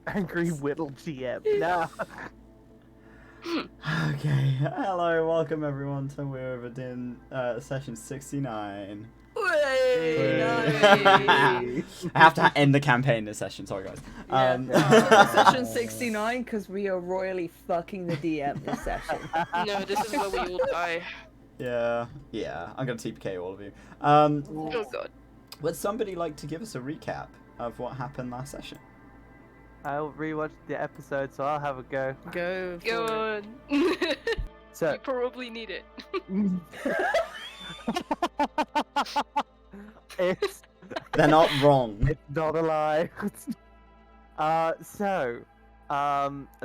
Angry Whittle GM. No. Okay, hello, welcome everyone to Weir of Adynn, session 69. I have to end the campaign this session, sorry guys. Session 69 because we are royally fucking the DM this session. No, this is where we all die. Yeah, I'm gonna TPK all of you. Oh god. Would somebody like to give us a recap of what happened last session? I'll rewatch the episode, so I'll have a go. Go on. So You probably need it. it's They're not wrong. it's not a lie. At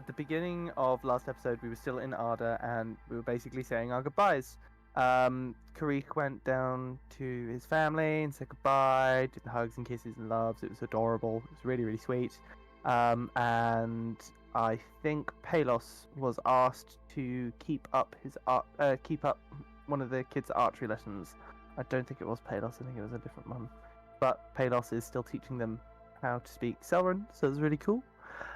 the beginning of last episode, we were still in Arda, and we were basically saying our goodbyes. Karek went down to his family and said goodbye, did the hugs and kisses and loves. It was adorable. It was really, really sweet. And I think Palos was asked to keep up one of the kids' archery lessons. I don't think it was Palos. I think it was a different one. But Palos is still teaching them how to speak Selran, so it was really cool.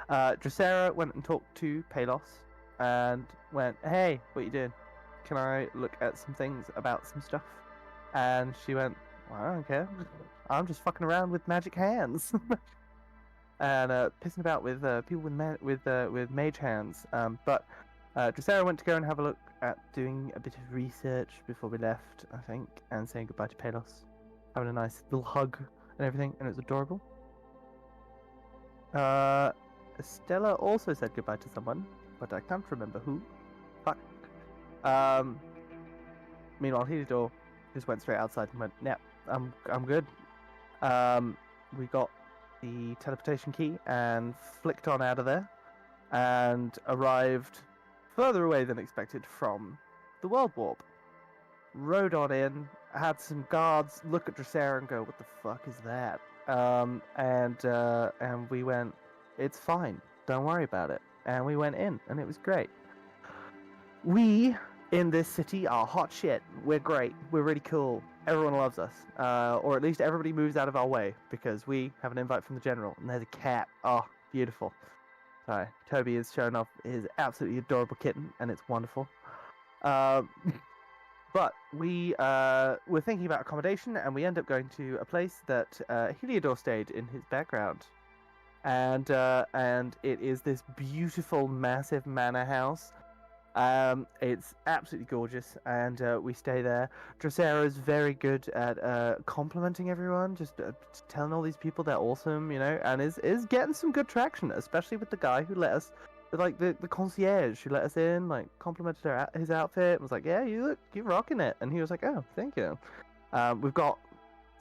Dracera went and talked to Palos and went, "Hey, what you doing? Can I look at some things about some stuff?" And she went, "Well, I don't care. I'm just fucking around with magic hands." And pissing about with people with mage hands. But Dracera went to go and have a look at doing a bit of research before we left, I think, and saying goodbye to Palos, having a nice little hug and everything, and it was adorable. Estella also said goodbye to someone, but I can't remember who. Fuck. Meanwhile, Heliodor just went straight outside and went, "Nah, I'm good." We got the teleportation key and flicked on out of there and arrived further away than expected from the world warp. Rode on in, had some guards look at Dracera and go, "What the fuck is that?" And we went, "It's fine, don't worry about it." And we went in, and it was great. We in this city are hot shit. We're great. We're really cool. Everyone loves us, or at least everybody moves out of our way because we have an invite from the general, and there's a cat. Oh, beautiful. Sorry, Toby is showing off his absolutely adorable kitten, and it's wonderful. But we were thinking about accommodation, and we end up going to a place that Heliodor stayed in his background, and it is this beautiful, massive manor house. It's absolutely gorgeous, and we stay there. Dracera is very good at complimenting everyone, just telling all these people they're awesome, and is getting some good traction, especially with the guy who let us, like the concierge who let us in, like complimented his outfit, and was like, "Yeah, you're rocking it," and he was like, "Oh, thank you." We've got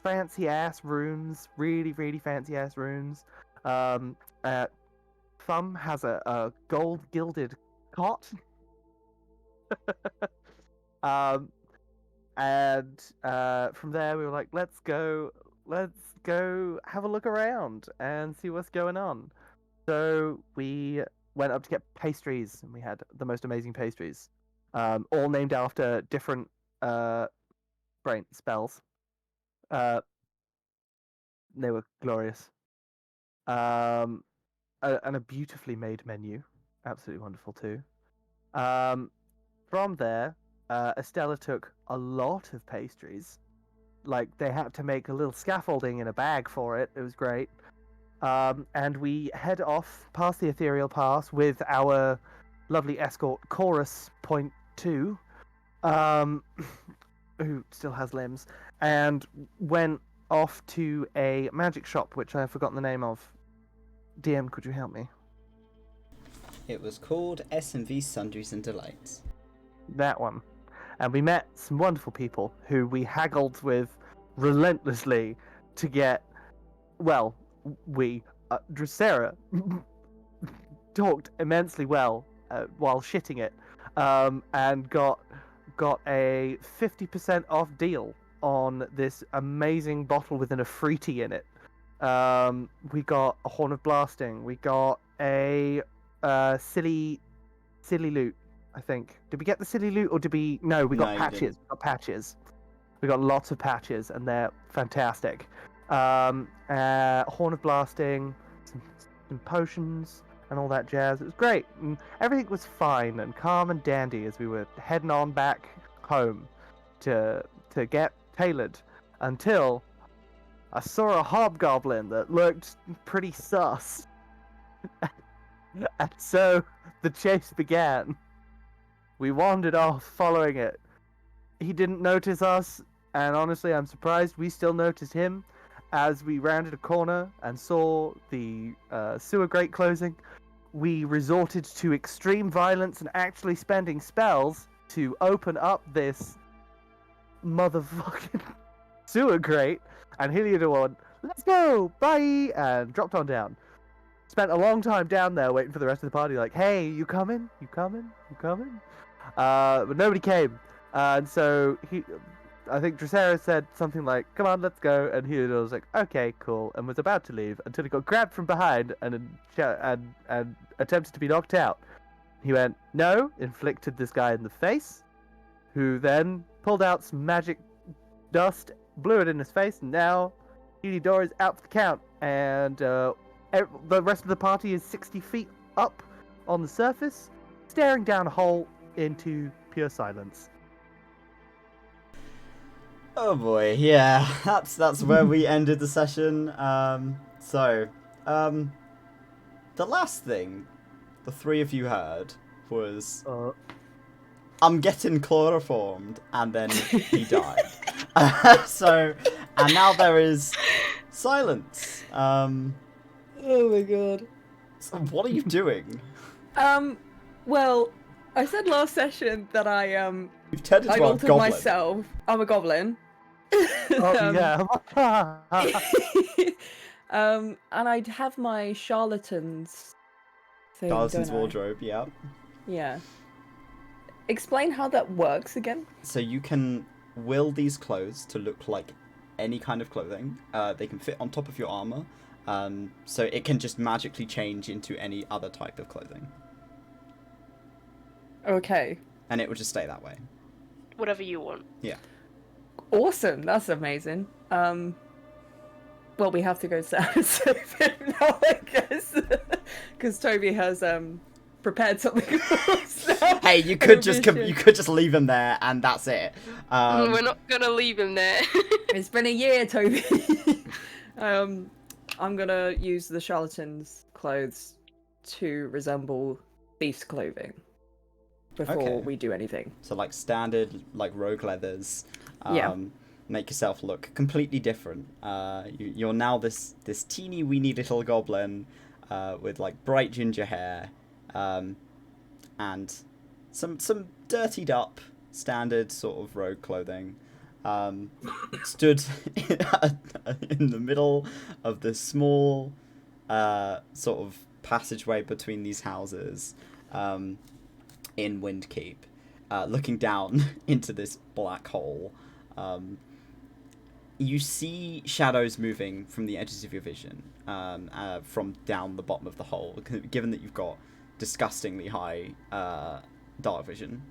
fancy ass rooms, really, really fancy ass rooms. Thumb has a gold gilded cot. And from there we were like, let's go have a look around and see what's going on. So we went up to get pastries, and we had the most amazing pastries, all named after different brain spells. They were glorious. And a beautifully made menu, absolutely wonderful too. From there, Estella took a lot of pastries. Like, they had to make a little scaffolding in a bag for it. It was great. And we head off past the Ethereal Pass with our lovely escort, Chorus .2, who still has limbs, and went off to a magic shop, which I have forgotten the name of. DM, could you help me? It was called S&V Sundries and Delights. That one. And we met some wonderful people who we haggled with relentlessly to get, well, Dracera talked immensely well while shitting it, and got a 50% off deal on this amazing bottle with an Afriti in it. We got a Horn of Blasting. We got a silly loot, I think. Did we get the silly loot, or did we? No, we got patches. We got patches. We got lots of patches, and they're fantastic. horn of blasting, some potions, and all that jazz. It was great. And everything was fine and calm and dandy as we were heading on back home to get tailored until I saw a hobgoblin that looked pretty sus. And so the chase began. We wandered off following it. He didn't notice us, and honestly, I'm surprised we still noticed him. As we rounded a corner and saw the sewer grate closing, we resorted to extreme violence and actually spending spells to open up this motherfucking sewer grate. And Heliodor went, "Let's go, bye," and dropped on down. Spent a long time down there waiting for the rest of the party, like, "Hey, you coming? You coming? You coming?" But nobody came. And so I think Dracera said something like, "Come on, let's go," and Heliodor was like, "Okay, cool," and was about to leave until he got grabbed from behind and attempted to be knocked out. He went, "No," inflicted this guy in the face, who then pulled out some magic dust, blew it in his face, and now Heliodor is out for the count, and the rest of the party is 60 feet up on the surface, staring down a hole into pure silence. Oh boy, yeah, that's where we ended the session. The last thing the three of you heard was, "I'm getting chloroformed," and then he died. And now there is silence. Oh my god. So what are you doing? Well, I said last session that You've turned into a altered goblin. myself. I'm a goblin. Oh, yeah. And I'd have my charlatans thing, Charlatan's don't I? wardrobe, yeah. Yeah. Explain how that works again. So you can will these clothes to look like any kind of clothing. They can fit on top of your armor. So it can just magically change into any other type of clothing. Okay. And it will just stay that way. Whatever you want. Yeah. Awesome. That's amazing. Well, we have to go save him now, I guess, because Toby has prepared something else now. Hey, you could just leave him there and that's it. We're not gonna leave him there. It's been a year, Toby. I'm gonna use the charlatan's clothes to resemble thief's clothing before Okay. we do anything. So like standard like rogue leathers. Yeah. Make yourself look completely different. You're now this teeny weeny little goblin with like bright ginger hair, and some dirtied up standard sort of rogue clothing. Stood in the middle of this small sort of passageway between these houses in Windkeep, looking down into this black hole. You see shadows moving from the edges of your vision, from down the bottom of the hole, given that you've got disgustingly high dark vision.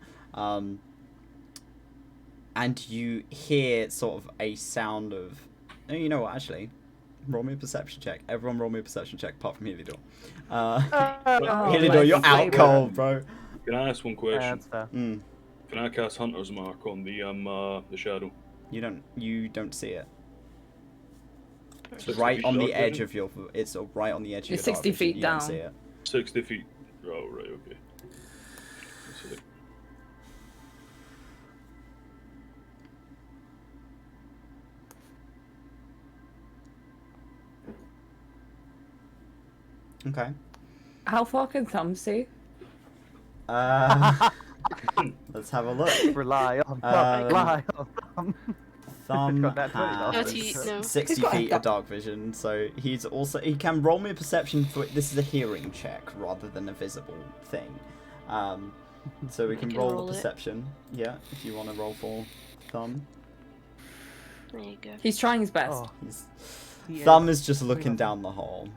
And you hear sort of a sound of... Oh, you know what, actually? Roll me a perception check. Everyone roll me a perception check, apart from Heliodor. Heliodor, you're out cold, bro. Can I ask one question? Mm. Can I cast Hunter's Mark on the shadow? You don't see it. It's 60 right feet on the dark edge vision? of your... It's right on the edge of It's your dark 60 vision. feet You down. don't see it. 60 feet. Oh, right, okay. That's it. Okay. How far can Thumb see? Let's have a look. Rely on Thumb Got that 20 has 30, no. 60 He's got feet a- of dark vision, so he can roll me a perception for this is a hearing check rather than a visible thing. So we can roll roll the it. perception. Yeah, if you want to roll for Thumb. There you go. He's trying his best. Oh, Thumb is just looking down the hole.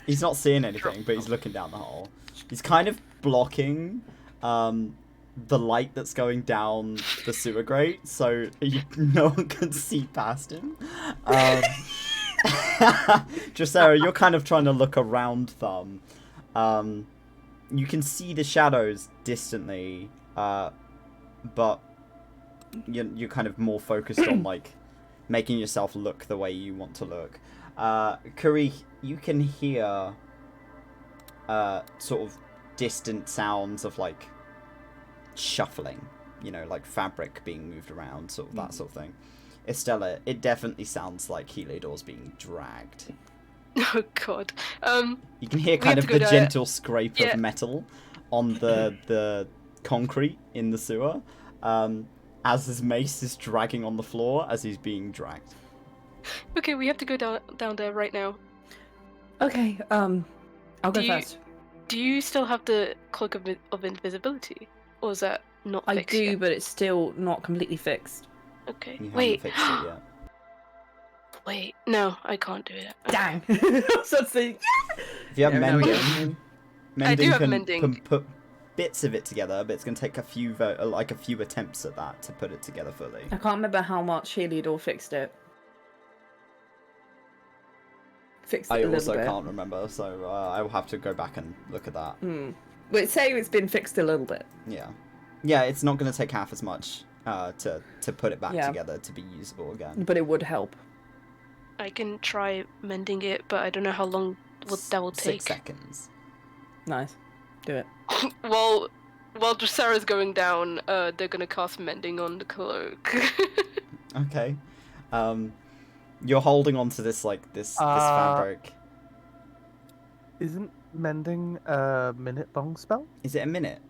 He's not seeing anything, but he's looking down the hole. He's kind of blocking the light that's going down the sewer grate, so no one can see past him. Dracera, you're kind of trying to look around Thumb. You can see the shadows distantly, but you're kind of more focused on like making yourself look the way you want to look. Karik, you can hear sort of distant sounds of like shuffling, you know, like fabric being moved around, sort of that sort of thing. Estella, it definitely sounds like Heliodor's being dragged. Oh god. You can hear We kind have of to the go gentle scrape Yeah. of metal on the concrete in the sewer, as his mace is dragging on the floor as he's being dragged. Okay, we have to go down there right now. Okay, I'll go Do you- first. Do you still have the cloak of invisibility, or is that not I fixed do, yet? but it's still not completely fixed. Okay. You haven't Wait. fixed it yet. Wait. No, I can't do it. Okay. Dang! So it's the- If you have Yeah, no, we mending, don't. mending have can mending. put bits of it together, but it's going to take a few attempts at that to put it together fully. I can't remember how much Heliodor fixed it. Fixed it I a little also bit. can't remember, so I will have to go back and look at that. But say it's been fixed a little bit. Yeah, it's not going to take half as much to put it back Yeah. together to be usable again. But it would help. I can try mending it, but I don't know how long that will take. 6 seconds. Nice. Do it. While Dracera's going down, they're gonna cast mending on the cloak. Okay. You're holding on to this this fabric. Isn't mending a minute-long spell? Is it a minute?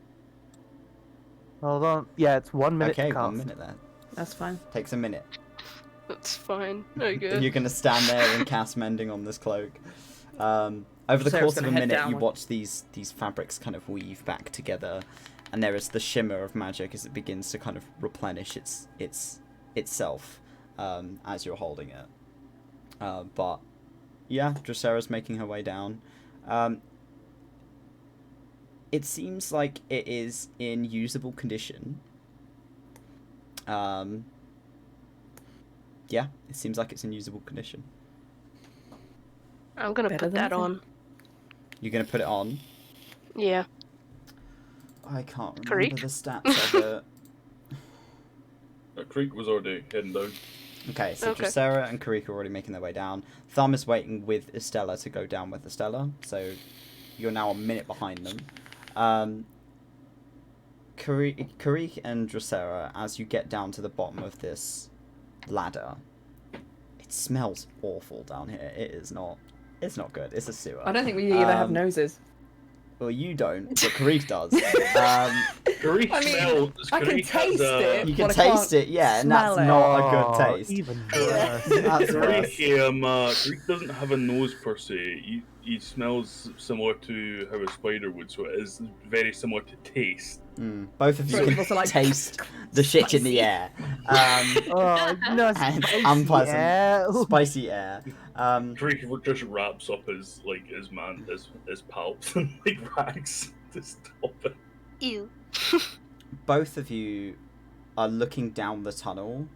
Hold on. Yeah, it's 1 minute Okay, to cast. 1 minute then. That's fine. Takes a minute. That's fine. Very And good. you're gonna stand there and cast mending on this cloak. Over the Sarah's course of a gonna head minute, down you one. watch these fabrics kind of weave back together, and there is the shimmer of magic as it begins to kind of replenish itself as you're holding it. But yeah, Dracera's making her way down. It seems like it is in usable condition. Yeah, it seems like it's in usable condition. I'm gonna Better put than that nothing. on. You're gonna put it on. Yeah. I can't remember Creek? the stats of it. Creek was already heading down. Okay, so Okay. Dracera and Karika are already making their way down. Thumb is waiting with Estella to go down with Estella, so you're now a minute behind them. Karika and Dracera, as you get down to the bottom of this ladder, it smells awful down here. It is not. It's not good. It's a sewer. I don't think we either have Um, noses. Well, you don't, but Karika does. Creek I mean, smell. I can Creek has taste it. You can Well, I can't taste it, yeah, and that's smell it. not a Oh, good taste. Even Yeah. worse. That's worse. Creek doesn't have a nose per se. He smells similar to how a spider would, so it is very similar to taste. Both of you Both can of us are like, taste the shit in the air. Oh, no, And it's spicy unpleasant. air. Spicy air. Creek just wraps up his palps and like rags to stop it. Ew. Both of you are looking down the tunnel.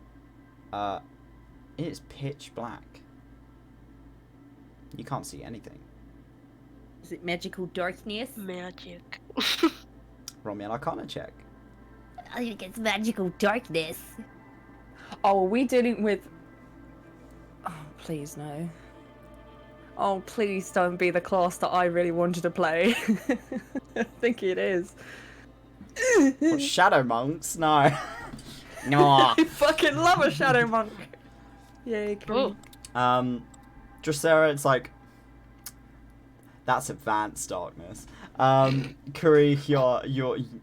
It is pitch black. You can't see anything. Is it magical darkness? Magic. Roll me an Arcana check. I think it's magical darkness. Oh, are we dealing with... Oh, please no. Oh, please don't be the class that I really wanted to play. I think it is. What, Shadow Monks? No. No. I fucking love a shadow monk. Yay, Oh. cool. Dracera, it's like... That's advanced darkness. Kuri,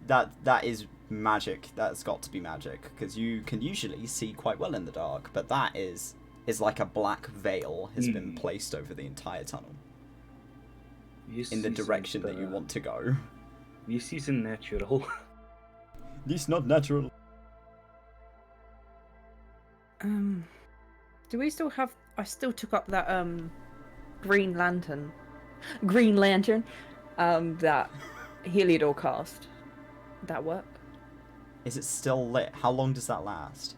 that is magic. That's got to be magic, because you can usually see quite well in the dark, but that is like a black veil has been placed over the entire tunnel in the direction that you want to go. This isn't natural. This is not natural. Do we still have... I still took up that, Green Lantern, that Heliodor cast. Would that work? Is it still lit? How long does that last?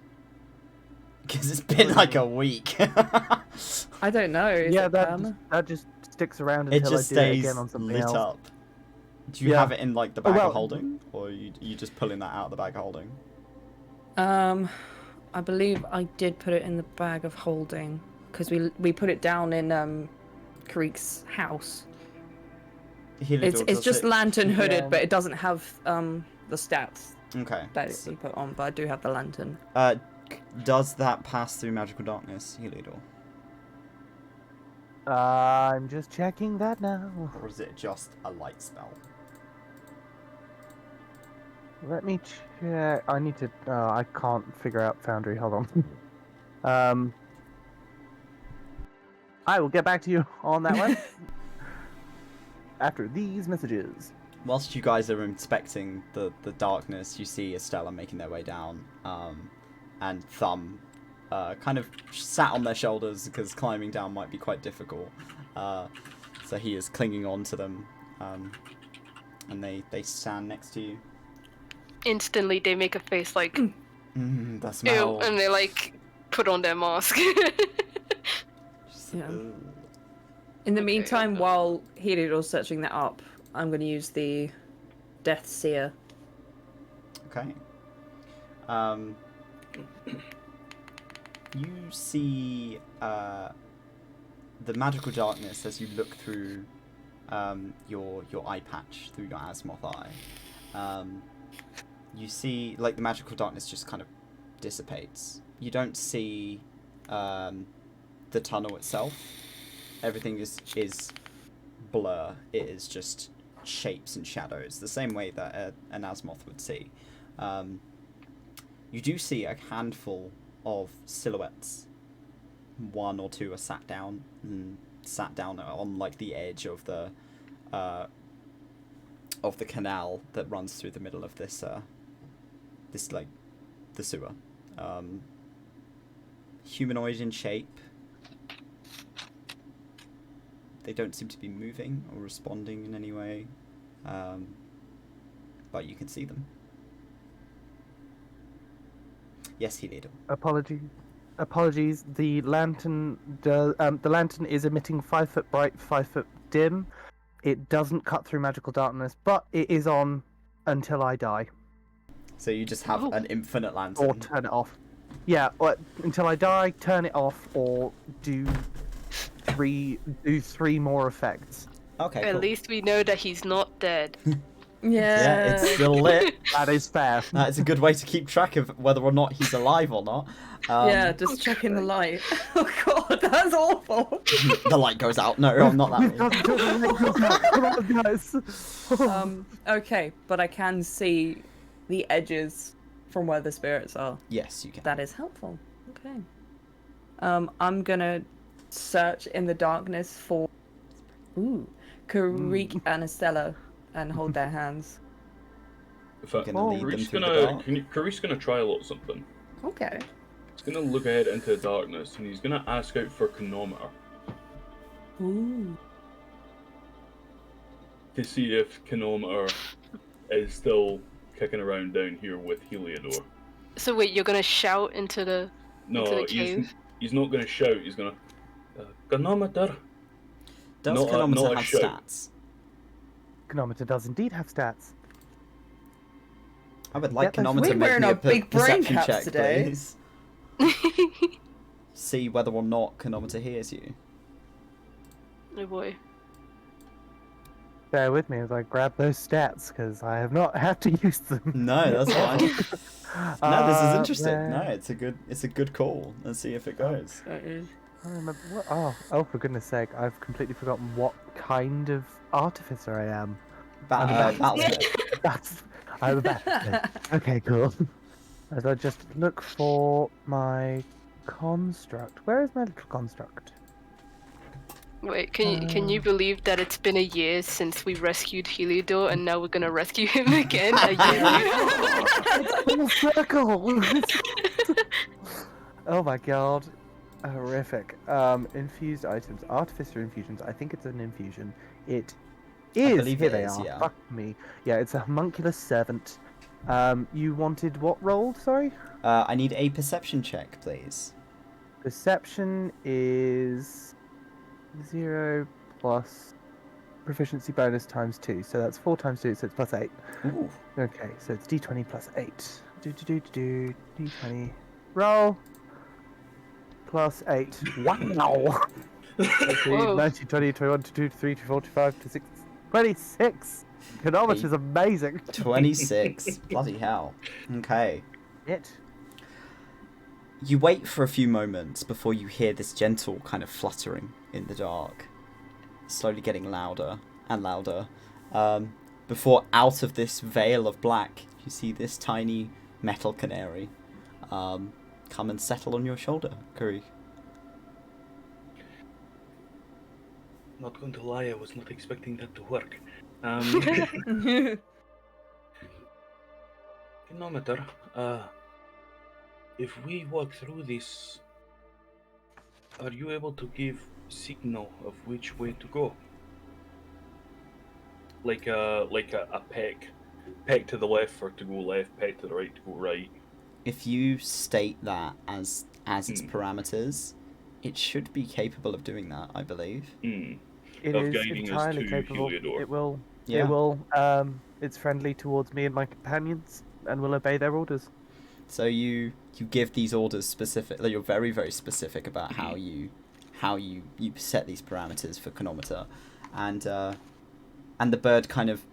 Because it's been like a week. I don't know. Is Yeah, it that perma? that just sticks around It until I just do it stays again on something lit else. up. Do you Yeah. have it in like the Oh, bag well- of holding, or you just pulling that out of the bag of holding? I believe I did put it in the bag of holding because we put it down in Karik's house. Heliodor, It's does just it- lantern hooded, Yeah. but it doesn't have the stats Okay. that So, you put on. But I do have the lantern. does that pass through magical darkness, Heliodor, I'm just checking that now. or is it just a light spell? Let me check. I need to. I can't figure out Foundry. Hold on. I will get back to you on that one after these messages. Whilst you guys are inspecting the darkness, you see Estella making their way down, and Thumb kind of sat on their shoulders because climbing down might be quite difficult. So he is clinging on to them, and they stand next to you. Instantly, they make a face like, The ew, smell. and they like put on their mask. Just, Yeah. ugh. In the Okay, meantime, okay. while Heliodor's searching that up, I'm going to use the Death Seer. Okay. You see the magical darkness as you look through your eye patch, through your Azimuth eye. You see, like, the magical darkness just kind of dissipates. You don't see the tunnel itself. Everything is blur. It is just shapes and shadows, the same way that an Azimuth would see. You do see a handful of silhouettes. One or two are sat down on like the edge of the canal that runs through the middle of this like the sewer. Humanoid in shape. They don't seem to be moving or responding in any way, but you can see them. Yes, Heliodor. Apologies. The lantern is emitting 5 foot bright, 5 foot dim. It doesn't cut through magical darkness, but it is on until I die So you just have Oh. an infinite or lantern. turn it off. Yeah, or until I die, turn it off or do three more effects. Okay, At cool. least we know that he's not dead. Yeah, it's still lit. That is fair. That's a good way to keep track of whether or not he's alive or not. Yeah, just checking the light. Oh god, that's awful. The light goes out. No, I'm not that We've mean. got to the light now. Come on, guys. Okay, but I can see the edges from where the spirits are. Yes, you can. That is helpful. Okay. I'm gonna search in the darkness for Karik and Estella and hold their hands. In fact, Gonna lead them Karik's through the dark. Karik's gonna try a little something. Okay. He's gonna look ahead into the darkness and he's gonna ask out for chronometer Ooh. to see if chronometer is still kicking around down here with Heliodor. So wait, you're gonna shout into the No, into the cave? he's not gonna shout. He's gonna chronometer. Does not a Chronometer have shout. stats? Chronometer does indeed have stats. I would like Yeah, that's Chronometer to weird. make We're me in a our big brain perception caps check, today. please. See whether or not Chronometer hears you. Oh boy. Bear with me as I grab those stats because I have not had to use them. No, that's fine. No, this is interesting. Where- No, it's a good call. Let's see if it goes. I don't remember what. Oh, for goodness sake! I've completely forgotten what kind of artificer I am. Battlesmith. I'm a bad. Okay, cool. As I just look for my construct. Where is my little construct? Wait, can you believe that it's been a year since we rescued Heliodor and now we're gonna rescue him again? A year. Full circle. Oh my god. Horrific. Infused items. Artificer infusions. I think it's an infusion. It is. believe Here it they is, are. yeah. Fuck me. Yeah, it's a homunculus servant. You wanted what rolled? Sorry. I need a perception check, please. Perception is 0 plus proficiency bonus times 2, so that's 4 times 2, so it's plus 8. Ooh. Okay, so it's d20 plus 8. D20. Roll. Plus 8. Wow! 18, Whoa. 19, 20, 21, 22, 23, 24, 25, 26, 26! Economics is amazing! 26. Bloody hell. Okay. It. You wait for a few moments before you hear this gentle kind of fluttering in the dark, slowly getting louder and louder. Before out of this veil of black, you see this tiny metal canary come and settle on your shoulder, Kuri. Not going to lie, I was not expecting that to work. Chronometer, if we walk through this, are you able to give signal of which way to go? Like a peck to the left for to go left, peck to the right to go right. If you state that as its parameters, it should be capable of doing that, I believe. It Of is guiding us entirely to capable. Heliodor. It will. Yeah. It will. It's friendly towards me and my companions, and will obey their orders. So you give these orders specific. You're very, very specific about how you set these parameters for chronometer, and the bird kind of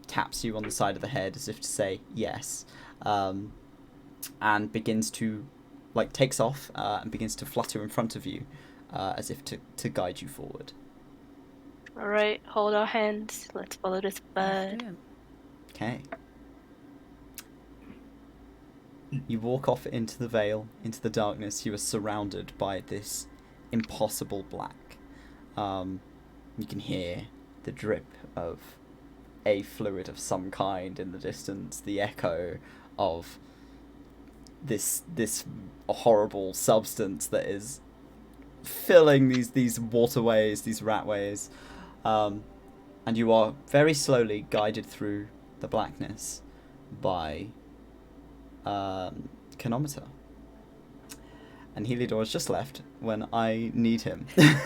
taps you on the side of the head as if to say yes, and begins to takes off and begins to flutter in front of you, as if to guide you forward. All right, hold our hands. Let's follow this bird. Okay. You walk off into the veil, into the darkness. You are surrounded by this impossible black. You can hear the drip of a fluid of some kind in the distance, the echo of this horrible substance that is filling these waterways, these ratways. And you are very slowly guided through the blackness by Chronometer. And Heliodor has just left when I need him. Where'd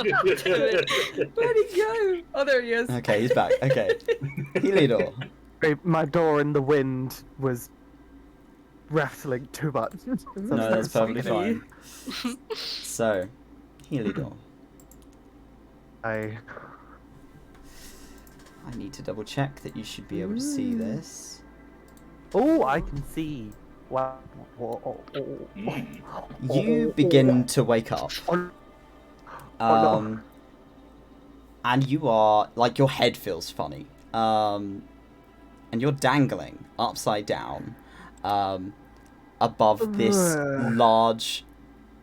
he go? Oh, there he is. Okay, he's back. Okay. Heliodor. My door in the wind was rattling too much. No, that's perfectly fine. So, Heliodor. I need to double check that you should be able to see this. Oh, I can see. Wow. You begin to wake up. And you are, your head feels funny. And you're dangling upside down above this large,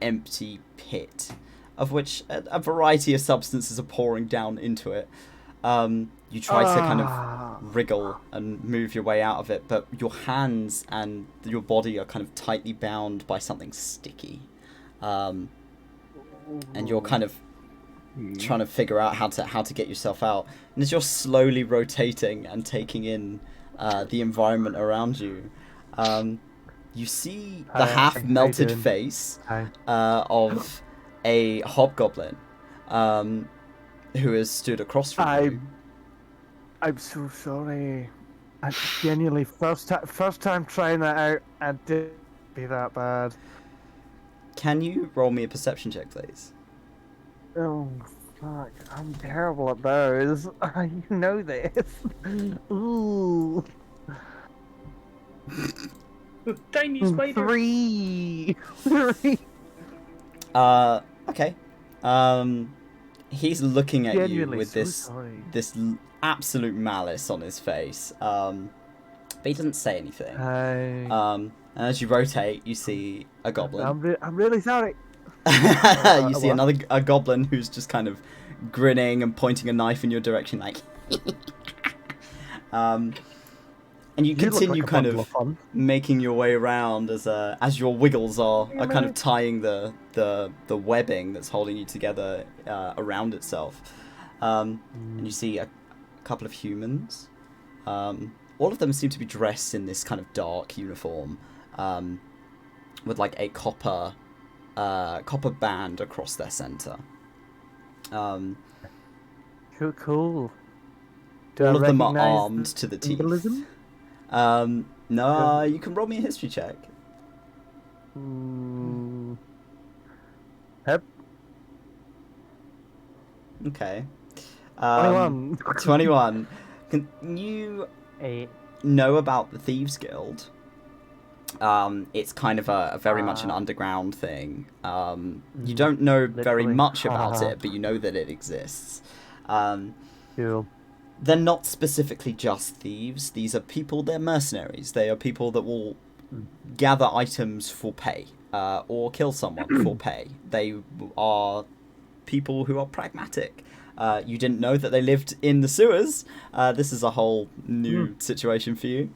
empty pit, of which a variety of substances are pouring down into it. You try to kind of wriggle and move your way out of it, but your hands and your body are kind of tightly bound by something sticky. And you're kind of trying to figure out how to get yourself out. And as you're slowly rotating and taking in the environment around you, you see the half-melted face of a hobgoblin who has stood across from you. I'm so sorry. I genuinely first time trying that out and didn't be that bad. Can you roll me a perception check, please? Oh fuck! I'm terrible at those. You know this. Ooh. Tiny spider. 3. Okay. He's looking at Genuinely you with so this absolute malice on his face. But he doesn't say anything. And as you rotate, you see a goblin. I'm really sorry. You see a goblin who's just kind of grinning and pointing a knife in your direction, like. And you continue like kind of making your way around as your wiggles are kind of tying the webbing that's holding you together around itself. And you see a couple of humans, all of them seem to be dressed in this kind of dark uniform, with like a copper band across their center. Cool. Do All I of them are recognize armed the to the teeth. symbolism? No, you can roll me a history check. Yep. Okay. 21. 21. Can you know about the Thieves Guild? It's kind of a very much an underground thing. You don't know very literally. much about it, but you know that it exists. Cool. They're not specifically just thieves. These are people, they're mercenaries. They are people that will gather items for pay, or kill someone for pay. They are people who are pragmatic. You didn't know that they lived in the sewers. This is a whole new situation for you.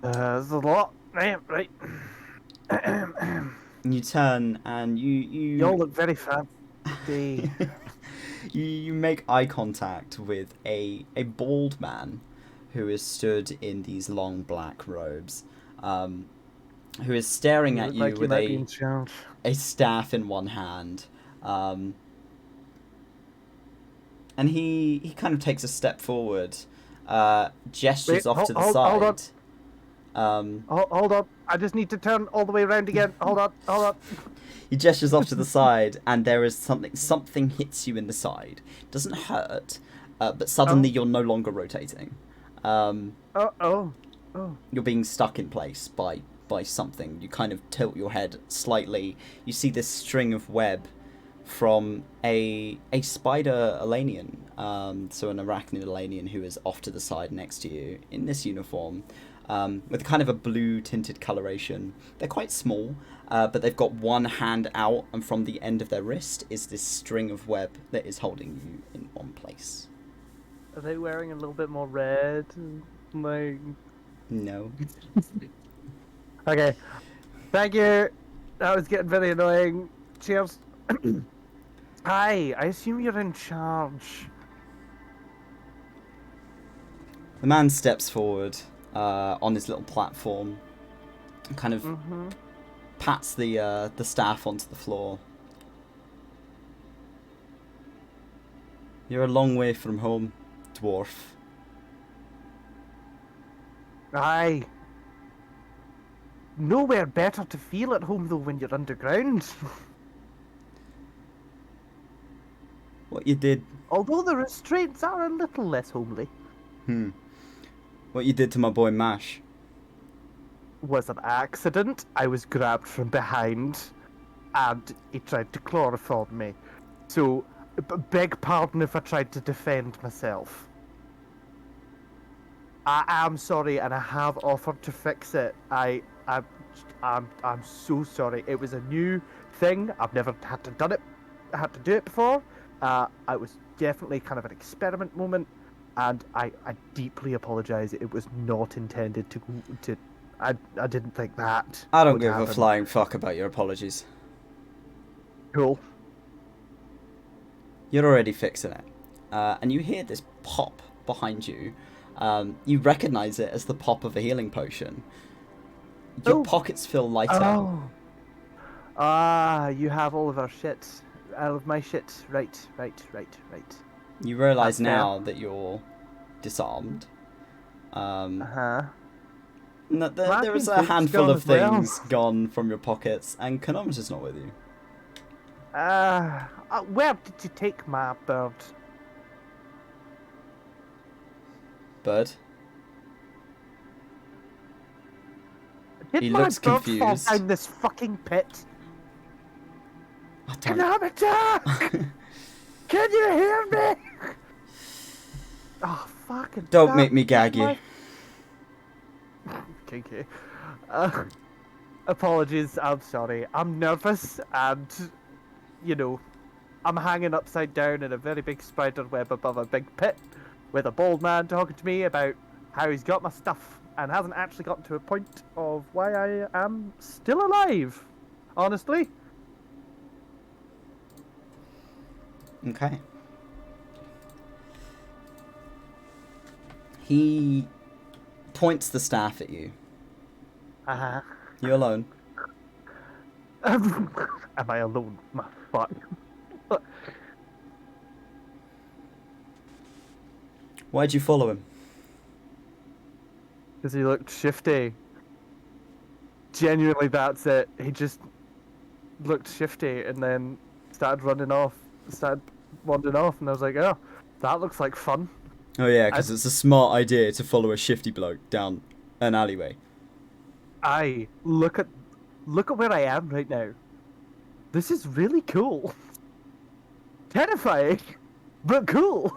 There's a lot. Right. You turn and You all look very fancy. you make eye contact with a bald man who is stood in these long black robes, who is staring at you like with might be in charge. a staff in one hand, and he kind of takes a step forward, gestures Wait, off to the hold side. Hold on. I just need to turn all the way around again. Hold on. He gestures off to the side, and there is something hits you in the side. It doesn't hurt, but suddenly you're no longer rotating. You're being stuck in place by something. You kind of tilt your head slightly. You see this string of web from a spider Elanian, so an arachnid Elanian who is off to the side next to you in this uniform. With kind of a blue tinted coloration. They're quite small, but they've got one hand out, and from the end of their wrist is this string of web that is holding you in one place. Are they wearing a little bit more red? Like... No. Okay. Thank you. That was getting very annoying. Cheers. Hi, I assume you're in charge. The man steps forward on his little platform, and kind of pats the staff onto the floor. You're a long way from home, dwarf. Aye. Nowhere better to feel at home though when you're underground. What you did? Although the restraints are a little less homely. What you did to my boy Mash? Was an accident. I was grabbed from behind, and he tried to chloroform me. So, beg pardon if I tried to defend myself. I am sorry, and I have offered to fix it. I'm so sorry. It was a new thing. I've never had to do it before. It was definitely kind of an experiment moment. And I deeply apologise. It was not intended to. I didn't think that. I don't would give happen. a flying fuck about your apologies. Cool. You're already fixing it. And you hear this pop behind you. You recognise it as the pop of a healing potion. Your pockets feel lighter. Oh. You have all of our shit. All of my shit. Right. You realise That's now that you're disarmed. There is a Marking handful gone of as well. things gone from your pockets, and Chronometer's not with you. Where did you take my bird? Bird? Did He my looks bird confused. fall down this fucking pit? I don't... Chronometer! Can you hear me? Oh, fucking... Don't make me gag you. Kinky. Apologies, I'm sorry. I'm nervous and, I'm hanging upside down in a very big spider web above a big pit with a bald man talking to me about how he's got my stuff and hasn't actually gotten to a point of why I am still alive. Honestly. Okay. He points the staff at you. Uh-huh. You alone? Am I alone? My fuck. Why'd you follow him? Because he looked shifty. Genuinely, that's it. He just looked shifty and then started running off. Started wandering off, and I was like, oh, that looks like fun. Oh yeah, because it's a smart idea to follow a shifty bloke down an alleyway. Aye, look at where I am right now. This is really cool. Terrifying, but cool.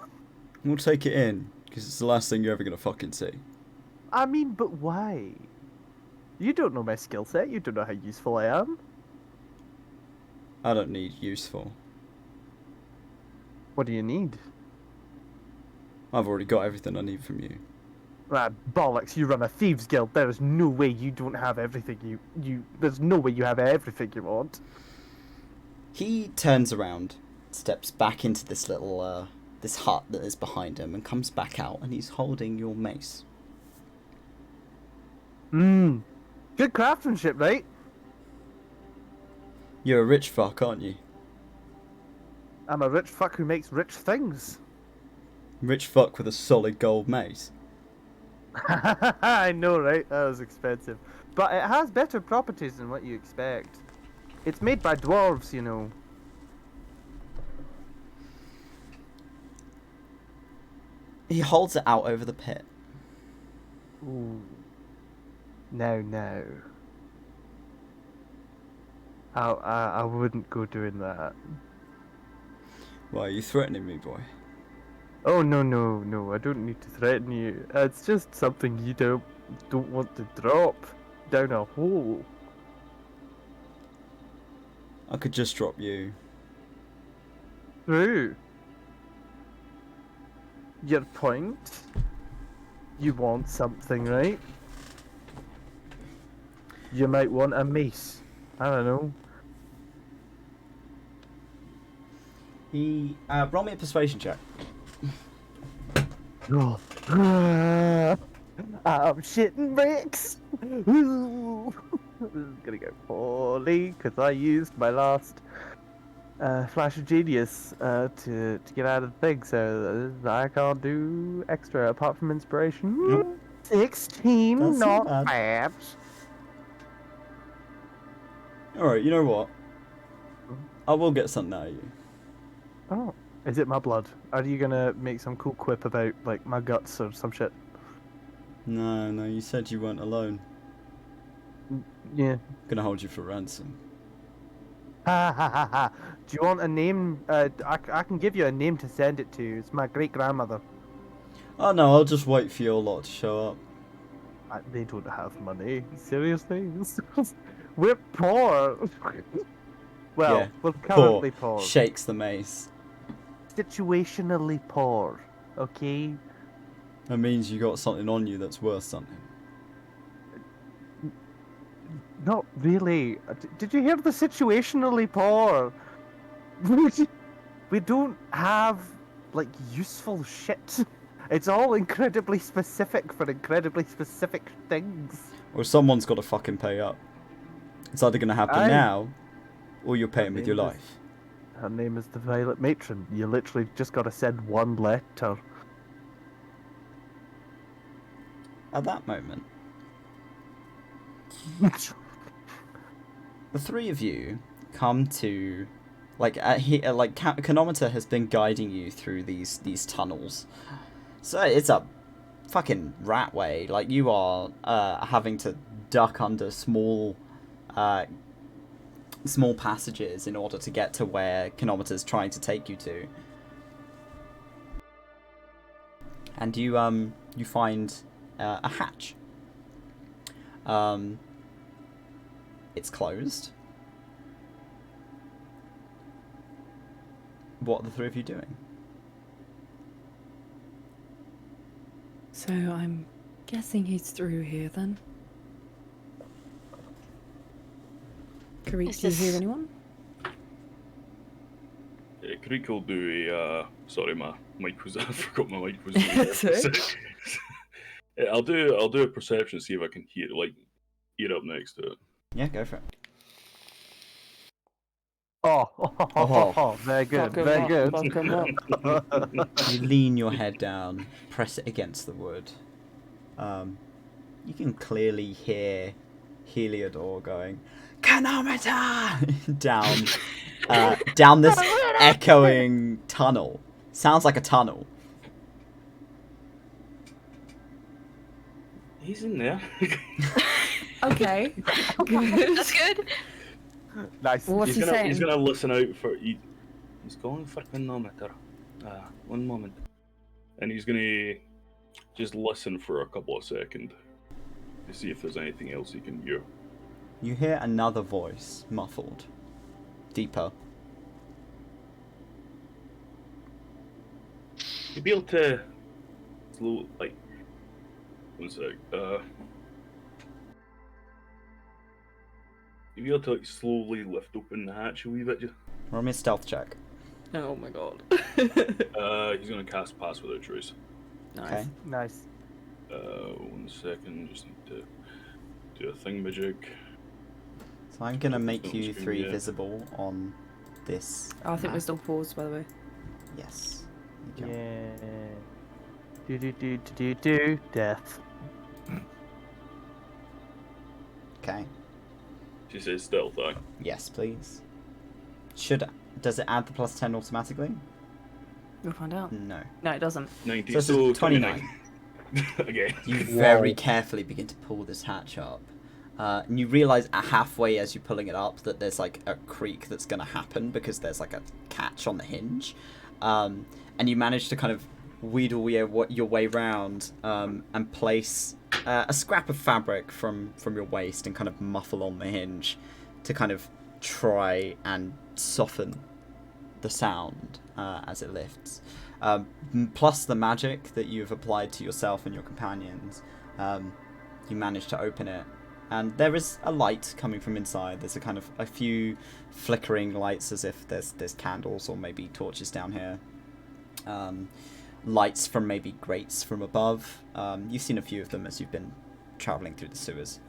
We'll take it in, because it's the last thing you're ever going to fucking see. I mean, but why? You don't know my skill set. You don't know how useful I am. I don't need useful. What do you need? I've already got everything I need from you. Ah, bollocks, you run a thieves guild. There is no way you don't have everything there's no way you have everything you want. He turns around, steps back into this little, this hut that is behind him, and comes back out, and he's holding your mace. Good craftsmanship, right? You're a rich fuck, aren't you? I'm a rich fuck who makes rich things. Rich fuck with a solid gold mace. I know, right? That was expensive. But it has better properties than what you expect. It's made by dwarves, you know. He holds it out over the pit. Ooh. No. I wouldn't go doing that. Why are you threatening me, boy? Oh, no, I don't need to threaten you. It's just something you don't want to drop down a hole. I could just drop you. True. Your point? You want something, right? You might want a mace. I don't know. He, roll me a persuasion check. Oh. I'm shitting bricks. Ooh. This is gonna go poorly because I used my last flash of genius to get out of the thing, so I can't do extra apart from inspiration. Nope. 16, That's not not bad. Alright, you know what? I will get something out of you. Oh, is it my blood? Are you gonna make some cool quip about like my guts or some shit? No, you said you weren't alone. Yeah. Gonna hold you for ransom. Ha ha ha ha. Do you want a name? I can give you a name to send it to. It's my great grandmother. Oh no, I'll just wait for your lot to show up. They don't have money. Seriously? We're poor. Well, Yeah, we're currently poor. Shakes the mace. Situationally poor. Okay? That means you got something on you that's worth something. Not really. Did you hear the situationally poor? We don't have, like, useful shit. It's all incredibly specific for incredibly specific things. Or someone's got to fucking pay up. It's either gonna happen now, or you're paying with your life. Her name is the Violet Matron. You literally just gotta send one letter. At that moment, the three of you come to, Chronometer has been guiding you through these tunnels. So it's a fucking rat way. Like, you are having to duck under small passages in order to get to where Chronometer's trying to take you to. And you find a hatch. It's closed. What are the three of you doing? So I'm guessing he's through here then. Karik, do you hear anyone? Creek will do a. Sorry, my mic was. I forgot my mic was. Sorry. I'll do a perception, see if I can hear up next to it. Yeah, go for it. Oh, very good, Fuck 'em very up, good. fuck 'em up. You lean your head down, press it against the wood. You can clearly hear Heliodor going, "Chronometer!" down this echoing tunnel. Sounds like a tunnel. He's in there. Okay. Good. That's good. Nice. What's he saying? He's gonna listen out for. He's going for chronometer. 1 moment. And he's gonna just listen for a couple of seconds to see if there's anything else he can hear. You hear another voice, muffled, deeper. You'd be able to slow, 1 sec. You'd be able to slowly lift open the hatch a wee bit. Roll me a stealth check. Oh my god. He's gonna cast Pass Without Trace. Nice. Okay. Nice. 1 second, just need to do a thingamajig. So I'm gonna make Don't you scream 3 yet. visible on this. I think we're map. still paused, by the way. Yes. There you go. Yeah. Death. Okay. She says stealth, though. Yes, please. Does it add the +10 automatically? We'll find out. No. No, it doesn't. 19, So this so is 29. Again. You very carefully begin to pull this hatch up. And you realise halfway as you're pulling it up that there's like a creak that's going to happen because there's like a catch on the hinge. And you manage to kind of wheedle your way round and place a scrap of fabric from your waist and kind of muffle on the hinge to kind of try and soften the sound as it lifts. Plus the magic that you've applied to yourself and your companions, you manage to open it. And there is a light coming from inside. There's a few flickering lights as if there's candles or maybe torches down here. Lights from maybe grates from above. You've seen a few of them as you've been travelling through the sewers.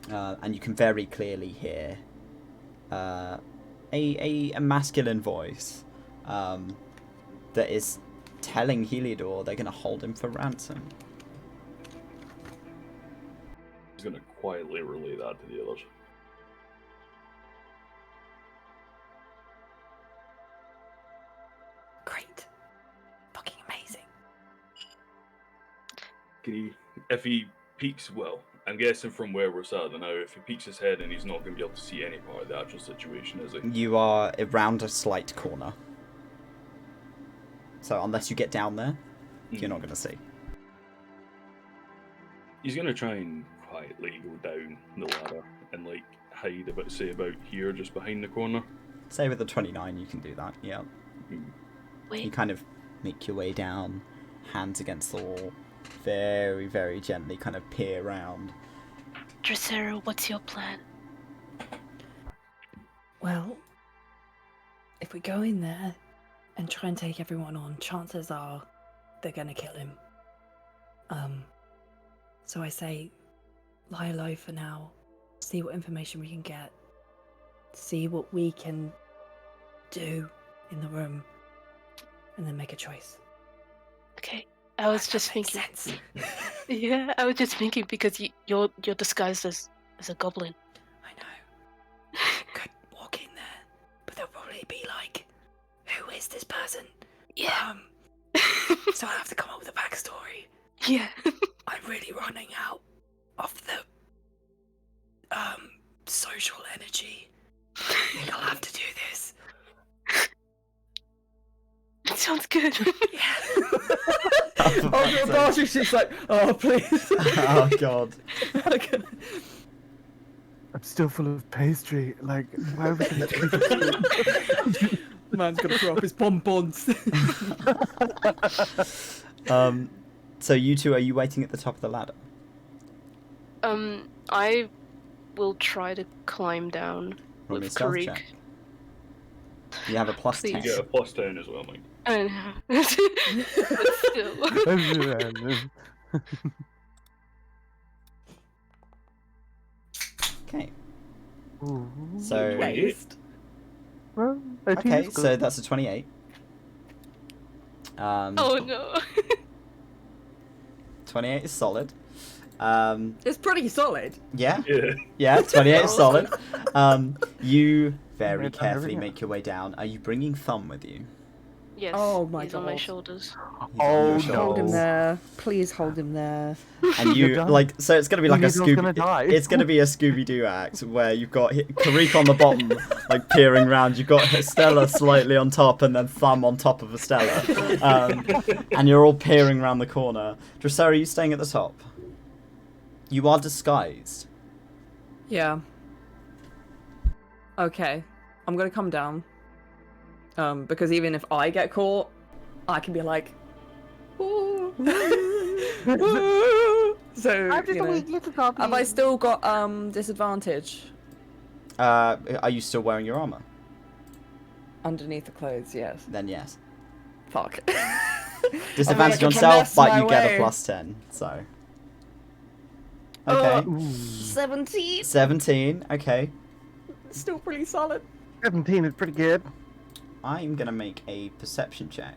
And you can very clearly hear a masculine voice that is telling Heliodor they're going to hold him for ransom. He's gonna quietly relay that to the others. Great. Fucking amazing. If he peeks, well, I'm guessing from where we're sat now, if he peeks his head and he's not going to be able to see any part of the actual situation, is he? You are around a slight corner. So unless you get down there, you're not going to see. He's going to try and quietly go down the ladder and hide about here, just behind the corner. Say with a 29 you can do that, yeah. You Wait, kind of make your way down, hands against the wall, very, very gently kind of peer around. Dracera, what's your plan? Well, if we go in there and try and take everyone on, chances are they're gonna kill him. So I say, lie low for now, see what information we can get, see what we can do in the room, and then make a choice. Okay, I was just thinking. Sense. Yeah, I was just thinking because you're disguised as a goblin. I know. Could walk in there, but they'll probably be like, "Who is this person?" Yeah. So I have to come up with a backstory. Yeah. I'm really running out of the social energy. I think I'll have to do this. It sounds good. Yeah. Oh, your daughter, she's like, oh please. Oh god. I'm still full of pastry. Like, why would you Man's gonna throw up his bonbons. So you two, are you waiting at the top of the ladder? I will try to climb down Roll me a with stealth Karik. check. You have a plus Please. 10. You get a +10 as well, Mike. I know. But still. Okay. Ooh. So 28. Well, 18 okay, is so good. that's a 28. Oh no. 28 is solid. It's pretty solid. Yeah, Yeah. yeah, 28 is Oh. solid. You very I've done carefully everything. make your way down. Are you bringing Thumb with you? Yes. Oh my he's on my God. shoulders. He's on your Oh, shoulders. Hold him No. there. Please hold him there. And You're you done. like, so it's gonna be like a Heliodor's gonna die. It's gonna be a Scooby Doo act where you've got Karik on the bottom, like peering around. You've got Stella slightly on top, and then Thumb on top of Estella, and you're all peering around the corner. Dressera, are you staying at the top? You are disguised. Yeah. Okay. I'm gonna come down. Because even if I get caught, I can be like, "Ooh." So, I'm just you a know, weak little puppy. have I still got disadvantage Are you still wearing your armor? underneath the clothes? Yes. Then yes. Fuck. Disadvantage I on can self, finesse but my you get a way. +10. So. Okay. Ooh. 17. 17. Okay. Still pretty solid. 17 is pretty good. I'm gonna make a perception check.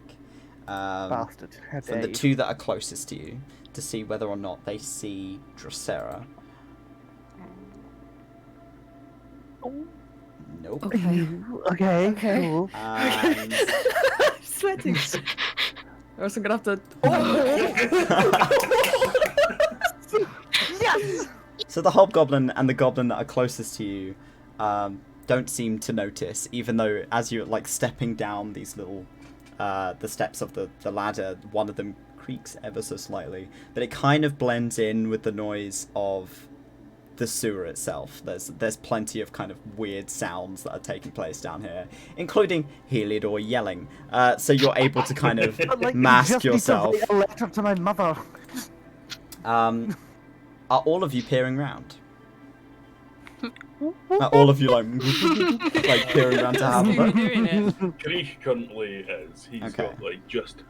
Bastard. How From dare the you. two that are closest to you to see whether or not they see Dressera. Nope. Okay. Okay. Okay. Cool. And Sweating. Or else I'm gonna have to. Oh! Yes! so the hobgoblin and the goblin that are closest to you don't seem to notice, even though as you're like stepping down these little the steps of the ladder, one of them creaks ever so slightly, but it kind of blends in with the noise of the sewer itself. There's plenty of kind of weird sounds that are taking place down here, including Heliodor yelling. So you're able to kind of But, like, mask just yourself. Need to write a letter to my mother. Are all of you peering around? Are all of you like peering around to have a Who's look? doing it? Krieg currently is. He's Okay. got like just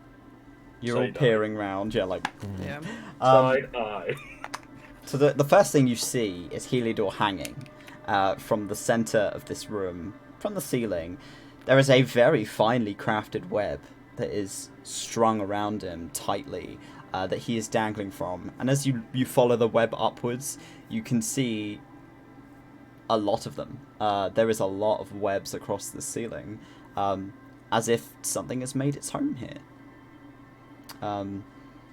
You're all side eye. peering around, yeah, like. Yeah. Side eye. So the first thing you see is Heliodor hanging from the center of this room, from the ceiling. There is a very finely crafted web that is strung around him tightly, that he is dangling from. And as you follow the web upwards, you can see a lot of them. There is a lot of webs across the ceiling, as if something has made its home here.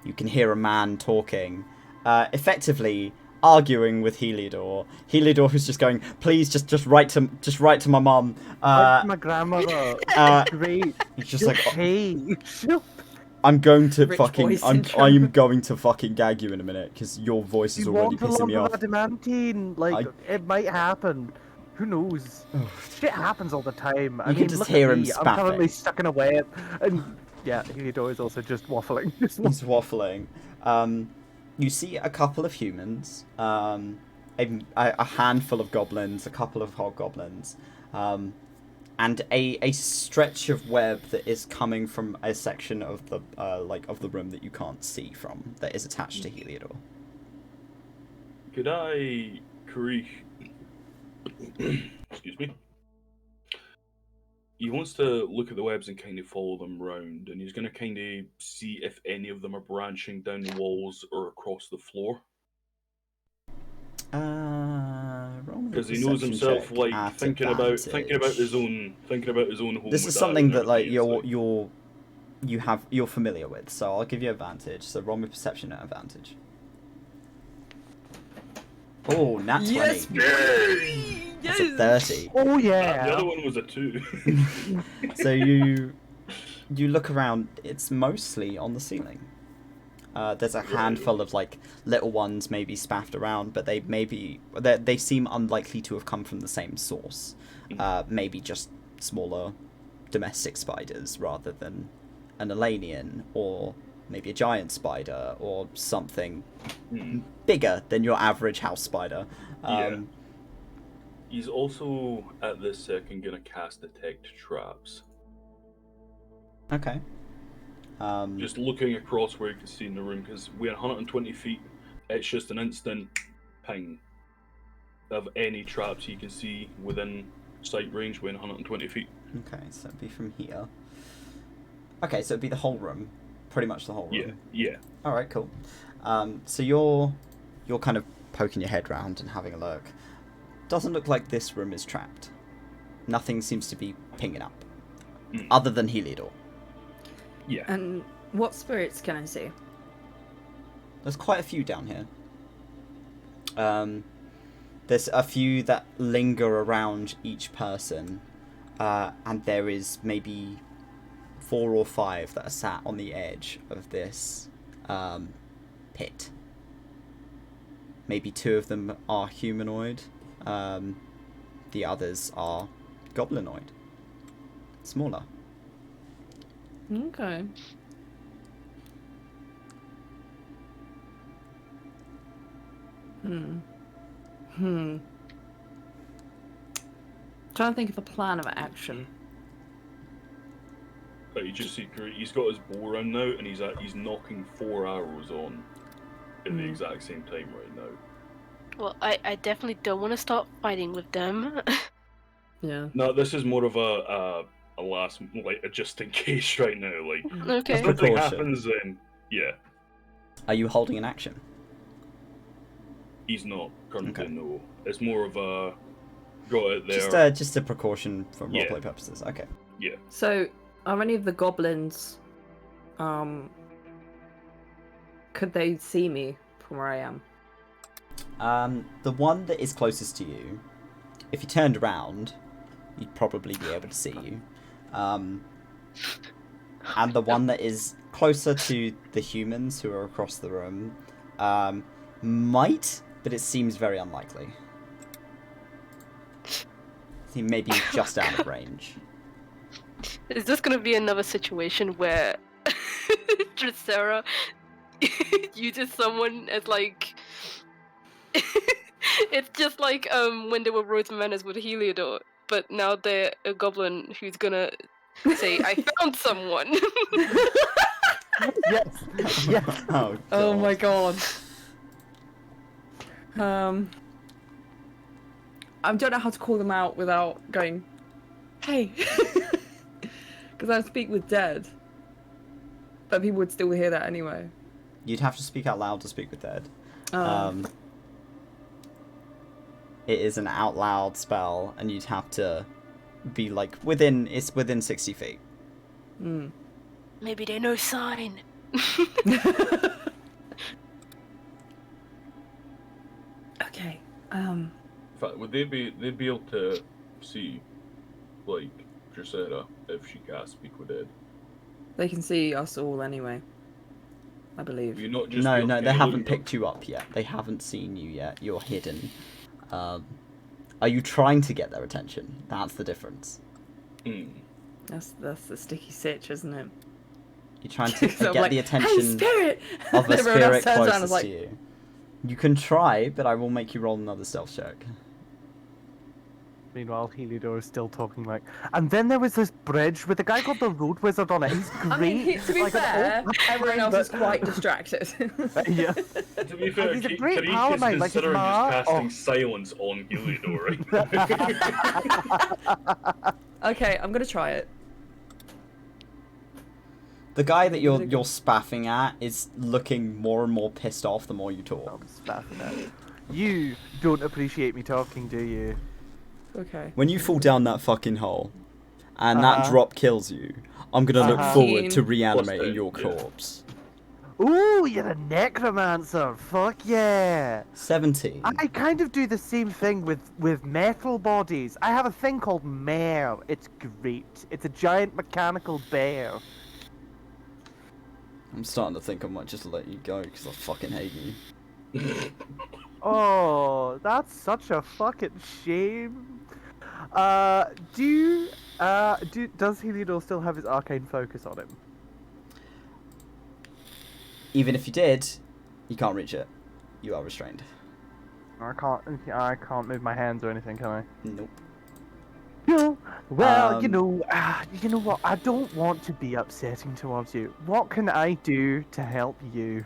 You can hear a man talking, effectively arguing with Heliodor. Heliodor who's just going, "Please, just write to my mum." My grandmother. Great. He's just like, hey. "I'm going to Rich fucking, boy I'm syndrome. going to fucking gag you in a minute because your voice is You already want a pissing lot me of off." adamantine? Like, it might happen. Who knows? Shit happens all the time. I You can mean, just look hear at him me. I'm currently spaffing. stuck in a web. And yeah, Heliodor is also just waffling. He's waffling. You see a couple of humans, a handful of goblins, a couple of hobgoblins, and a stretch of web that is coming from a section of the of the room that you can't see from, that is attached to Heliodor. Could I, Krieg? Excuse me. He wants to look at the webs and kind of follow them round, and he's going to kind of see if any of them are branching down the walls or across the floor. Roll me a Because he knows perception himself, check like at thinking about his advantage. own home. This with is that something that like anonymity, you're familiar with, so I'll give you advantage. So roll me perception at advantage. Oh, nat 20. Yes, Yay! That's a 30. Oh The yeah. other one was a 2. So you look around. It's mostly on the ceiling. There's a handful of like little ones maybe spaffed around, but they seem unlikely to have come from the same source. Maybe just smaller domestic spiders rather than an Elanian, or maybe a giant spider or something bigger than your average house spider. Yeah. He's also at this second gonna cast detect traps. Okay. Just looking across where you can see in the room, because we're 120 feet, it's just an instant ping of any traps you can see within sight range when 120 feet. Okay, so it'd be from here. Okay, so it'd be the whole room. Pretty much the whole room. Yeah. Alright, cool. So you're kind of poking your head round and having a look. Doesn't look like this room is trapped. Nothing seems to be pinging up. Other than Heliodor. Yeah. And what spirits can I see? There's quite a few down here. There's a few that linger around each person. And there is maybe 4 or 5 that are sat on the edge of this pit. Maybe 2 of them are humanoid. The others are goblinoid. Smaller. Okay. Trying to think of a plan of action. But you just see he's got his bow around now, and he's knocking 4 arrows on at the exact same time right now. Well, I definitely don't want to start fighting with them. Yeah. No, this is more of a last, like, a just in case right now. Like, Okay. if something Precaution. happens, then yeah, Are you holding an action? he's not currently. Okay. No, it's more of a got it there. Just a precaution for Yeah. roleplay purposes. Okay. Yeah. So, are any of the goblins, could they see me from where I am? The one that is closest to you, if you turned around, you'd probably be able to see you. And the one that is closer to the humans who are across the room, might, but it seems very unlikely. He may be just out of range. Is this gonna be another situation where Dracera uses someone as like it's just like when they were Rose Manners with Heliodor, but now they're a goblin who's gonna say, I found someone. Yes. Yes. Oh, Oh my god. I don't know how to call them out without going, hey. Because I speak with dead. But people would still hear that anyway. You'd have to speak out loud to speak with dead. Oh. It is an out loud spell, and you'd have to be like within 60 feet. Maybe they know sign. Okay. In fact, would they'd be able to see, like, Dracera if she can't speak with Ed? They can see us all anyway. I believe. You're not just No, able to they get a haven't look picked you up yet. They haven't seen you yet. You're hidden. Are you trying to get their attention? That's the difference. That's the sticky sitch, isn't it? You're trying to So I'm get like, the attention hey, spirit! of a Everyone else spirit turns around and closest is like, to you. You can try, but I will make you roll another stealth check. Meanwhile, Heliodor is still talking like, and then there was this bridge with a guy called the Road Wizard on it. He's great. I mean, to be Like an fair, old- everyone else but- is quite distracted. Yeah. To be fair, he's a great Karik pal of is mine, like his considering ma. just casting Oh. silence on Heliodor right now. Okay, I'm gonna try it. The guy that you're spaffing at is looking more and more pissed off the more you talk. I'm spaffing at. You don't appreciate me talking, do you? Okay. When you fall down that fucking hole, and that drop kills you, I'm gonna look forward to reanimating your Yeah. corpse. Ooh, you're a necromancer. Fuck yeah. 17. I kind of do the same thing with metal bodies. I have a thing called Mare. It's great. It's a giant mechanical bear. I'm starting to think I might just let you go because I fucking hate you. Oh, that's such a fucking shame. Does Heliodor still have his arcane focus on him? Even if you did, you can't reach it. You are restrained. I can't move my hands or anything, can I? Nope. No, Well, you know what? I don't want to be upsetting towards you. What can I do to help you?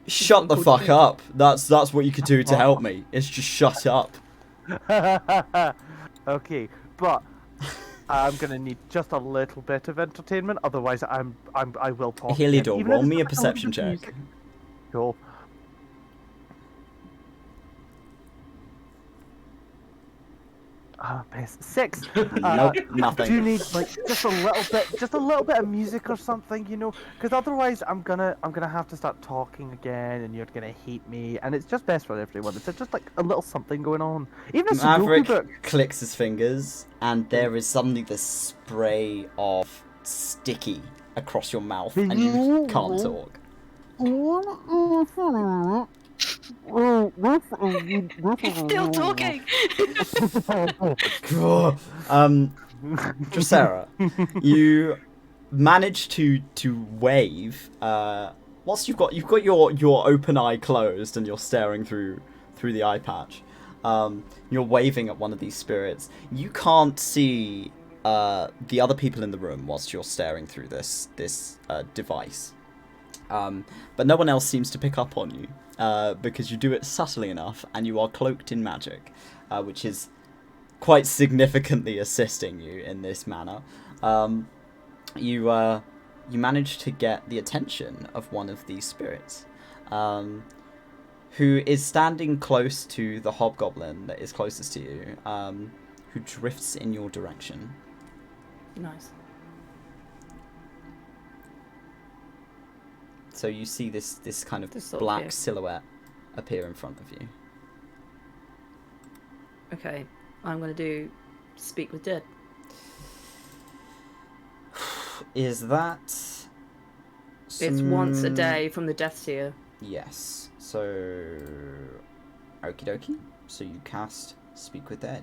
Shut the called fuck Ed. up. That's what you could do to help me. It's just shut up. Okay, but I'm gonna need just a little bit of entertainment. Otherwise, I will talk again, Heliodor, even roll if it's me a just little perception bit of check. music. Cool. Piss. 6. Nope, nothing. Do you need like just a little bit of music or something, you know? Because otherwise, I'm gonna have to start talking again, and you're gonna hate me, and it's just best for everyone. It's just like a little something going on. Even a Sudoku Maverick book. clicks his fingers, and there is suddenly this spray of sticky across your mouth, and you can't talk. He's still talking. Dracera, you manage to wave. Whilst you've got your open eye closed and you're staring through the eye patch. You're waving at one of these spirits. You can't see the other people in the room whilst you're staring through this device. But no one else seems to pick up on you because you do it subtly enough, and you are cloaked in magic, which is quite significantly assisting you in this manner. You manage to get the attention of one of these spirits, who is standing close to the hobgoblin that is closest to you, who drifts in your direction. Nice. So you see this kind of This sort of black here. silhouette appear in front of you. Okay, I'm gonna do speak with dead. Is that... It's once a day from the death seer. Yes. So... Okie dokie. So you cast Speak with Dead.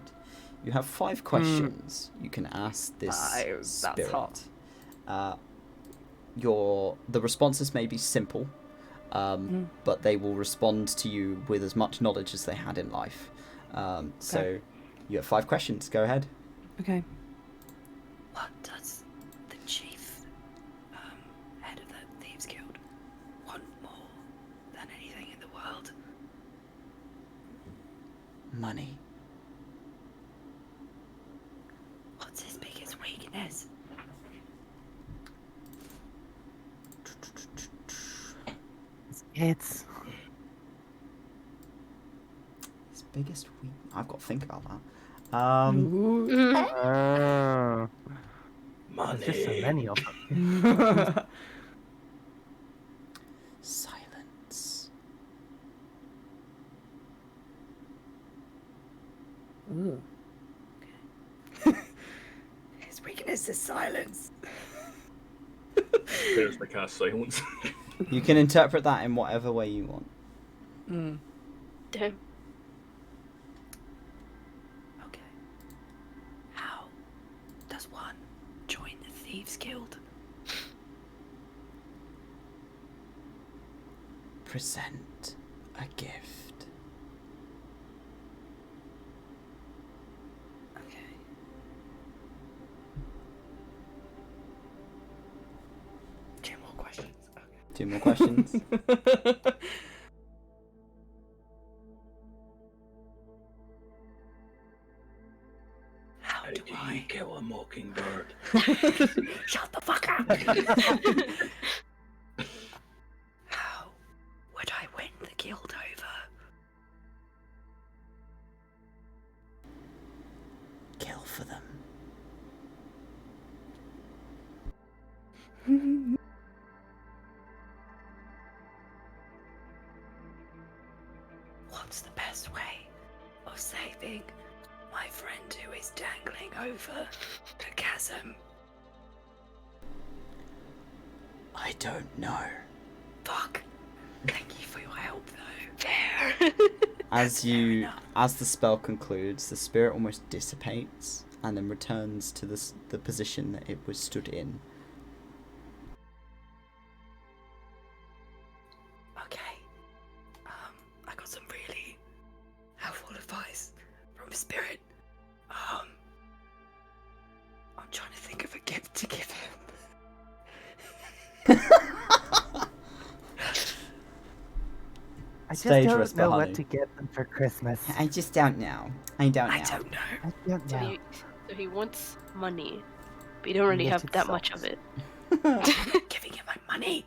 You have 5 questions you can ask this That's spirit. hot. The responses may be simple, but they will respond to you with as much knowledge as they had in life. So you have 5 questions. Go ahead. Okay. What does the chief, head of the Thieves Guild, want more than anything in the world? Money. What's his biggest weakness? It's His biggest weak... I've got to think about that. there's just so many of them. Silence. Ooh. His weakness is silence. There's the cast silence. You can interpret that in whatever way you want. Damn. Okay. How does one join the Thieves Guild? Present a gift. Okay. Two more questions. Okay. 2 more questions. How do I kill a mockingbird? shut the fuck up? How would I win the guild over? Kill for them. What's the best way of saving my friend who is dangling over the chasm? I don't know. Fuck. Thank you for your help, though. Fair. As enough. the spell concludes, the spirit almost dissipates and then returns to the position that it was stood in. Okay. I got some really helpful advice from trying to think of a gift to give him. I just Stage don't whisper, know honey. what to get them for Christmas. I just don't know. I don't know. I don't know. I don't So know. he wants money, but you don't really have Knitted that much of socks. it. I'm giving him my money.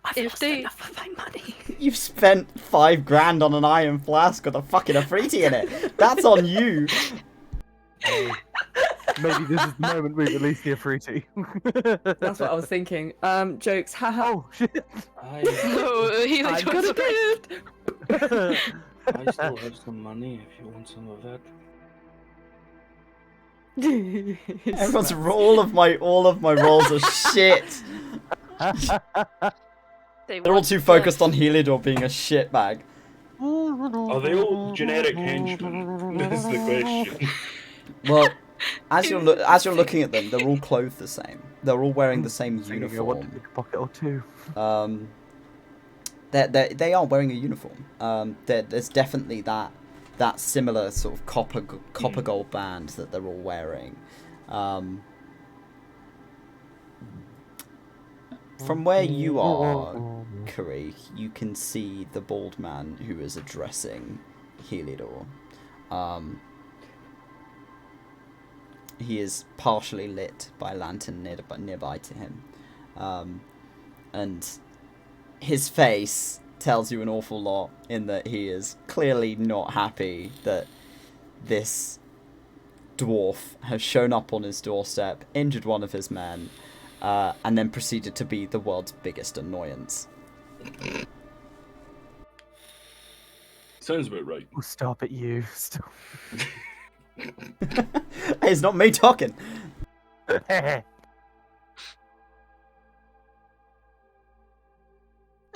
I've If lost they- enough of my money. You've spent $5,000 on an iron flask with a fucking Afriti in it. That's on you. Maybe this is the moment we release the Afriti. That's what I was thinking. Jokes. Haha. Oh shit! I No, he I've got a gift. still have some money if you want some of that. Everyone's all of my rolls are shit. They're all too focused on Heliodor being a shitbag. Are they all generic henchmen? That's the question. Well, as you're looking at them, they're all clothed the same. They're all wearing the same I want to uniform. pick a pocket or two. They are wearing a uniform. There's definitely that similar sort of copper gold band that they're all wearing. From where you are, Karee, you can see the bald man who is addressing Heliodor. He is partially lit by a lantern nearby to him. And his face tells you an awful lot in that he is clearly not happy that this dwarf has shown up on his doorstep, injured one of his men, and then proceeded to be the world's biggest annoyance. Sounds about right. Oh, stop it, you. Stop. Hey, it's not me talking.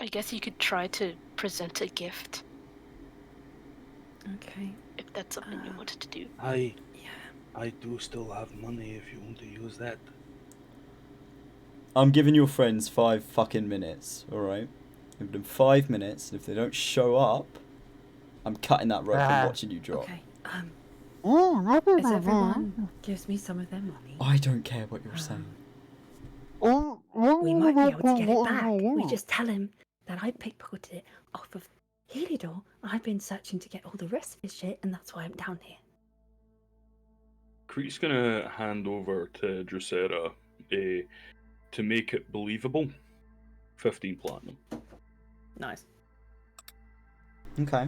I guess you could try to present a gift Okay. if that's something you wanted to do. I Yeah. do still have money if you want to use that. I'm giving your friends 5 fucking minutes, alright? Give them 5 minutes, and if they don't show up, I'm cutting that rope and watching you drop. Okay. As everyone gives me some of their money, I don't care what you're saying. we might be able to get it back. We just tell him that I pickpocketed it off of Heliodor. I've been searching to get all the rest of his shit, and that's why I'm down here. Crete's gonna hand over to Dracera to make it believable. 15 platinum. Nice. Okay.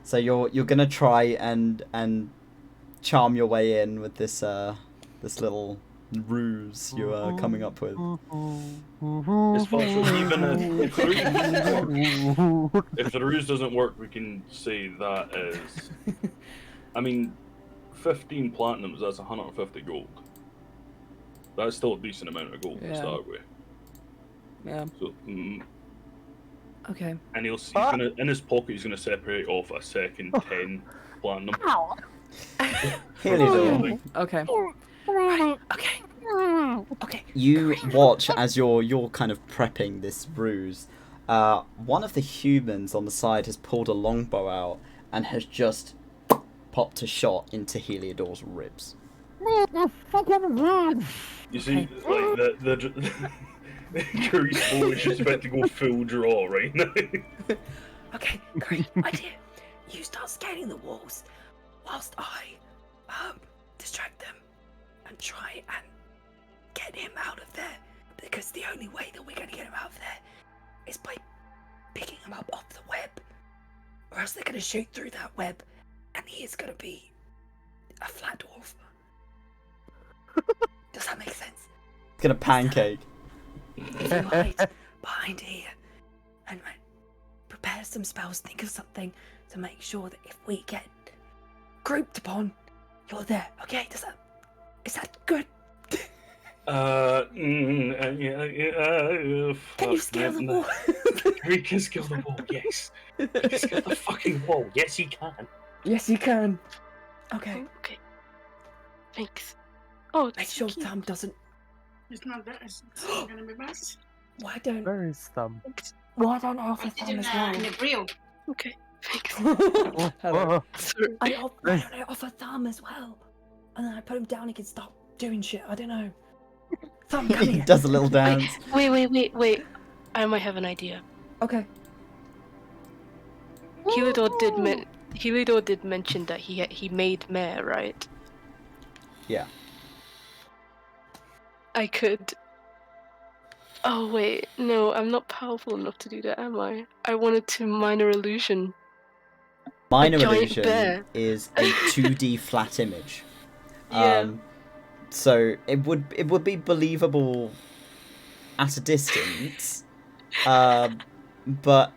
So you're gonna try and charm your way in with this little ruse you are coming up with. It's fun. So even if the ruse doesn't work, we can say that is. I mean, 15 platinums. That's 150 gold. That's still a decent amount of gold to Yeah. start with. Yeah. So, Okay. and he's gonna in his pocket. He's gonna separate off a second 10 platinum. Heliodor, Okay. Right. Okay. Okay. you watch as you're kind of prepping this ruse. One of the humans on the side has pulled a longbow out and has just popped a shot into Heliodor's ribs. You see, like the Curry's bow is just about to go full draw right now. Okay. Great idea. You start scaling the walls, whilst I distract them and try and get him out of there. Because the only way that we're going to get him out of there is by picking him up off the web, or else they're going to shoot through that web, and he is going to be a flat dwarf. Does that make sense? It's gonna pancake. If you hide behind here and prepare some spells, think of something to make sure that if we get grouped upon, you're there. Okay? Is that good? Can you scale the wall? He can scale the wall, yes. He can scale the fucking wall, yes he can. Yes, you can. Okay. Okay. Thanks. Oh, Make thank sure you. Thumb doesn't. It's not that. It's not gonna be bad. Why don't Where is Thumb? I offer I did Thumb in as the well? grill. Okay. Thanks. Hello. Oh, Sorry. Why don't I offer Thumb as well? and then I put him down, he can stop doing shit. I don't know. Thumb, come He here. does a little dance. Wait. I might have an idea. Okay. Heliodor did mention that he made mare, right? Yeah. I could. Oh wait, no, I'm not powerful enough to do that, am I? I wanted to minor illusion. Minor giant illusion bear. is a 2D flat image. Yeah. So it would be believable at a distance, but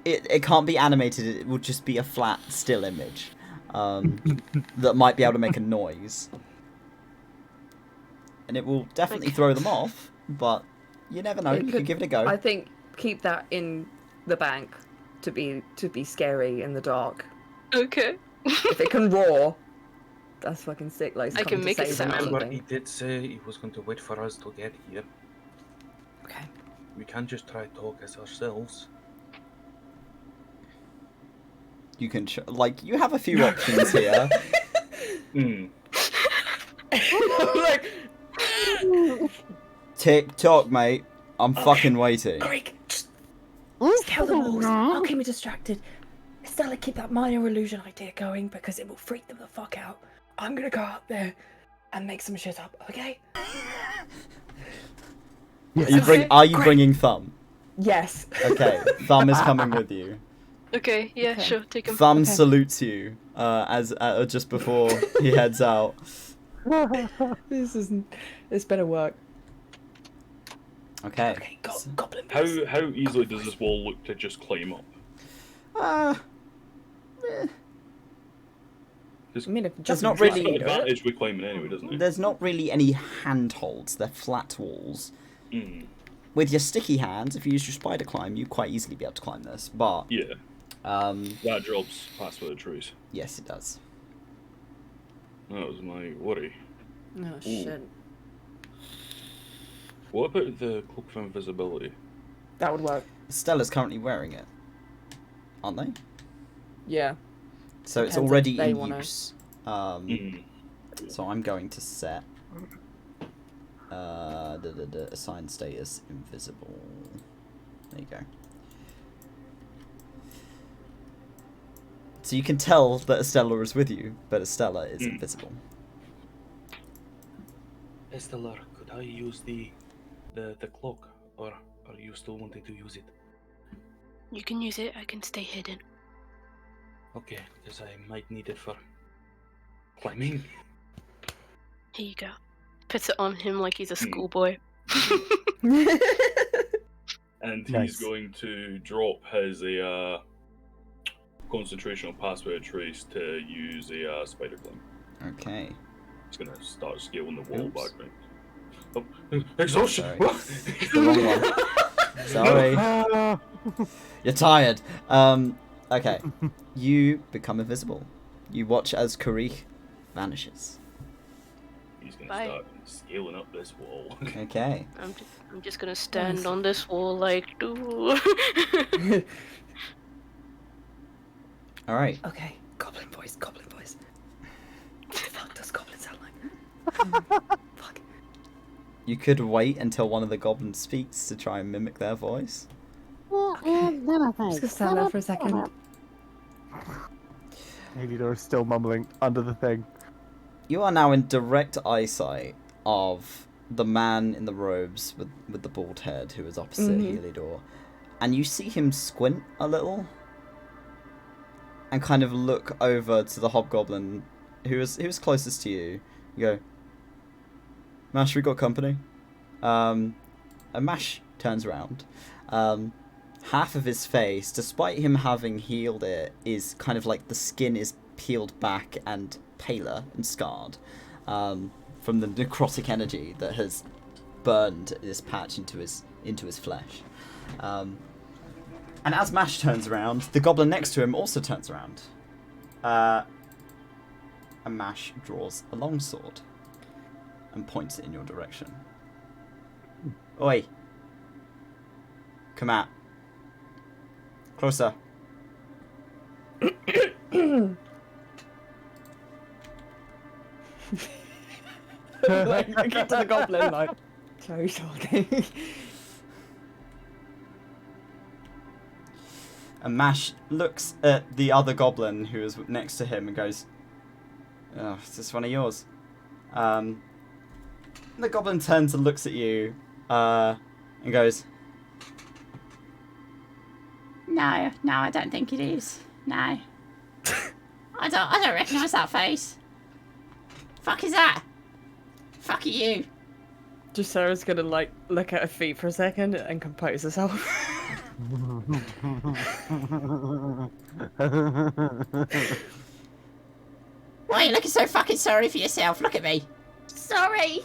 it can't be animated. It would just be a flat still image that might be able to make a noise, and it will definitely Okay. throw them off. But you never know. It You could give it a go. I think keep that in the bank to be scary in the dark. Okay. If it can roar, that's fucking sick. Like, it's I can coming to make it save them or sound. Remember, he something. did say he was going to wait for us to get here. Okay. We can't just try to talk as ourselves. You can you have a few options here. Hmm. Like, Tick tock, mate. I'm fucking waiting. Creek, just kill the wolves. I'll keep me distracted. Stella, keep that minor illusion idea going because it will freak them the fuck out. I'm gonna go out there and make some shit up, okay? Are you Great. bringing Thumb? Yes. Okay, Thumb is coming with you. Okay, yeah, Okay. sure, take him. Thumb Okay. salutes you as just before he heads out. This better work. Okay. Okay, goblin How voice. how easily does this wall look to just climb up? Uh, Because I mean, if There's not jumping it's really- got can do it. advantage with climbing anyway, doesn't it? there's not really any handholds. They're flat walls. Mm. With your sticky hands, if you use your spider climb, you'd quite easily be able to climb this. But Yeah, that that drops past with the trees. yes, it does. That was my worry. Oh shit. What about the cloak of invisibility? That would work. Stella's currently wearing it, aren't they? Yeah. So it's Depends if already they in wanna- use. Mm. So I'm going to set assign status invisible. There you go. So you can tell that Estella is with you, but Estella is invisible. Estelar, could I use the cloak, or are you still wanting to use it? You can use it, I can stay hidden. Okay, because I might need it for climbing. Here you go. Puts it on him like he's a Hmm. schoolboy. And Nice. he's going to drop his concentrational password trace to use a spider climb. Okay. He's going to start scaling the wall Oops. back right. Oh, exhaustion! Sorry. What? It's the wrong one. Sorry. Ah. You're tired. Okay. You become invisible. You watch as Karikh vanishes. He's going to Bye. start scaling up this wall. Okay. I'm just gonna stand Nice. on this wall like, ooh. Alright. Okay, goblin voice, goblin voice. What the fuck does goblin sound like? Fuck. You could wait until one of the goblins speaks to try and mimic their voice. I'm just gonna stand there for a second. Heliodor is still mumbling under the thing. You are now in direct eyesight of the man in the robes with the bald head who is opposite Heliodor. And you see him squint a little and kind of look over to the hobgoblin who is closest to you. You go, Mash, we got company? And Mash turns around. Half of his face, despite him having healed it, is kind of like the skin is peeled back and paler and scarred from the necrotic energy that has burned this patch into his flesh. And as Mash turns around, the goblin next to him also turns around. And Mash draws a longsword and points it in your direction. Oi! Come out. Closer. Like, looking to the goblin, like, so shocking. And Mash looks at the other goblin who is next to him and goes, "Oh, is this one of yours?" The goblin turns and looks at you and goes, No, I don't think it is. No. I don't recognise that face. Fuck is that? Fuck are you? Just Sarah's gonna, like, look at her feet for a second and compose herself. Why are you looking so fucking sorry for yourself? Look at me. Sorry.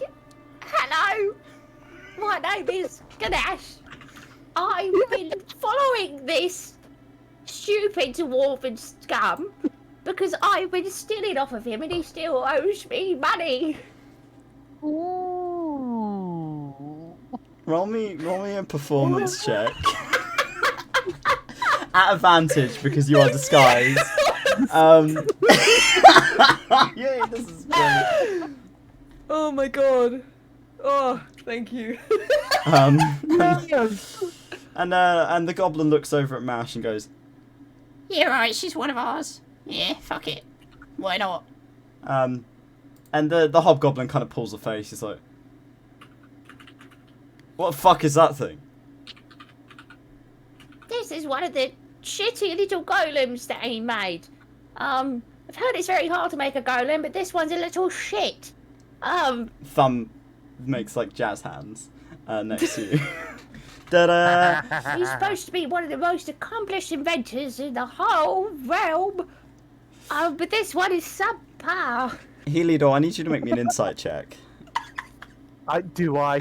Hello. My name is Ganesh. I've been following this stupid dwarven scum because I've been stealing off of him and he still owes me money. roll me a performance check. At advantage because you are disguised. Yay, this is great. Oh my god. Oh, thank you. And the goblin looks over at Mash and goes, Yeah, right, she's one of ours. Yeah, fuck it. Why not? and the hobgoblin kind of pulls a face. He's like, "What the fuck is that thing?" This is one of the shitty little golems that he made. I've heard it's very hard to make a golem, but this one's a little shit. Thumb makes like jazz hands next to you. Ta-da! He's supposed to be one of the most accomplished inventors in the whole realm. But this one is subpar. Heliodor, I need you to make me an insight check. Do I?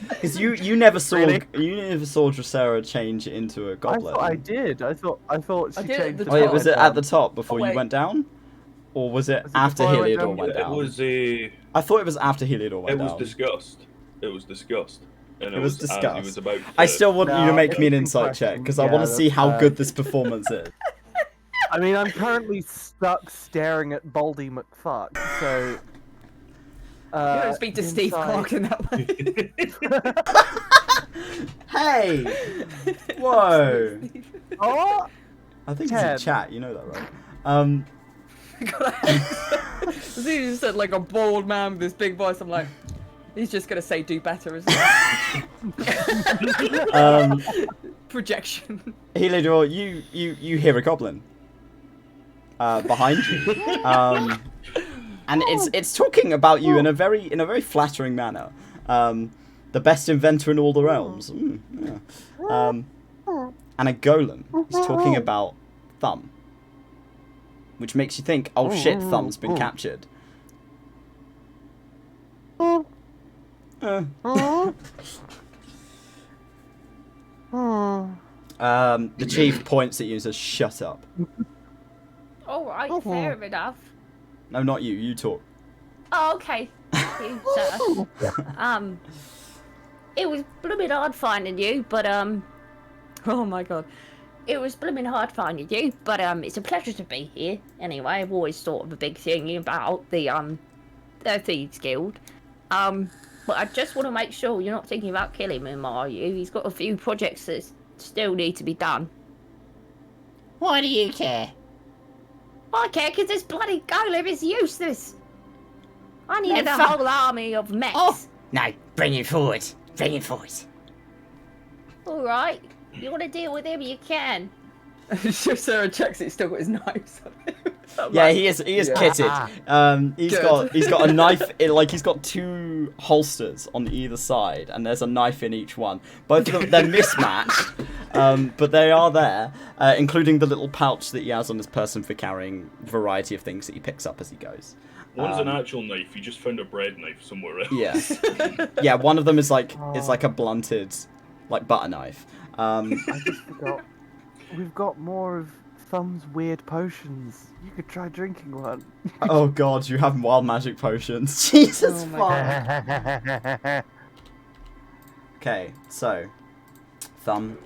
Because you never saw Really? Dracera change into a I goblin. thought I did. I thought she I did at changed the the Wait, top. was it at the top before Oh, you wait. went down, or was it Was it after before I went Heliodor down? went It down? was I thought it was after Heliodor went it was down. discussed. It was discussed. And It was as he discussed. was about I to- still want you to No, make me an it's insight check because I yeah, want to see that's how fair. good this performance is. I mean, I'm currently stuck staring at Baldy McFuck, so. You don't speak to Steve inside- Clark in that way. Hey! Whoa! Oh! I think he's in Ken. chat. You know that, right? As soon as you said like a bald man with this big voice, I'm like, he's just gonna say do better, isn't he? Projection. Heliodor, you hear a goblin behind you, and it's talking about you in a very flattering manner. The best inventor in all the realms. Yeah. And a golem is talking about Thumb, which makes you think, oh shit, Thumb's been captured. The chief points at you and says, "Shut up." Alright, fair enough. No, not you. You talk. Oh, okay. You, sir. It was blooming hard finding you, but Oh my god. it was blooming hard finding you, but it's a pleasure to be here. Anyway, I've always thought of a big thing about the Thieves Guild. But I just want to make sure you're not thinking about killing him, are you? He's got a few projects that still need to be done. Why do you care? I care because this bloody golem is useless. I need Then a fuck- whole army of mechs. Oh, no, bring him forward. Bring him forward. Alright, you want to deal with him, you can. Sure, Sarah checks it, he's still got his knife. I'm Yeah, like, he is Yeah. kitted. He's Good. got a knife. He's got two holsters on either side, and there's a knife in each one. Both of them they're mismatched, but they are there, including the little pouch that he has on his person for carrying a variety of things that he picks up as he goes. One's an actual knife. You just found a bread knife somewhere else. Yeah, yeah. One of them is like a blunted, like butter knife. I just forgot. We've got more of Thumb's weird potions. You could try drinking one. Oh god, you have wild magic potions. Jesus Oh my fuck. Okay, so Thumb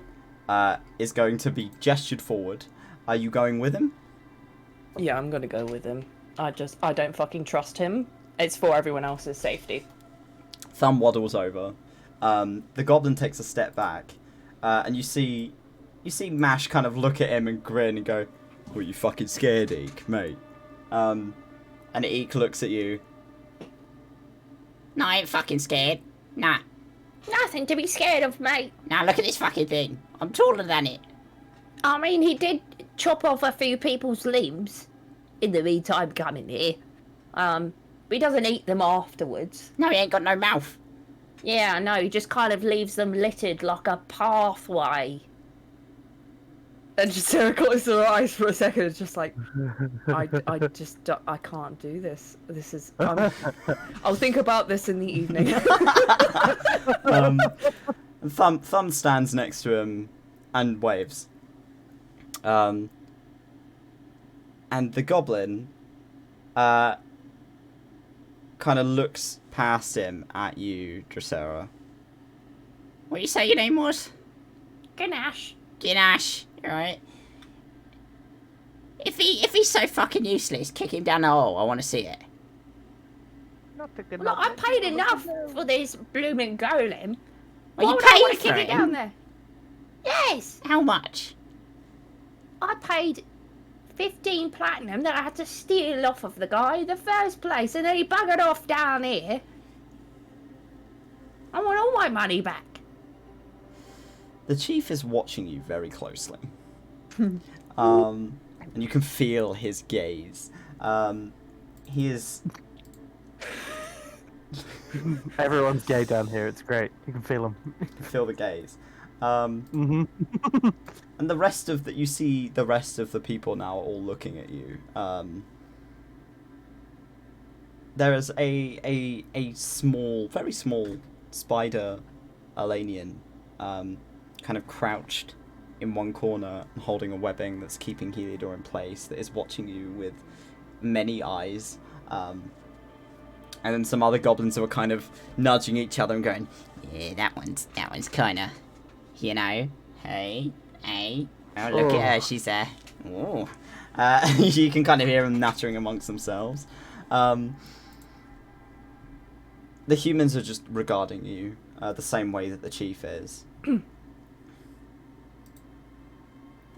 is going to be gestured forward. Are you going with him? Yeah, I'm gonna go with him. I don't fucking trust him. It's for everyone else's safety. Thumb waddles over. The goblin takes a step back, and you see Mash kind of look at him and grin and go, "What, you fucking scared, Eek, mate?" And Eek looks at you. No, I ain't fucking scared. Nah. Nothing to be scared of, mate. Now look at this fucking thing. I'm taller than it. I mean, he did chop off a few people's limbs in the meantime coming here. But he doesn't eat them afterwards. No, he ain't got no mouth. Yeah, I know, he just kind of leaves them littered like a pathway. And just Sarah closes her eyes for a second. It's just like, I can't do this. This is. I'll think about this in the evening. Thumb stands next to him and waves. And the goblin kind of looks past him at you, Dracera. What do you say your name was? Ganache. Ginash. Alright. If he's so fucking useless, kick him down the hole. I want to see it. Look, I paid enough for this blooming golem. Well, you Why would I want paid to for kick it him? down there? Yes, How much? I paid 15 platinum that I had to steal off of the guy in the first place, and then he buggered off down here. I want all my money back. The chief is watching you very closely. And you can feel his gaze. He is... Everyone's gay down here. It's great. You can feel them. You can feel the gaze. And the rest of you see the rest of the people now all looking at you. There is a small, very small spider Alanian, kind of crouched in one corner and holding a webbing that's keeping Heliodor in place, that is watching you with many eyes. And then some other goblins who are kind of nudging each other and going, Yeah, that one's kinda, you know. Hey. Oh, look at her. She's ooh. You can kind of hear them nattering amongst themselves. The humans are just regarding you the same way that the chief is.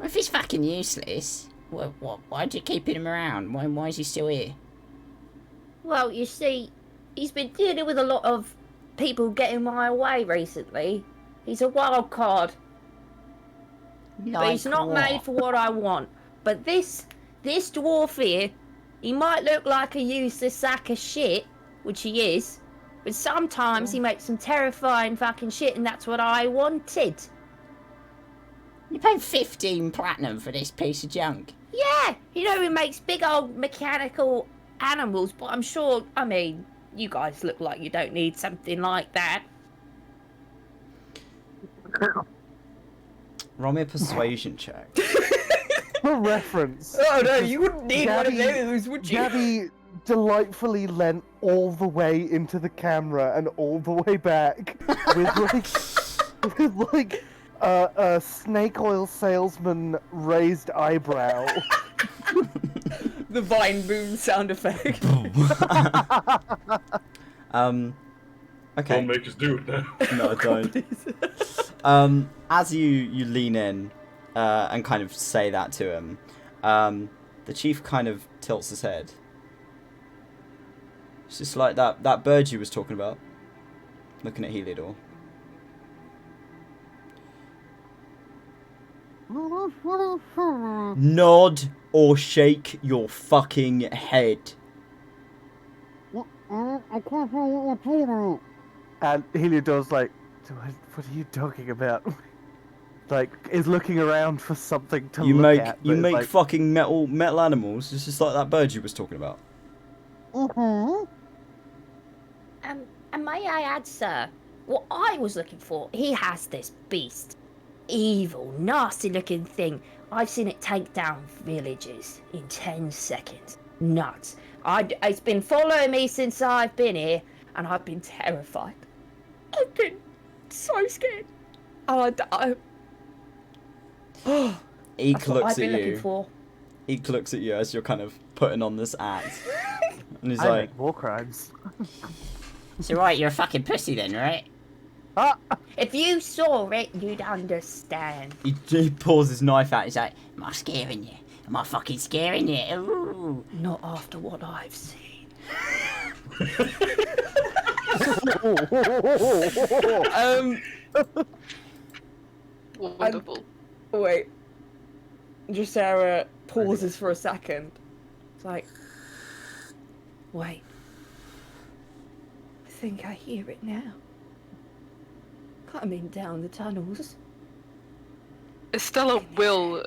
If he's fucking useless, why'd you keep him around? Why is he still here? Well, you see, he's been dealing with a lot of people getting my way recently. He's a wild card, but he's not made for what I want. But this dwarf here, he might look like a useless sack of shit, which he is, but sometimes he makes some terrifying fucking shit, and that's what I wanted. You paid 15 platinum for this piece of junk. Yeah, you know, he makes big old mechanical animals, but I'm sure, I mean, you guys look like you don't need something like that. Roll me a persuasion check. For reference. Oh no, you wouldn't need one of those, would you? Gabby delightfully leant all the way into the camera and all the way back with like a snake oil salesman raised eyebrow. The vine boom sound effect. Okay. Don't make us do it now. No, don't. As you lean in and kind of say that to him, the chief kind of tilts his head. It's just like that bird you was talking about, looking at Heliodor. Nod or shake your fucking head. And Heliodor's like, what are you talking about? Like, is looking around for something to look at. You but make like, fucking metal animals. It's just like that bird you was talking about. And may I add, sir, what I was looking for, he has this beast. Evil, nasty-looking thing. I've seen it take down villages in 10 seconds. Nuts. It's been following me since I've been here, and I've been terrified. I've been so scared. Eek That's what looks I've at been looking you. for. Eek looks at you as you're kind of putting on this act. And he's I like, make war crimes. So right, you're a fucking pussy then, right? Ah! If you saw it, you'd understand. he pulls his knife out. He's like, am I scaring you? Am I fucking scaring you? Ooh. Not after what I've seen. Wonderful. Wait. Drusera pauses for a second. It's like, wait. I think I hear it now. Coming down the tunnels. Estella will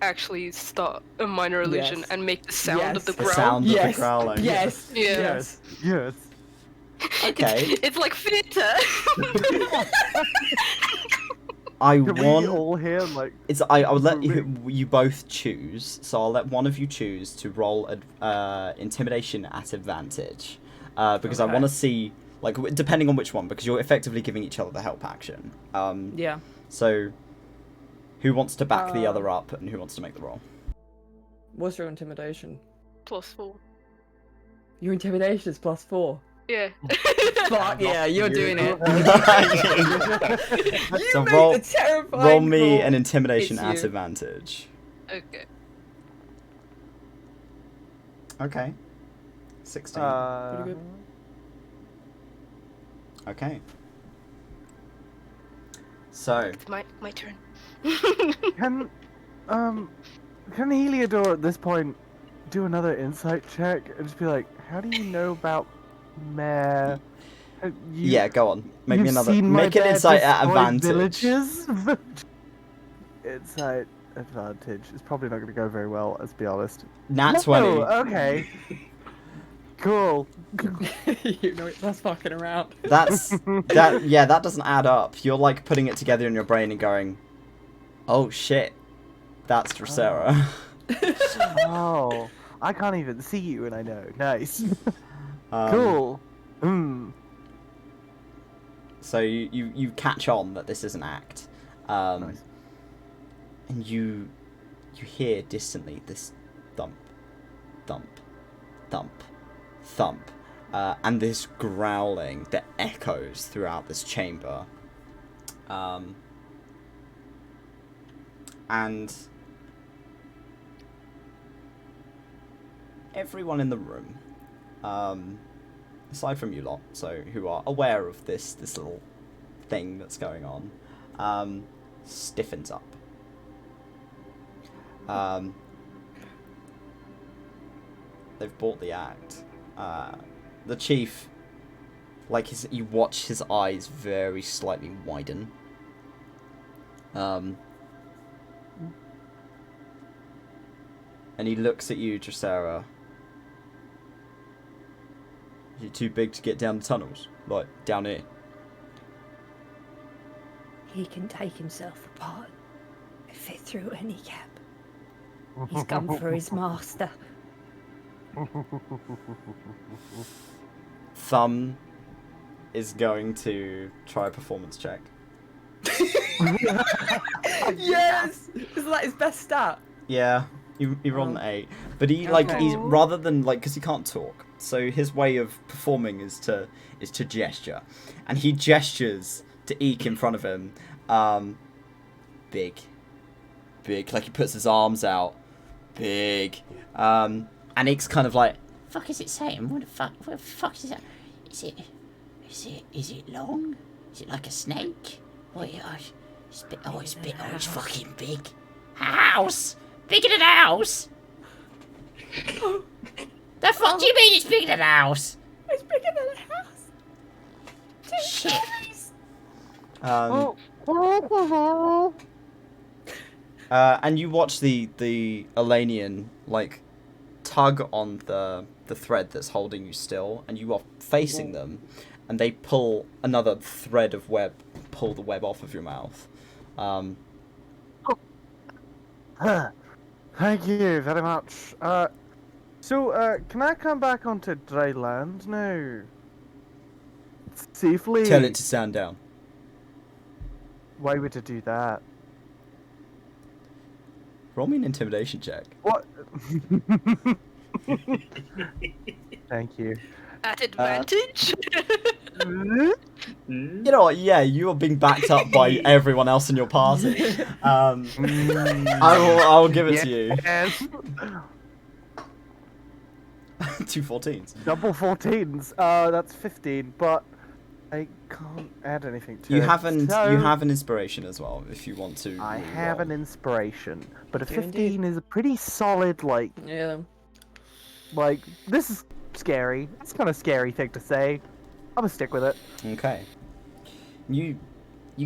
actually start a minor illusion Yes. and make the sound of the Yes. The growl. sound of the Yes. growling. Yes. Yeah. Yes. Yes. Okay. It's like theatre. I Can we want. all hear like? I would let you both choose. So I'll let one of you choose to roll intimidation at advantage, because I Okay. want to see depending on which one, because you're effectively giving each other the help action. Yeah. So who wants to back the other up, and who wants to make the roll? What's your intimidation? +4. Your intimidation is +4. Yeah. Fuck yeah, you're doing it. You So made roll- a terrifying Roll me call. an intimidation It's at you. advantage. Okay. Okay. 16. Pretty good. Okay. So It's my turn. Can Heliodor at this point do another insight check and just be like, how do you know about Mare? yeah, go on. Make me You've another. seen my Make an bear insight at destroy advantage. Villages? Insight advantage is probably not going to go very well. Let's be honest. Nat No, 20. Okay. Cool. You know, that's fucking around. That's that. Yeah, that doesn't add up. You're like putting it together in your brain and going, "Oh shit, that's Drusera." Oh, I can't even see you, and I know. Nice. Um, Cool. Hmm. So you catch on that this is an act, Nice. and you hear distantly this thump, thump, thump, thump, and this growling that echoes throughout this chamber. And everyone in the room, aside from you lot, so who are aware of this little thing that's going on, stiffens up. They've bought the act. The chief, you watch his eyes very slightly widen. And he looks at you, Drusera. Is he too big to get down the tunnels? Like, down here? He can take himself apart. Fit through any gap. He's come for his master. Thumb is going to try a performance check. Yes! Isn't that his best stat? Yeah, he rolled an 8. But he's Okay. rather than, because he can't talk, so his way of performing is to gesture. And he gestures to Eek in front of him. Big. Like he puts his arms out. Big. And Eek's kind of like, Fuck is it saying? What the fuck is that? Is it long? Is it like a snake? It's fucking big. A house? Bigger than a house? The fuck do you mean it's bigger than a house? It's bigger than a house. Shit. And you watch the Elanian tug on the thread that's holding you still, and you are facing them, and they pull another thread of web, pull the web off of your mouth. Thank you very much. So, can I come back onto dry land now? Safely? Tell it to stand down. Why would it do that? Roll me an intimidation check. What? Thank you. At advantage? You know what? Yeah, you are being backed up by everyone else in your party. I will give it to you. Yes. 2 14s. Double 14s. That's 15, but I can't add anything to You it. have So, an inspiration as well if you want to. I have an inspiration, but a Do you 15 is a pretty solid, like, Yeah. this is scary. It's kind of scary thing to say. I'm gonna stick with it. Okay. You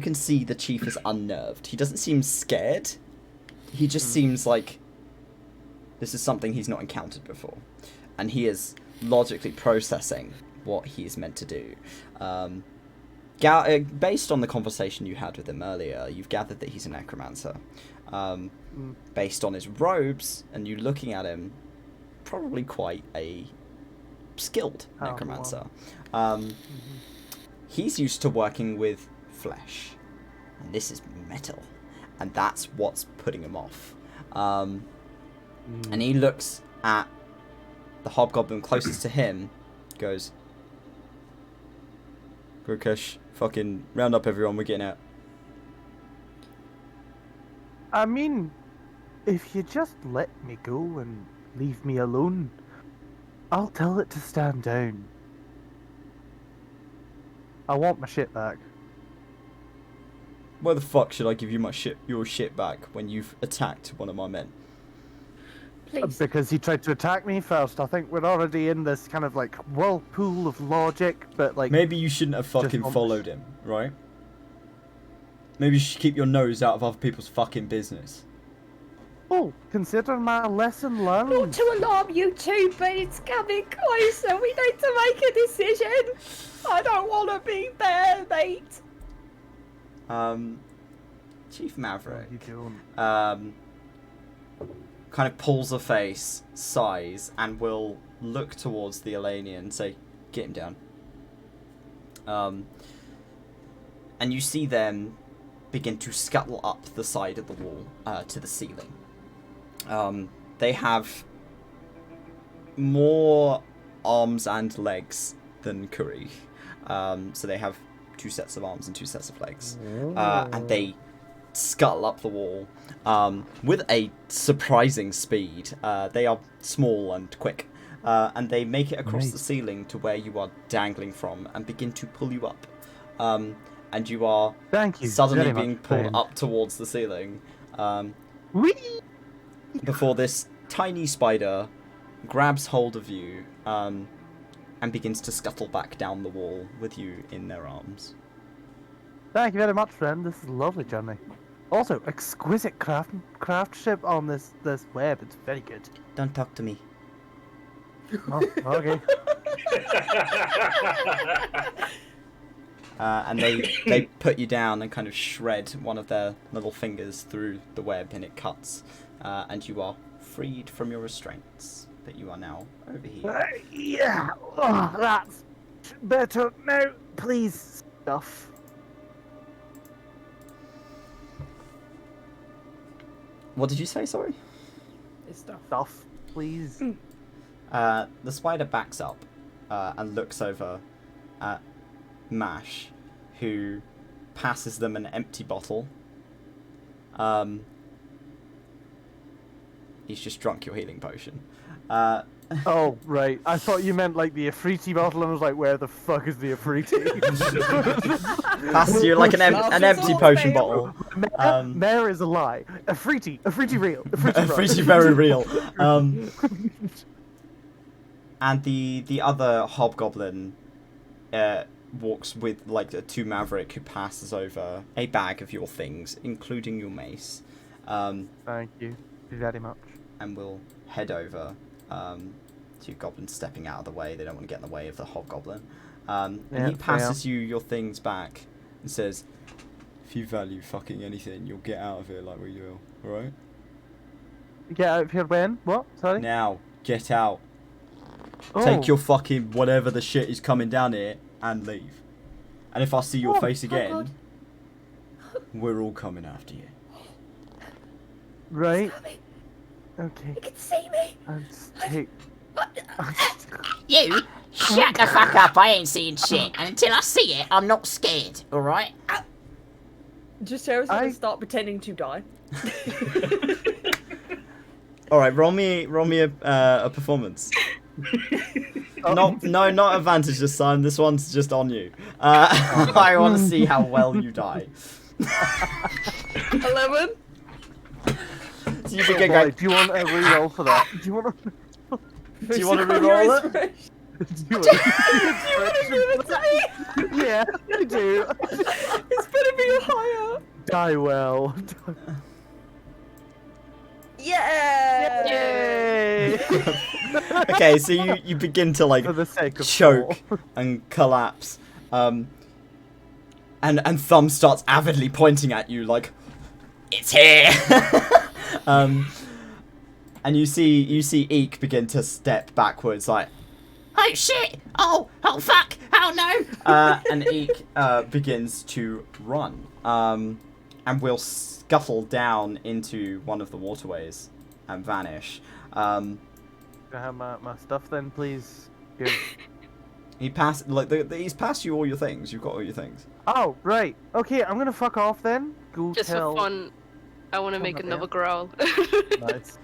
can see the chief is unnerved. He doesn't seem scared. He just seems like this is something he's not encountered before, and he is logically processing what he's meant to do. Based on the conversation you had with him earlier, you've gathered that he's a necromancer. Based on his robes and you looking at him, probably quite a skilled necromancer. He's used to working with flesh, and this is metal, and that's what's putting him off. And he looks at the hobgoblin closest to him, goes, Grokesh, fucking round up everyone, we're getting out. I mean, if you just let me go and leave me alone, I'll tell it to stand down. I want my shit back. Why the fuck should I give you your shit back when you've attacked one of my men? Please. Because he tried to attack me first. I think we're already in this kind of like whirlpool of logic, but like... Maybe you shouldn't have fucking followed him, right? Maybe you should keep your nose out of other people's fucking business. Oh, consider my lesson learned. Not to alarm you two, but it's coming closer. We need to make a decision. I don't want to be there, mate. Chief Maverick, You doing? kind of pulls a face, sighs, and will look towards the Elenian and say, get him down. And you see them begin to scuttle up the side of the wall to the ceiling. They have more arms and legs than Kuri. So they have 2 sets of arms and 2 sets of legs. And they scuttle up the wall with a surprising speed. They are small and quick. And they make it across the ceiling to where you are dangling from and begin to pull you up. And you are suddenly very being much, pulled friend. up towards the ceiling. Whee! Before this tiny spider grabs hold of you and begins to scuttle back down the wall with you in their arms. Thank you very much, friend. This is a lovely journey. Also, exquisite craftsmanship on this web. It's very good. Don't talk to me. Oh, okay. And they put you down and kind of shred one of their little fingers through the web, and it cuts. And you are freed from your restraints. But you are now over here. Yeah. Oh, that's better. Now, please, stuff. What did you say, sorry? It's stuff. Stuff, please. The spider backs up and looks over at Mash, who passes them an empty bottle. He's just drunk your healing potion. Oh, right. I thought you meant like the Afriti bottle, and I was like, where the fuck is the Afriti? Passes you like an empty potion bottle. Mare is a lie. Afriti real. Afriti Pretty very real. And the other hobgoblin walks with like the 2 Maverick, who passes over a bag of your things, including your mace. Thank you very much. And will head over to Goblin stepping out of the way. They don't want to get in the way of the hobgoblin. And he passes you your things back and says, if you value fucking anything, you'll get out of here like we will, alright? Get out of here when? What? Sorry? Now, get out. Oh. Take your fucking whatever the shit is coming down here and leave. And if I see your face again, we're all coming after you. Right. It's coming. Okay. You can see me. I'm just take. You shut the fuck up. I ain't seeing shit. And until I see it, I'm not scared. All right? Dracera's gonna start pretending to die. All right, roll me a performance. Not advantage this time. This one's just on you. I want to see how well you die. 11. So you begin going, Do you want a reroll for that? Do you want to? Do you want to reroll it? Do you want to? Yeah, I do. It's better be higher. Die well. Yeah! Yay! Okay, so you begin to like For the sake of choke Paul. and collapse. And Thumb starts avidly pointing at you like, it's here. And you see Eek begin to step backwards like, Oh shit! Oh fuck! Oh no! and Eek begins to run. And will scuttle down into one of the waterways and vanish. Can I have my stuff then, please? Give... He's passed you all your things. You've got all your things. Oh, right. Okay, I'm gonna fuck off then. Go Just tell... for fun, I want to Come make up another here. growl. Nice.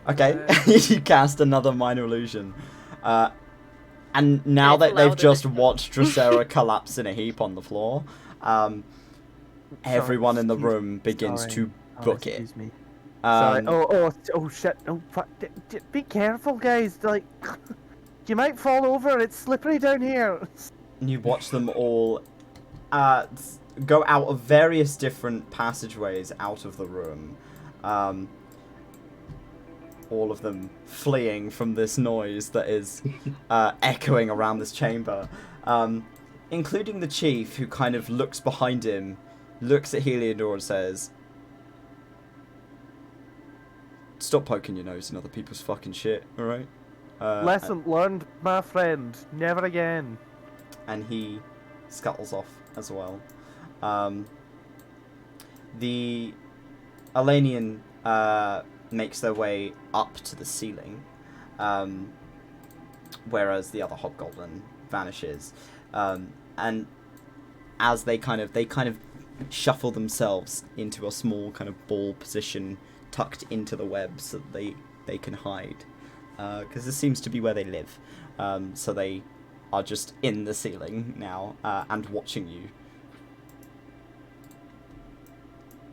Okay, you cast another minor illusion. And now It's that they've louder just this time. watched Dracera collapse in a heap on the floor, everyone in the excuse- room begins sorry. to Oh, book it. excuse me. Sorry. Um, Oh shit. Oh fuck. Be careful, guys. Like, you might fall over. It's slippery down here. and you watch them all go out of various different passageways out of the room. All of them fleeing from this noise that is echoing around this chamber. Including the chief, who kind of looks behind him, looks at Heliodor and says, "Stop poking your nose in other people's fucking shit, alright?" Lesson learned, my friend. Never again. And he scuttles off as well. The Elenian makes their way up to the ceiling, whereas the other hobgoblin vanishes. And as they kind of shuffle themselves into a small kind of ball position tucked into the web so that they can hide. Because this seems to be where they live. So they are just in the ceiling now and watching you.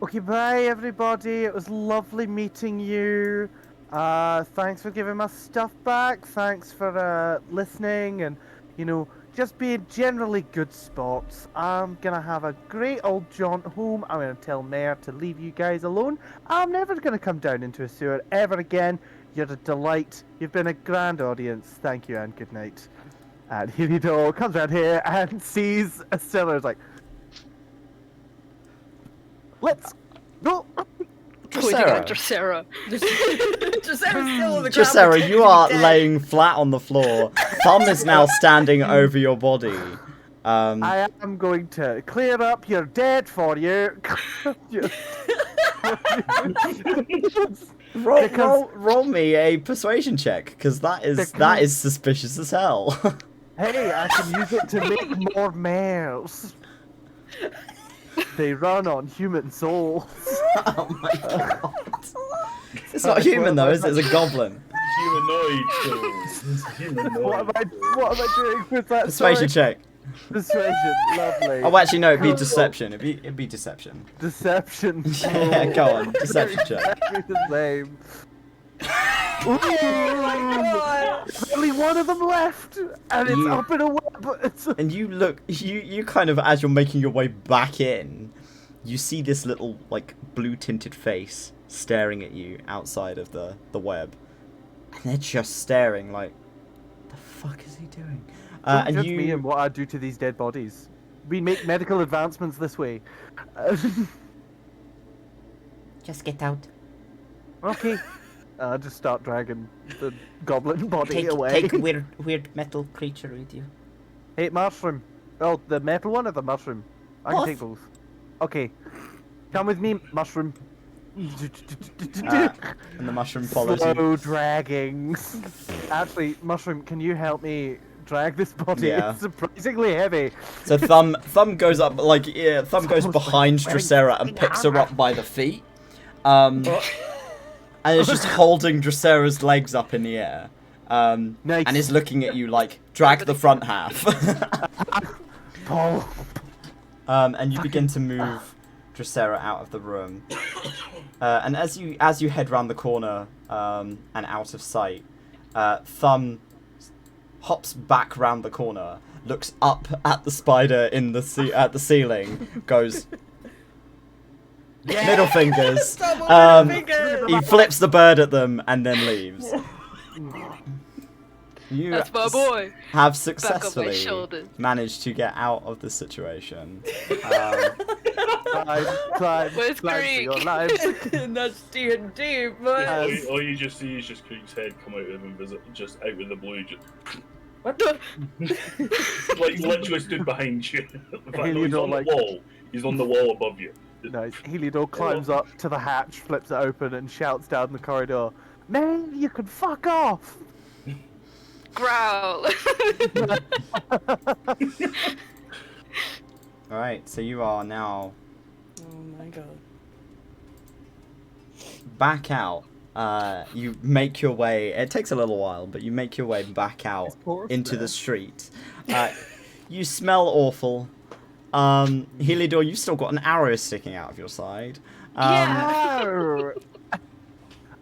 Okay, bye everybody. It was lovely meeting you. Thanks for giving my stuff back. Thanks for listening and, you know, just being generally good sports. I'm gonna have a great old jaunt home. I'm gonna tell Mayor to leave you guys alone. I'm never gonna come down into a sewer ever again. You're a delight. You've been a grand audience. Thank you and good night. And Heliodor comes around here and sees a cellar. Is like, let's go. Pointing at Dracera. Dracera's still on the ground. Dracera, pretending you to be are dead. laying flat on the floor. Thumb is now standing over your body. I am going to clear up your dead for you. Roll me a persuasion check, because that is suspicious as hell. Hey, I can use it to make more mares. They run on human souls. Oh my god. It's not human though, is it? It's a goblin. Humanoid souls. Humanoid. What am I doing with that? Persuasion check. Persuasion, lovely. Oh, actually, no, it'd be deception. It'd be deception. Deception. Yeah, go on, deception check. Exactly the same. Ooh, God. only one of them left, and it's You- up in a web. It's And you look, you kind of, as you're making your way back in, you see this little, like, blue-tinted face staring at you outside of the web. And they're just staring like, the fuck is he doing? Don't And judge you... me and what I do to these dead bodies. We make medical advancements this way. Just get out. Okay. Just start dragging the goblin body Take away. weird metal creature with you. Hey, mushroom. Oh, the metal one or the mushroom? I can Both. take both. Okay. Come with me, mushroom. And the mushroom follows you. Slow dragging. Actually, Mushroom, can you help me drag this body? Yeah. It's surprisingly heavy. So Thumb goes up, Thumb goes behind Dracera and picks her up by the feet. And is just holding Dracera's legs up in the air. Nice. And is looking at you like, drag the front half. Paul. And you begin to move Dracera out of the room. And as you head round the corner and out of sight, Thumb hops back round the corner, looks up at the spider in the at the ceiling, goes middle fingers. He flips the bird at them and then leaves. You That's my boy. have Back on my successfully shoulders. managed to get out of the situation. Climb Where's for your Greek? lives. That's D&D, but... All you just see is just Creek's head come out of just out of the blue. Just, What the? like literally stood behind you. In fact, no, You he's don't on like- the wall. He's on the wall above you. Nice. Heliodor climbs up to the hatch, flips it open, and shouts down the corridor, "Man, you can fuck off!" Growl. Alright, so you are now Oh my god. back out. You make your way. It takes a little while, but you make your way back out into the street. You smell awful. Heliodor, you've still got an arrow sticking out of your side. Arr!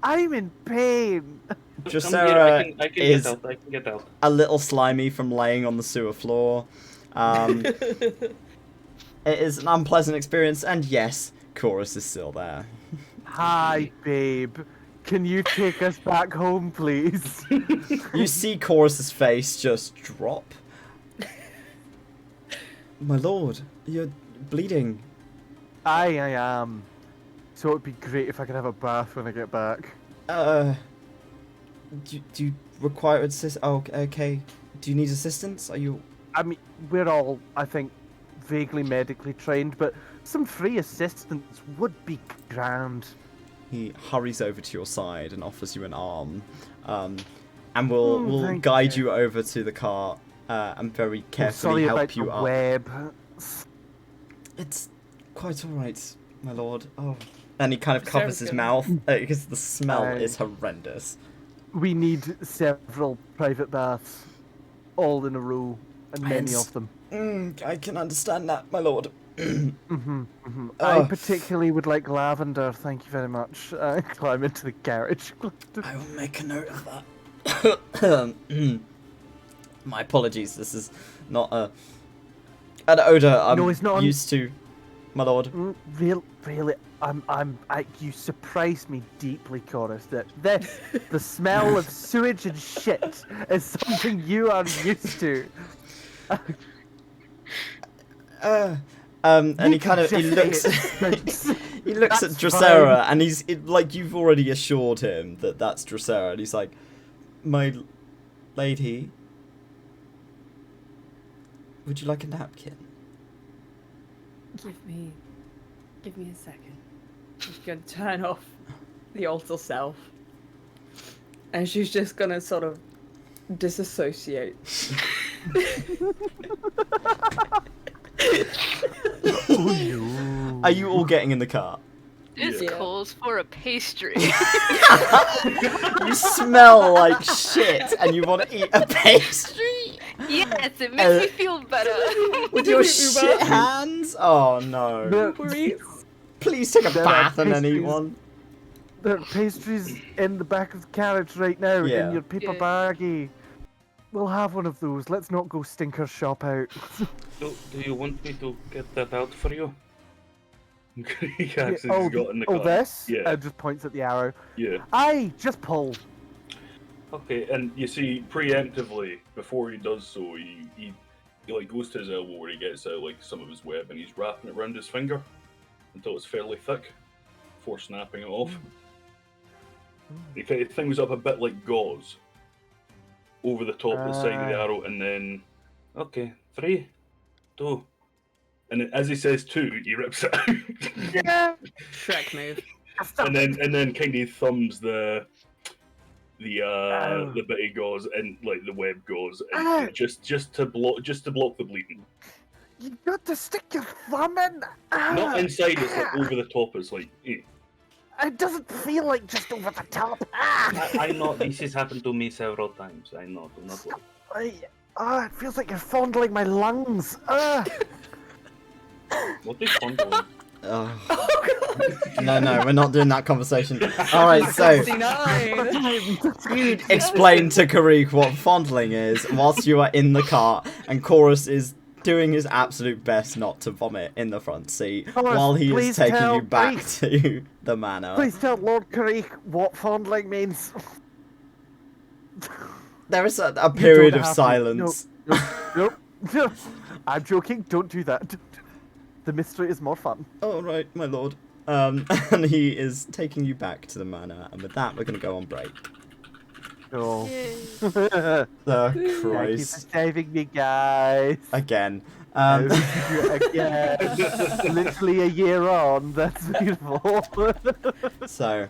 I'm in pain. Dracera I can is get out. I can get out. a little slimy from laying on the sewer floor. It is an unpleasant experience, and yes, Chorus is still there. Hi, babe. Can you take us back home, please? You see Chorus's face just drop. My lord, you're bleeding. I am. So it'd be great if I could have a bath when I get back. Do you require assist? Oh, okay. Do you need assistance? Are you? I mean, we're all, I think, vaguely medically trained, but some free assistance would be grand. He hurries over to your side and offers you an arm, and will thank guide you. you over to the car and very I'm carefully sorry help about you the up. web. It's quite all right, my lord. Oh, and he kind of So covers his good. mouth because the smell Aye. is horrendous. We need several private baths, all in a row, and many Hence- of them. I can understand that, my lord. I Oh. particularly would like lavender, thank you very much. Climb into the garage. I will make a note of that. My apologies. This is not an odor I'm No, it's not. used to, my lord. Really, you surprise me deeply, Chorus. That the smell of sewage and shit is something you are used to. And You he kind of can he just looks say it stinks. he looks at That's Dracera and he's like you've already assured him that that's Dracera and he's like, my lady, would you like a napkin? Give me a second. She's gonna turn off the altar self. And she's just gonna sort of disassociate. Are you all getting in the car? This Yeah. calls for a pastry. You smell like shit and you want to eat a pastry? Yes, it makes me feel better. With your Did you shit remember? hands? Oh no. The, Please take a There are bath and then eat pastries. one. the pastries in the back of the carriage right now Yeah. in your paper Yeah. baggie. We'll have one of those. Let's not go stinker shop out. Do you want me to get that out for you? He asks oh, he's got in the car. this? Yeah. And just points at the arrow. Yeah. Aye, just pull. Okay, and you see, preemptively, before he does so, he like goes to his elbow where he gets out like some of his web and he's wrapping it around his finger until it's fairly thick before snapping it off. He kind of things up a bit like gauze over the top of the side of the arrow, and then okay, 3, 2, and then as he says 2, he rips it out. Yeah. Shrek move. and then kind of thumbs the Oh. bit he goes and like the web goes and Oh. just to block the bleeding. You got to stick your thumb in. Not inside, it's like over the top. It's like It doesn't feel like just over the top. I know this has happened to me several times. I know. Do not worry. It feels like you're fondling my lungs. what is fondling? Oh. No, we're not doing that conversation. Alright, so explain to Karik what fondling is whilst you are in the car and Chorus is doing his absolute best not to vomit in the front seat Chorus, while he is please taking tell you back Karik. to the manor. Please tell Lord Karik what fondling means. There is a period of have to. silence. Nope. I'm joking. Don't do that. The mystery is more fun. All right, my lord. And he is taking you back to the manor, and with that, we're going to go on break. Cool. The Thank you for Christ. saving me, guys. Again. Again. Literally a year on. That's beautiful. So,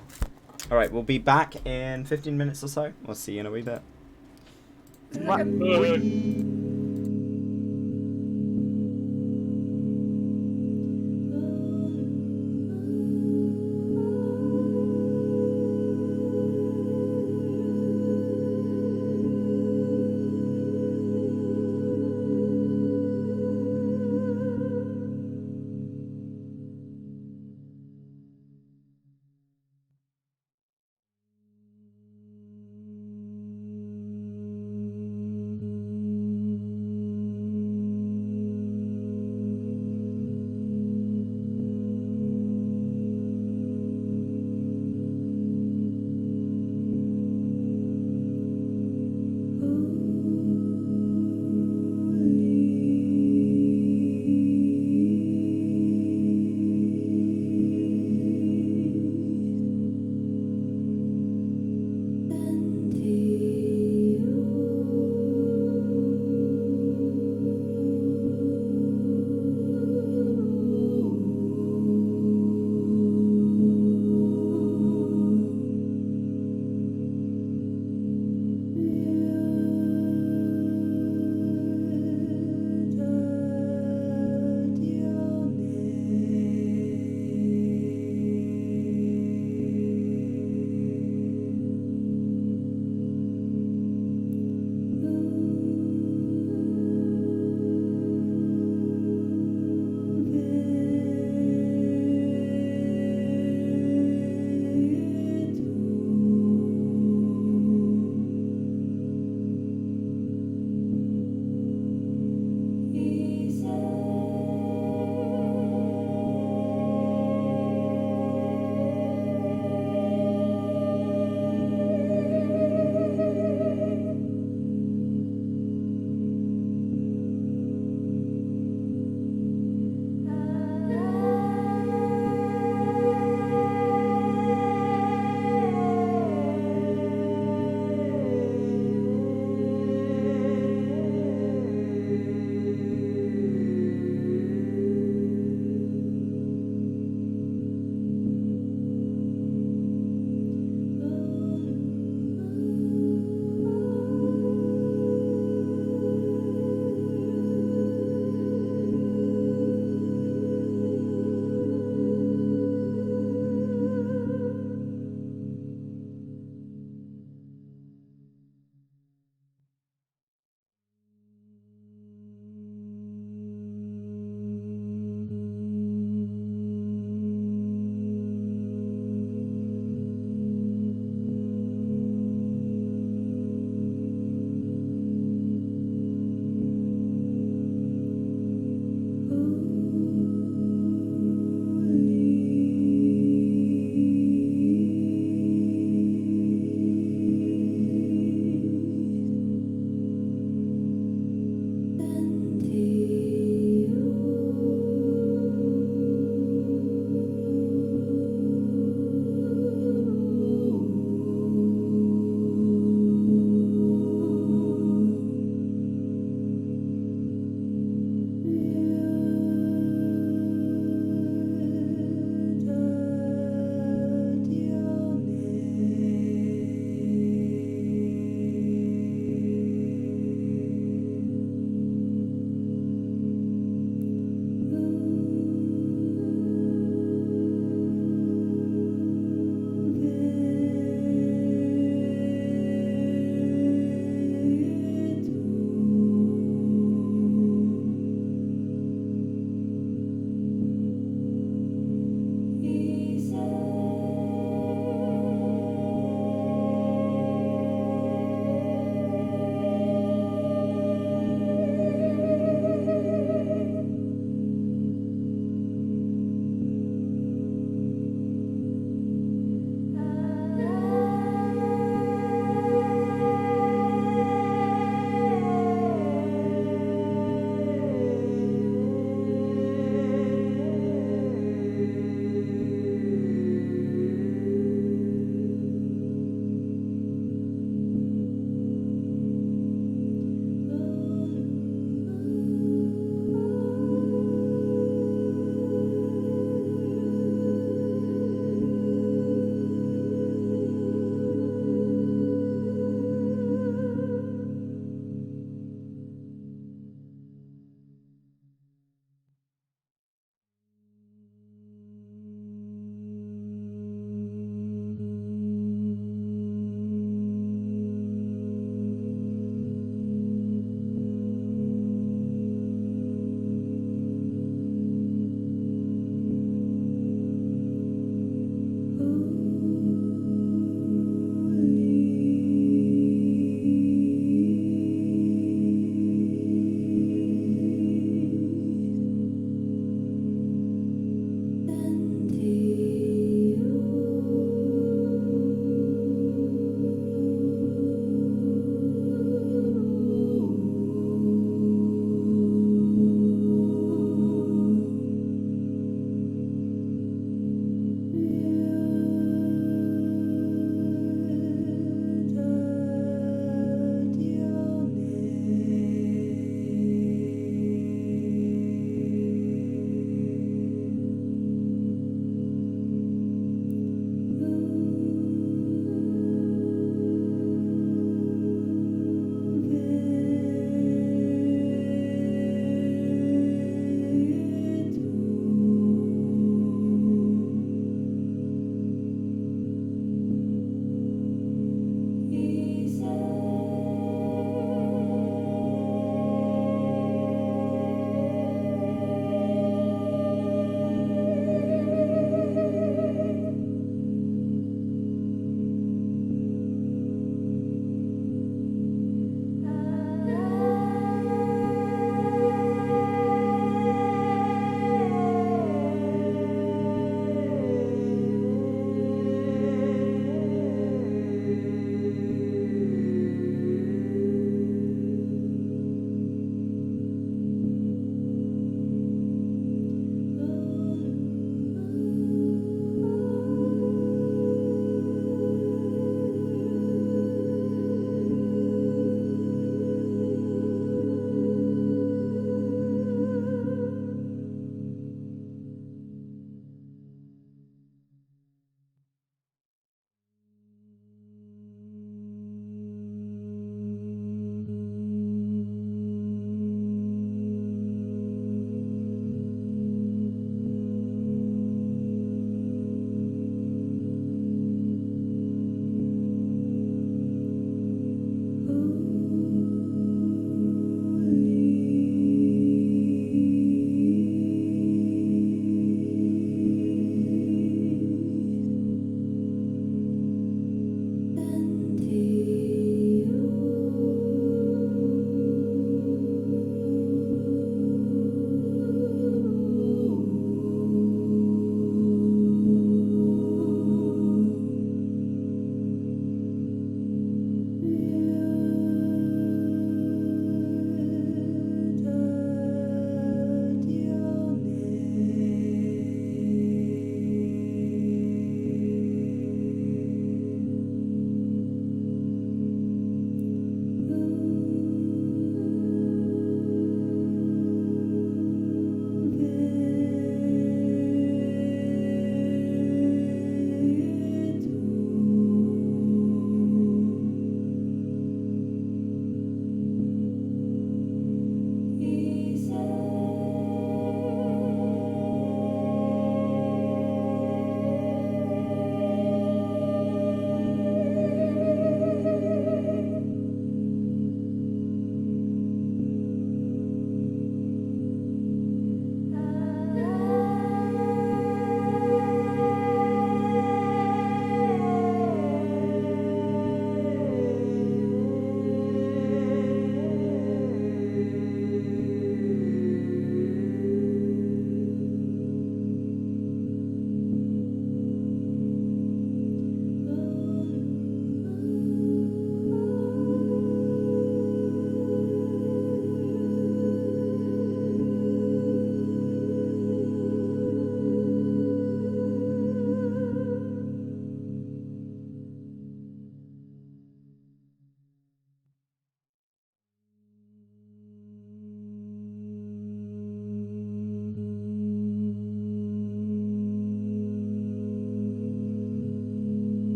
alright, we'll be back in 15 minutes or so. We'll see you in a wee bit. What?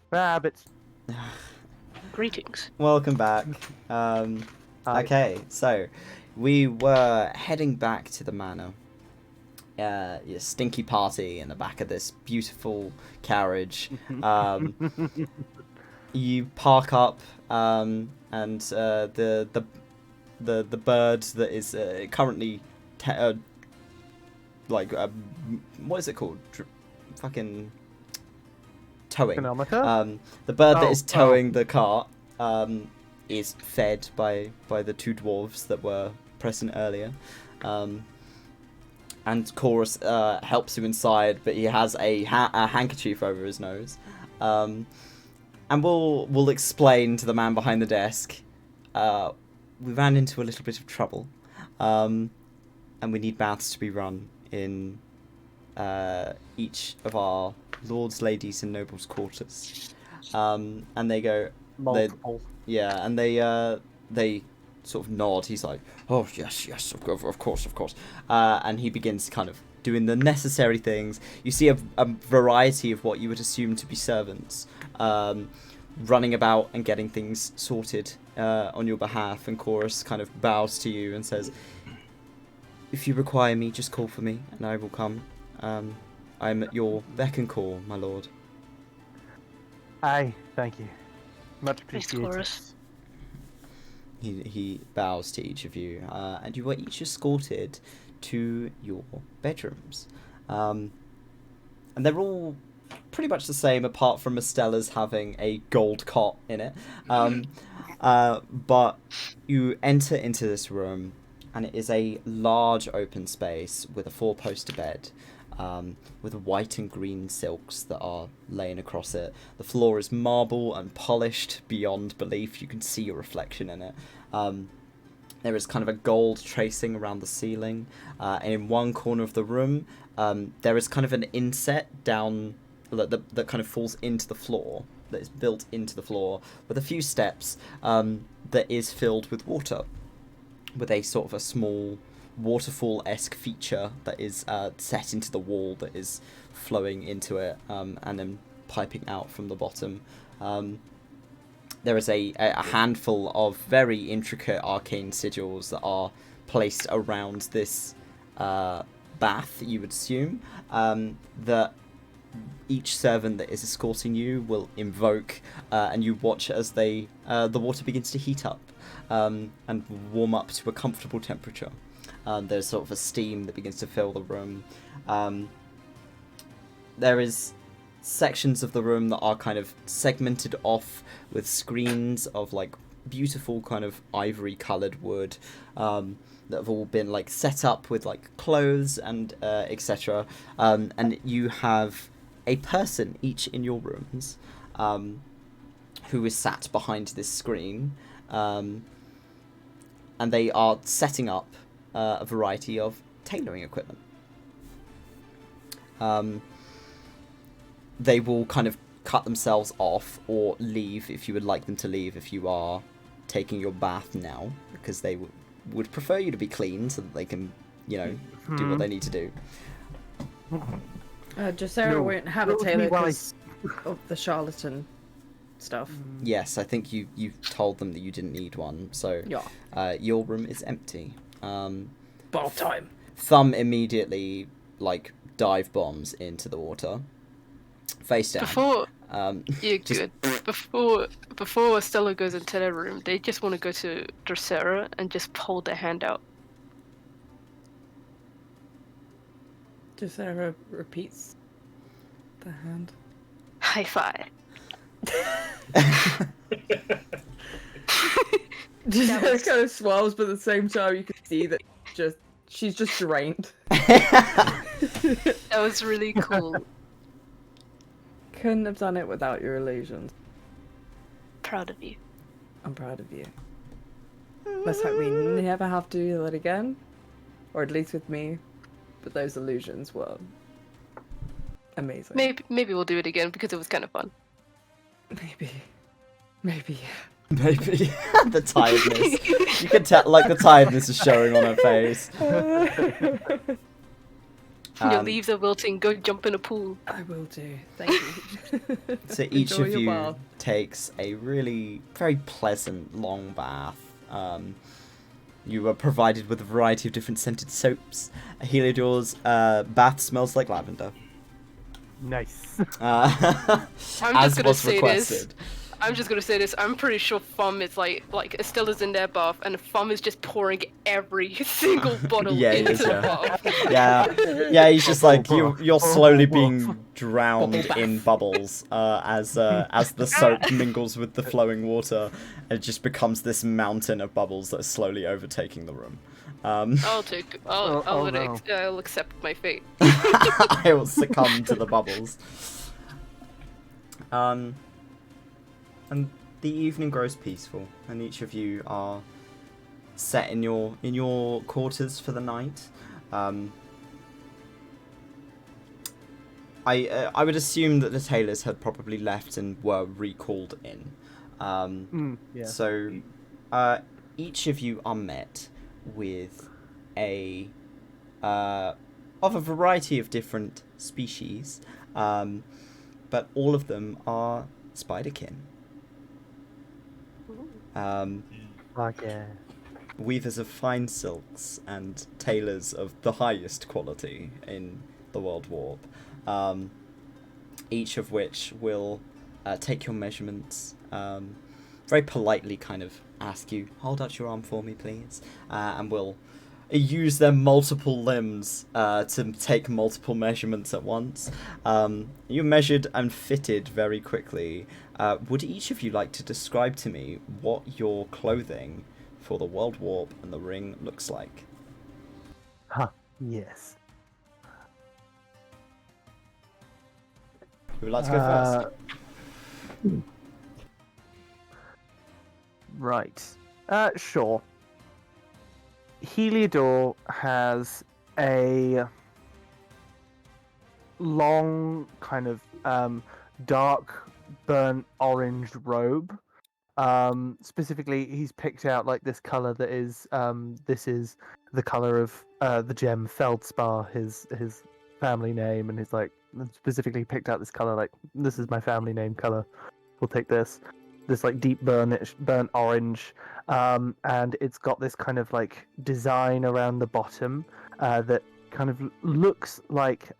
Rabbits. Greetings. Welcome back. Hi. Okay, so we were heading back to the manor. Your stinky party in the back of this beautiful carriage. You park up, and the bird that is currently what is it called? Fucking towing. Chronometer? The bird that Oh, is towing the cart is fed by the two dwarves that were present earlier. And Chorus helps you inside, but he has a handkerchief over his nose. And we'll explain to the man behind the desk. We ran into a little bit of trouble, and we need baths to be run in each of our lords, ladies, and nobles' quarters. And they go, Multiple. and they sort of nod. He's like, oh yes, of course. And he begins kind of doing the necessary things. You see a variety of what you would assume to be servants running about and getting things sorted on your behalf. And Chorus kind of bows to you and says, if you require me, just call for me and I will come. I'm at your beck and call, my lord. Aye, thank you. Much Thanks, appreciated. Chorus. He bows to each of you, and you are each escorted to your bedrooms. And they're all pretty much the same, apart from Estella's having a gold cot in it. But you enter into this room, and it is a large open space with a four-poster bed. With white and green silks that are laying across it. The floor is marble and polished beyond belief. You can see your reflection in it. There is kind of a gold tracing around the ceiling. And in one corner of the room, there is kind of an inset down that kind of falls into the floor, that is built into the floor, with a few steps that is filled with water, with a sort of a small waterfall-esque feature that is set into the wall that is flowing into it and then piping out from the bottom. There is a handful of very intricate arcane sigils that are placed around this bath, you would assume, that each servant that is escorting you will invoke, and you watch as the water begins to heat up and warm up to a comfortable temperature. There's sort of a steam that begins to fill the room. There is sections of the room that are kind of segmented off with screens of like beautiful kind of ivory coloured wood that have all been like set up with like clothes and etc. And you have a person each in your rooms who is sat behind this screen, and they are setting up a variety of tailoring equipment. They will kind of cut themselves off or leave if you would like them to leave if you are taking your bath now, because they would prefer you to be clean so that they can, do what they need to do. Dressera won't have a tailor because of the charlatan stuff. Yes, I think you told them that you didn't need one, so your room is empty. Ball time. Thumb immediately dive bombs into the water, face down. Good. Before Stella goes into their room, they just want to go to Dressera and just hold their hand out. Dressera repeats the hand. High five. Dressera kind of swells, but at the same time you can see that she's just drained. That was really cool. Couldn't have done it without your illusions. Proud of you. I'm proud of you. Let's hope we never have to do that again. Or at least with me. But those illusions were amazing. Maybe we'll do it again because it was kind of fun. Maybe. Maybe. The tiredness. You can tell, the tiredness is showing on her face. Your Um, leaves are wilting. Go jump in a pool. I will do. Thank you. So each Enjoy of your you bath. takes a really very pleasant long bath. You are provided with a variety of different scented soaps. Heliodor's bath smells like lavender. Nice. I'm just As gonna was say requested. I'm just gonna say this. I'm pretty sure Fum is like Estella's in their bath, and Fum is just pouring every single bottle Yeah, he into is, the yeah. bath. Yeah, he's just like you're slowly being Bubble drowned bath. in bubbles as the soap mingles with the flowing water, and it just becomes this mountain of bubbles that is slowly overtaking the room. I'll no. I'll accept my fate. I will succumb to the bubbles. And the evening grows peaceful, and each of you are set in your quarters for the night. I would assume that the tailors had probably left and were recalled in. Yeah. So, each of you are met with of a variety of different species, but all of them are spiderkin. Fuck yeah. Weavers of fine silks and tailors of the highest quality in the world warp. Each of which will take your measurements, very politely kind of ask you, hold out your arm for me, please, and will use their multiple limbs to take multiple measurements at once. You're measured and fitted very quickly. Would each of you like to describe to me what your clothing for the world warp and the ring looks like? Yes. Who would like to go first? Right. Sure. Heliodor has a long, kind of dark, burnt orange robe. Specifically, he's picked out like this color that is this is the color of the gem feldspar, his family name, and he's like specifically picked out this color, like this is my family name color. We'll take this like deep burnt orange, and it's got this kind of like design around the bottom that kind of looks like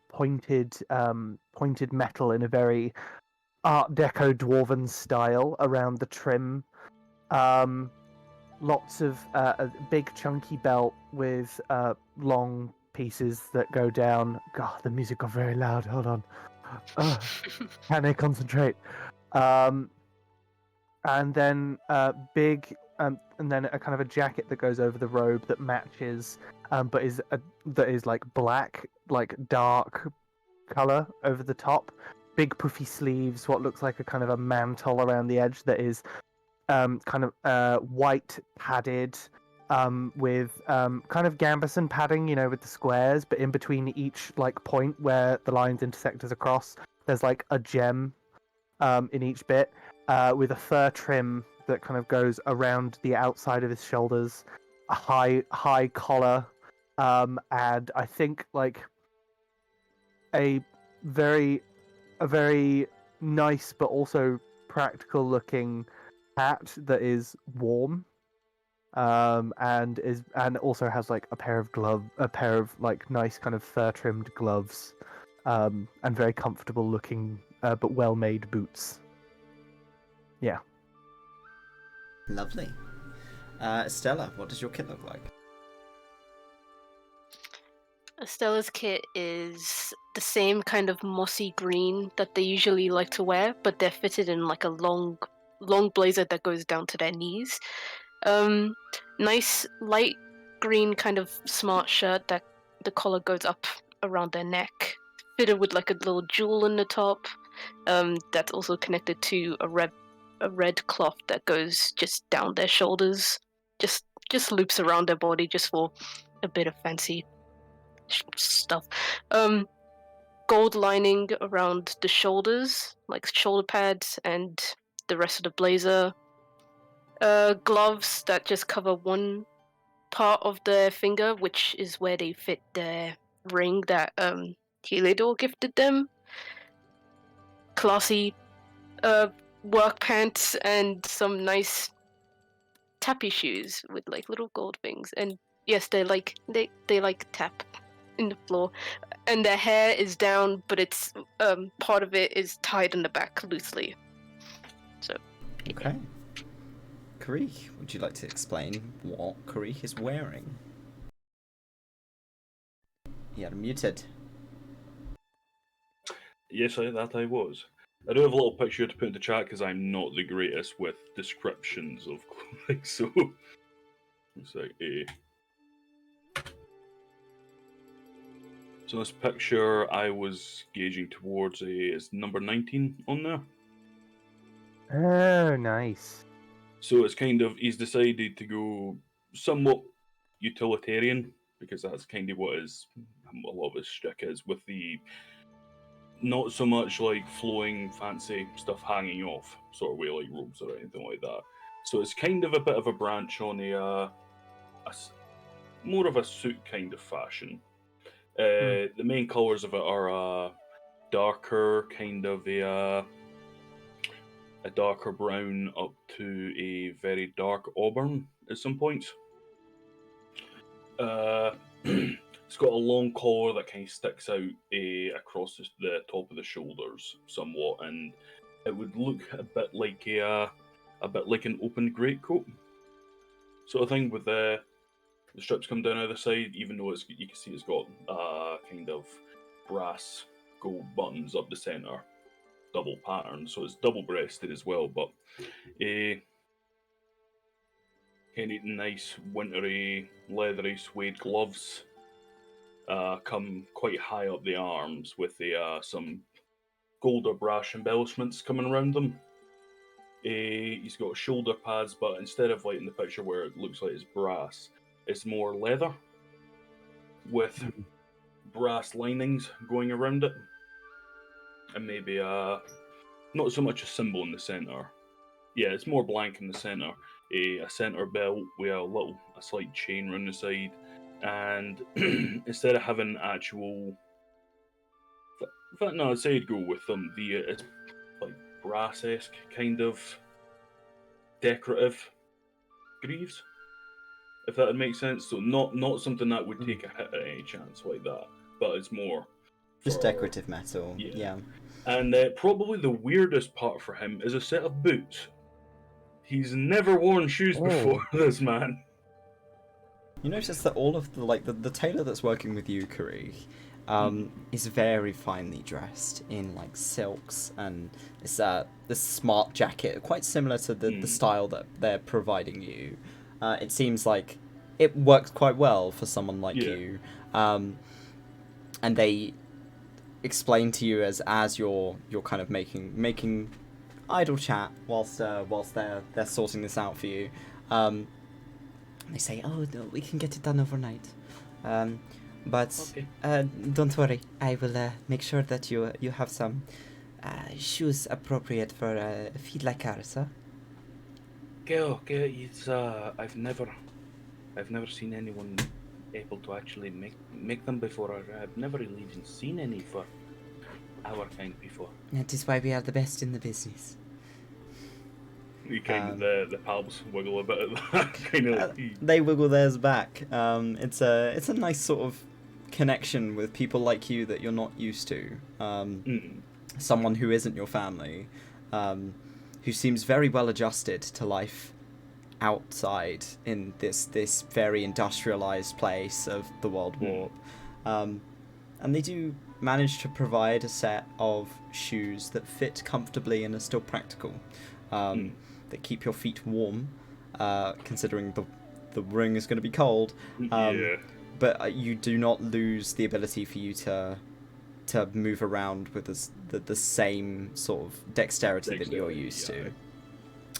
pointed metal in a very Art Deco dwarven style around the trim. Lots of a big chunky belt with long pieces that go down. God, the music got very loud. Hold on. Can I concentrate? And then big, and then a kind of a jacket that goes over the robe that matches, but that is like black, like dark color over the top. Big puffy sleeves, what looks like a kind of a mantle around the edge that is kind of white padded, with kind of gambeson padding, you know, with the squares, but in between each like point where the lines intersect as a cross, there's like a gem in each bit, with a fur trim that kind of goes around the outside of his shoulders, a high collar, and I think like a very nice but also practical looking hat that is warm, and also has like a pair of like nice kind of fur trimmed gloves, and very comfortable looking but well made boots. Yeah. Lovely. Stella, what does your kit look like? Estella's kit is the same kind of mossy green that they usually like to wear, but they're fitted in like a long blazer that goes down to their knees. Nice light green kind of smart shirt that the collar goes up around their neck, fitted with like a little jewel in the top. That's also connected to a red cloth that goes just down their shoulders, just loops around their body just for a bit of fancy stuff. Gold lining around the shoulders, like shoulder pads, and the rest of the blazer. Gloves that just cover one part of their finger, which is where they fit their ring that Heliodor gifted them. Classy work pants and some nice tappy shoes with like little gold things. And yes, they like tap in the floor. And their hair is down, but it's part of it is tied in the back loosely. So Okay. Karik, would you like to explain what Karik is wearing? You're muted. Yes, that I was. I do have a little picture to put in the chat because I'm not the greatest with descriptions of clothing, so it's like So this picture I was gauging towards is number 19 on there. Oh, nice. So it's kind of, he's decided to go somewhat utilitarian, because that's kind of what a lot of his shtick is, with the not so much like flowing fancy stuff hanging off sort of way, like robes or anything like that. So it's kind of a bit of a branch on more of a suit kind of fashion. The main colours of it are darker, kind of a darker brown up to a very dark auburn at some points. It's got a long collar that kind of sticks out across the top of the shoulders somewhat, and it would look a bit like an open greatcoat sort of thing, with the strips come down either side. Even though you can see it's got kind of brass gold buttons up the center, double pattern, so it's double breasted as well. But kind of nice wintry leathery suede gloves. Come quite high up the arms with some gold or brass embellishments coming around them. He's got shoulder pads, but instead of like in the picture where it looks like it's brass, it's more leather with brass linings going around it, and maybe not so much a symbol in the center. Yeah, it's more blank in the center. A center belt with a slight chain around the side, and instead of having actual, no, I'd say I'd go with them. It's like brass-esque kind of decorative greaves, if that would make sense. So not something that would take a hit at any chance like that, but it's more just decorative metal. Yeah. And probably the weirdest part for him is a set of boots. He's never worn shoes before, this man. You notice that all of the tailor that's working with you, Karik, is very finely dressed in like silks and this smart jacket, quite similar to the style that they're providing you. It seems like it works quite well for someone like you, and they explain to you as you're kind of making idle chat whilst they're sorting this out for you. They say, "Oh, no, we can get it done overnight, but okay. Don't worry. I will make sure that you have some shoes appropriate for feet like ours, huh?" Okay. It's I've never seen anyone able to actually make them before. I've never really even seen any for our kind before. That is why we are the best in the business. You kind of the palms wiggle a bit at that kind of. They wiggle theirs back. It's a nice sort of connection with people like you that you're not used to. Someone who isn't your family, who seems very well adjusted to life outside in this very industrialized place of the World Warp. And they do manage to provide a set of shoes that fit comfortably and are still practical. That keep your feet warm, considering the ring is going to be cold. But you do not lose the ability for you to move around with the same sort of dexterity that you're used to.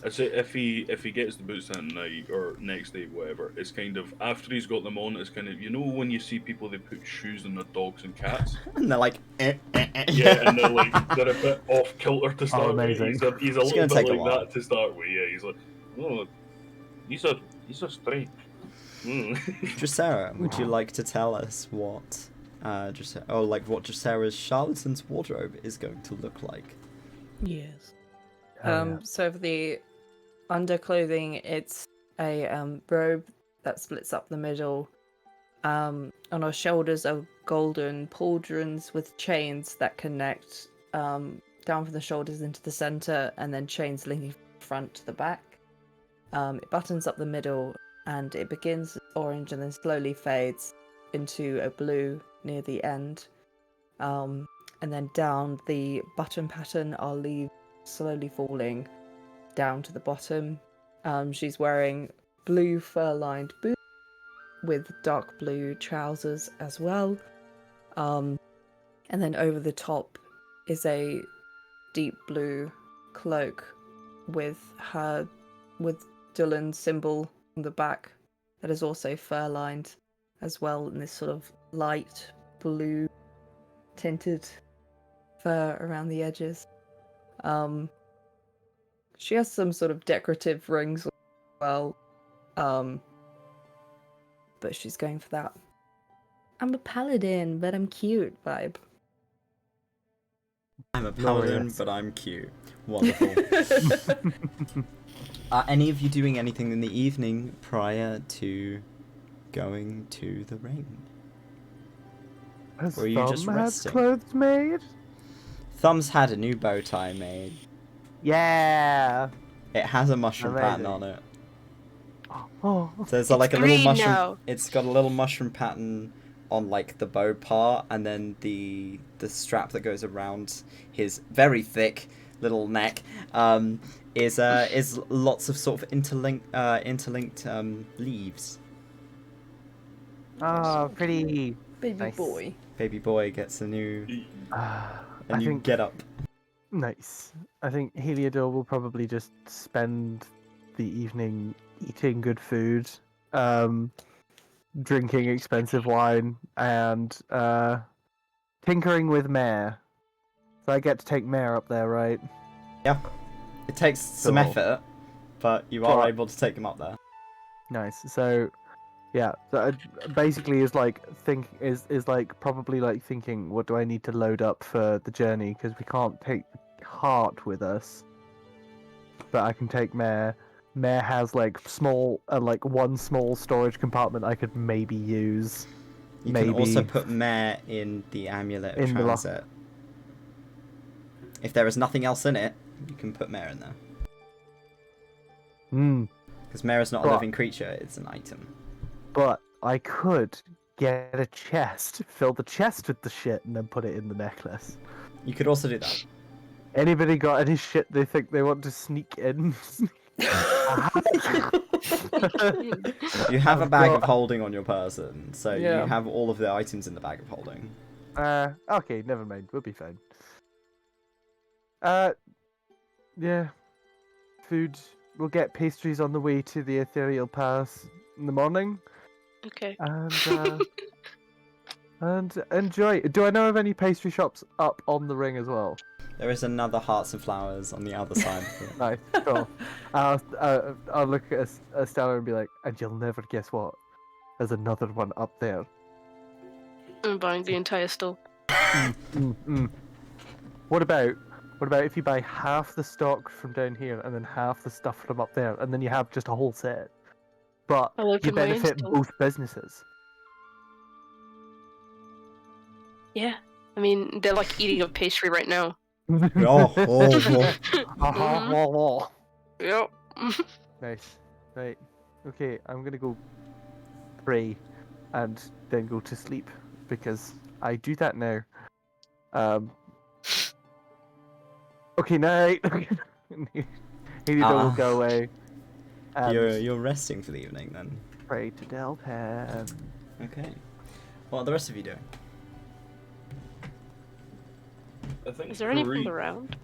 I'd say if he gets the boots in night or next day, whatever, it's kind of after he's got them on. It's kind of, you know, when you see people, they put shoes on their dogs and cats, and they're like, yeah, and they're a bit off kilter to start with. He's a little bit like that to start with. Yeah, he's like, oh, these are strange. Dracera, would you like to tell us what like what Dracera's charlatan's wardrobe is going to look like. Yes. Oh, yeah. So for the underclothing, it's a robe that splits up the middle. On our shoulders are golden pauldrons with chains that connect down from the shoulders into the center, and then chains linking from the front to the back. It buttons up the middle, and it begins orange and then slowly fades into a blue near the end. And then down the button pattern are leaves slowly falling down to the bottom. She's wearing blue fur-lined boots with dark blue trousers as well. And then over the top is a deep blue cloak with Dylan's symbol on the back that is also fur-lined as well, in this sort of light blue tinted fur around the edges. She has some sort of decorative rings as well, but she's going for that I'm a paladin, but I'm cute vibe. I'm a paladin, Glorious. but I'm cute. Wonderful. Are any of you doing anything in the evening prior to going to the ring? Has Or are you just Thumb had resting? clothes made? Thumb's had a new bow tie made. Yeah. It has a mushroom pattern on Amazing. it. Oh. So there's like a little green mushroom. now. It's got a little mushroom pattern on like the bow part, and then the strap that goes around his very thick little neck is lots of sort of interlinked leaves. Oh, pretty. Baby Nice. boy. Baby boy gets a new I get up. Nice. I think Heliodor will probably just spend the evening eating good food, drinking expensive wine, and tinkering with Mare. So I get to take Mare up there, right? Yeah, it takes some Cool. effort, but you are But- able to take him up there. Nice. So, yeah. So basically, is like probably like thinking, what do I need to load up for the journey? Because we can't take the cart with us, but I can take Mare. Mare has like one small storage compartment I could maybe use. You can also Maybe. put Mare in the amulet of In the lo- transit. If there is nothing else in it, you can put Mare in there. Hmm. Because Mare is not a But- living creature, it's an item. But I could get a chest, fill the chest with the shit, and then put it in the necklace. You could also do that. Anybody got any shit they think they want to sneak in? You have a I've bag got- of holding on your person, so Yeah. you have all of the items in the bag of holding. Okay, never mind. We'll be fine. Yeah. Food. We'll get pastries on the way to the ethereal pass in the morning, Okay. and and enjoy. Do I know of any pastry shops up on the ring as well? There is another Hearts and Flowers on the other side of it. Nice, cool. I'll look at Estella and be like, and you'll never guess what? There's another one up there. I'm buying the entire store. What about if you buy half the stock from down here and then half the stuff from up there, and then you have just a whole set? But I'll you open my own benefit store. both businesses. Yeah. I mean, they're like eating a pastry right now. Oh. Yep. Nice. Right. Okay, I'm gonna go pray and then go to sleep because I do that now. Okay, night. Heliodor will go away. And You're resting for the evening then. pray to Delpen. Okay. What are the rest of you doing? I think Is there anything Kareem- around?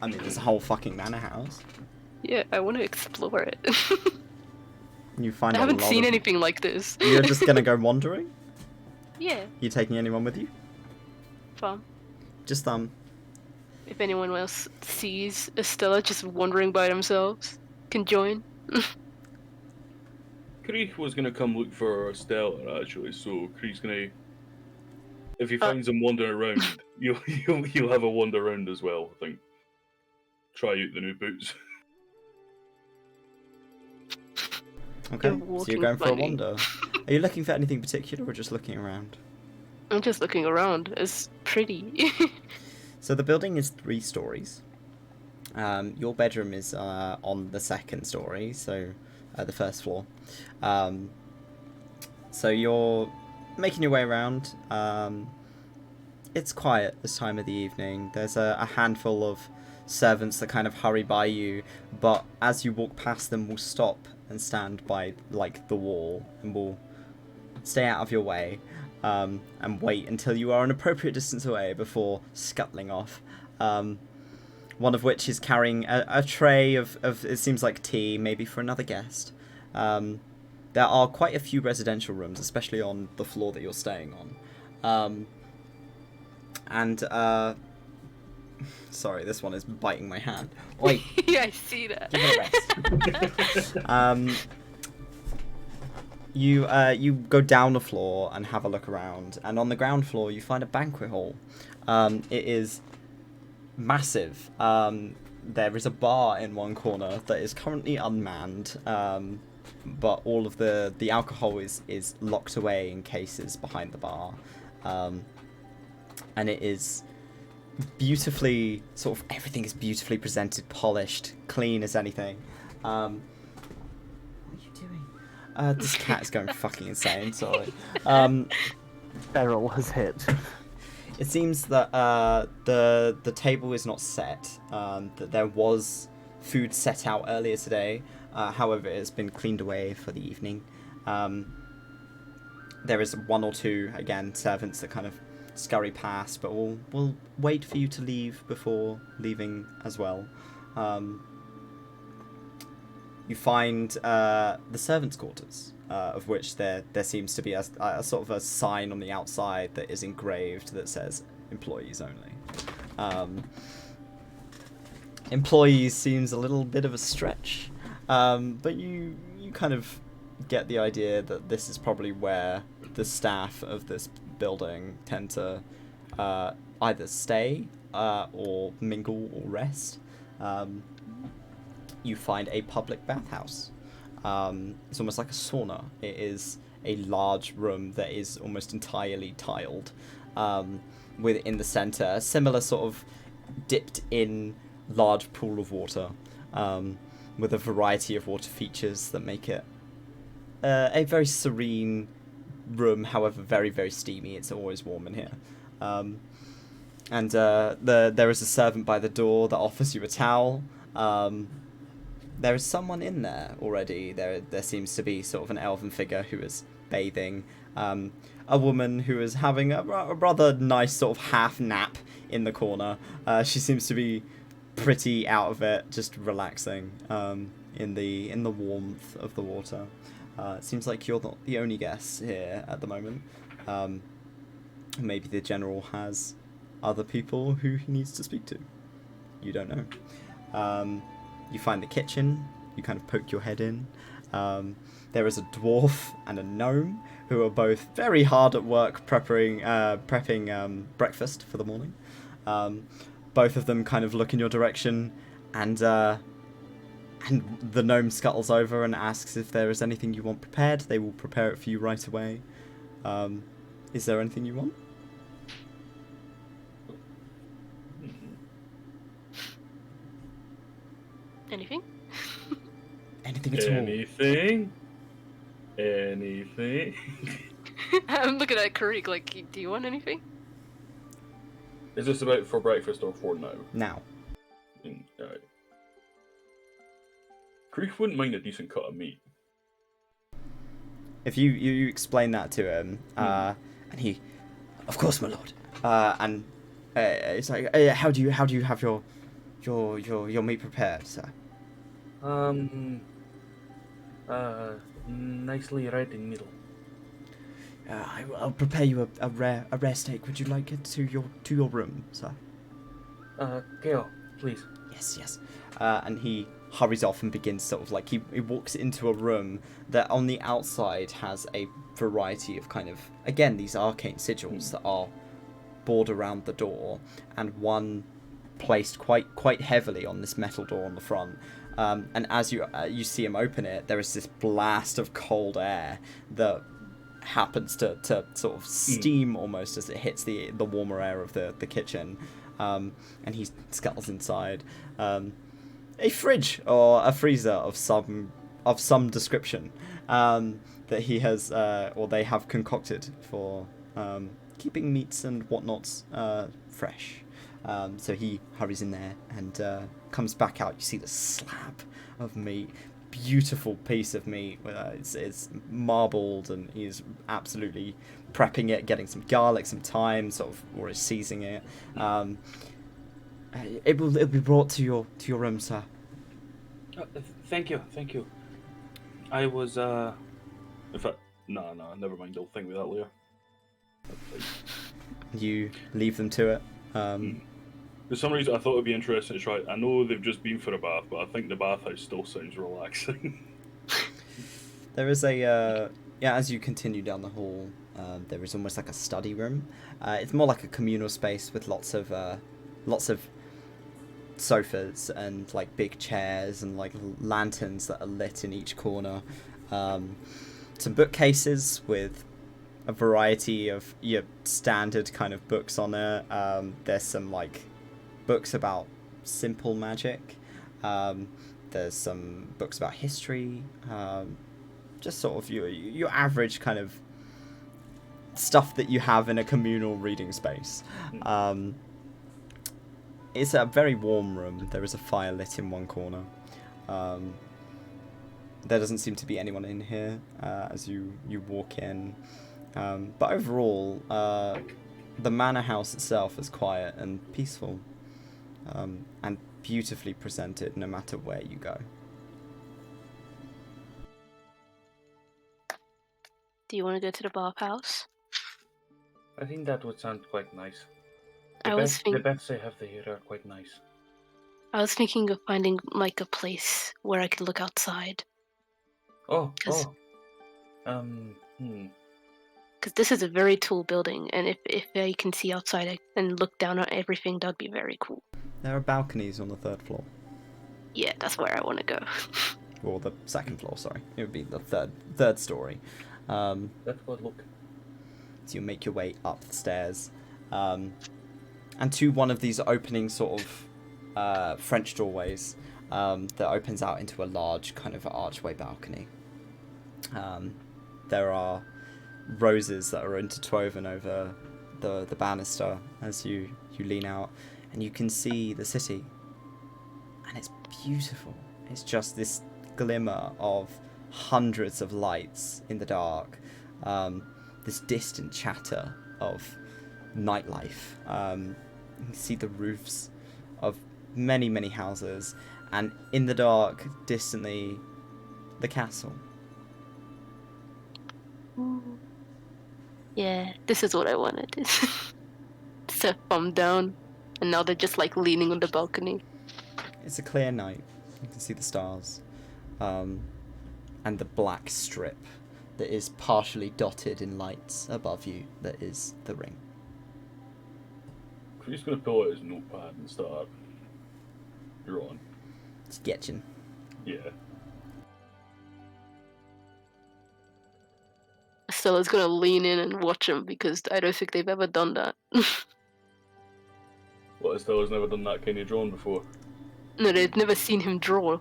I mean, there's a whole fucking manor house. Yeah, I want to explore it. You find I a haven't lot seen of... anything like this. You're just gonna go wandering? Yeah, You taking anyone with you? fun. Just If anyone else sees Estella just wandering by themselves, can join. Krieg was gonna come look for Stella actually, so Krieg's gonna if he finds them wandering around, you'll have a wander around as well. I think. Try out the new boots. Okay, You're so walking you're going for a funny. wander. Are you looking for anything particular or just looking around? I'm just looking around. It's pretty. So the building is 3 stories. Your bedroom is on the 2nd story, so the 1st floor. So you're making your way around. It's quiet this time of the evening. There's a handful of servants that kind of hurry by you, but as you walk past them, will stop and stand by like the wall and will stay out of your way. And wait until you are an appropriate distance away before scuttling off. One of which is carrying a tray of it seems like tea, maybe for another guest. There are quite a few residential rooms, especially on the floor that you're staying on. Sorry, this one is biting my hand. Wait. Yeah, I see that. Give it a rest. You go down the floor and have a look around, and on the ground floor you find a banquet hall. It is massive. There is a bar in one corner that is currently unmanned, but all of the alcohol is locked away in cases behind the bar, and it is beautifully everything is beautifully presented, polished, clean as anything. What are you doing? This cat is going fucking insane. Sorry. Feral has hit. It seems that the table is not set. That there was food set out earlier today. However, it's been cleaned away for the evening. There is 1 or 2 again servants that kind of scurry past, but we'll wait for you to leave before leaving as well. You find the servants' quarters, of which there seems to be a sort of a sign on the outside that is engraved that says employees only. Employees seems a little bit of a stretch, but you kind of get the idea that this is probably where the staff of this building tend to either stay or mingle or rest. You find a public bathhouse. It's almost like a sauna. It is a large room that is almost entirely tiled, with in the center a similar sort of dipped in large pool of water, with a variety of water features that make it a very serene room, however very, very steamy. It's always warm in here. There is a servant by the door that offers you a towel. There is someone in there already. There seems to be sort of an elven figure who is bathing. A woman who is having a rather nice sort of half nap in the corner. She seems to be pretty out of it, just relaxing in the warmth of the water. It seems like you're not the only guest here at the moment. Maybe the general has other people who he needs to speak to. You don't know. You find the kitchen. You kind of poke your head in. There is a dwarf and a gnome who are both very hard at work prepping breakfast for the morning. Both of them kind of look in your direction, and the gnome scuttles over and asks if there is anything you want prepared. They will prepare it for you right away. Is there anything you want? Anything? Anything at all? Anything? I'm looking at Karik like, do you want anything? Is this about for breakfast or for now? Now. Alright. Creek wouldn't mind a decent cut of meat. If you explain that to him, and he, of course, my lord. And it's like, how do you have your meat prepared, sir? Nicely right in middle. I'll prepare you a rare steak. Would you like it to your room, sir? Gail, please. Yes. And he hurries off and begins sort of like he walks into a room that on the outside has a variety of kind of, again, these arcane sigils that are board around the door, and one placed quite heavily on this metal door on the front. And as you see him open it, there is this blast of cold air that happens to sort of steam almost as it hits the warmer air of the kitchen. And he scuttles inside. A fridge or a freezer of some description that he has or they have concocted for keeping meats and whatnots fresh. So he hurries in there and comes back out. You see the slab of meat, beautiful piece of meat. It's marbled, and he's absolutely prepping it, getting some garlic, some thyme, sort of, or is seasoning it. It'll be brought to your room, sir. Thank you. I was in fact, no, never mind. I'll think of that later. You leave them to it. For some reason, I thought it'd be interesting to try. I know they've just been for a bath, but I think the bathhouse still sounds relaxing. There is a as you continue down the hall, there is almost like a study room. It's more like a communal space with lots of sofas and like big chairs and like lanterns that are lit in each corner. Some bookcases with a variety of your standard kind of books on it. There's some like books about simple magic. There's some books about history. Just sort of your average kind of stuff that you have in a communal reading space. It's a very warm room. There is a fire lit in one corner. There doesn't seem to be anyone in here as you walk in. But overall, the manor house itself is quiet and peaceful, and beautifully presented no matter where you go. Do you want to go to the bathhouse? I think that would sound quite nice. The beds they have there are quite nice. I was thinking of finding like a place where I could look outside. Because this is a very tall building, and if I can see outside and look down on everything, that'd be very cool. There are balconies on the third floor. Yeah, that's where I want to go. Or the second floor, sorry. It would be the third story. That's good look. So you make your way up the stairs. And to one of these opening sort of French doorways that opens out into a large kind of archway balcony. There are roses that are interwoven over the banister as you lean out, and you can see the city, and it's beautiful. It's just this glimmer of hundreds of lights in the dark, this distant chatter of nightlife. You can see the roofs of many houses, and in the dark, distantly, the castle. Yeah, this is what I wanted. Set thumb down, and now they're just like leaning on the balcony. It's a clear night. You can see the stars, and the black strip that is partially dotted in lights above you. That is the ring. He's gonna pull out his notepad and start drawing. Sketching. Yeah. Stella's gonna lean in and watch him because I don't think they've ever done that. What, Stella's never done that kind of drawing before? No, they've never seen him draw.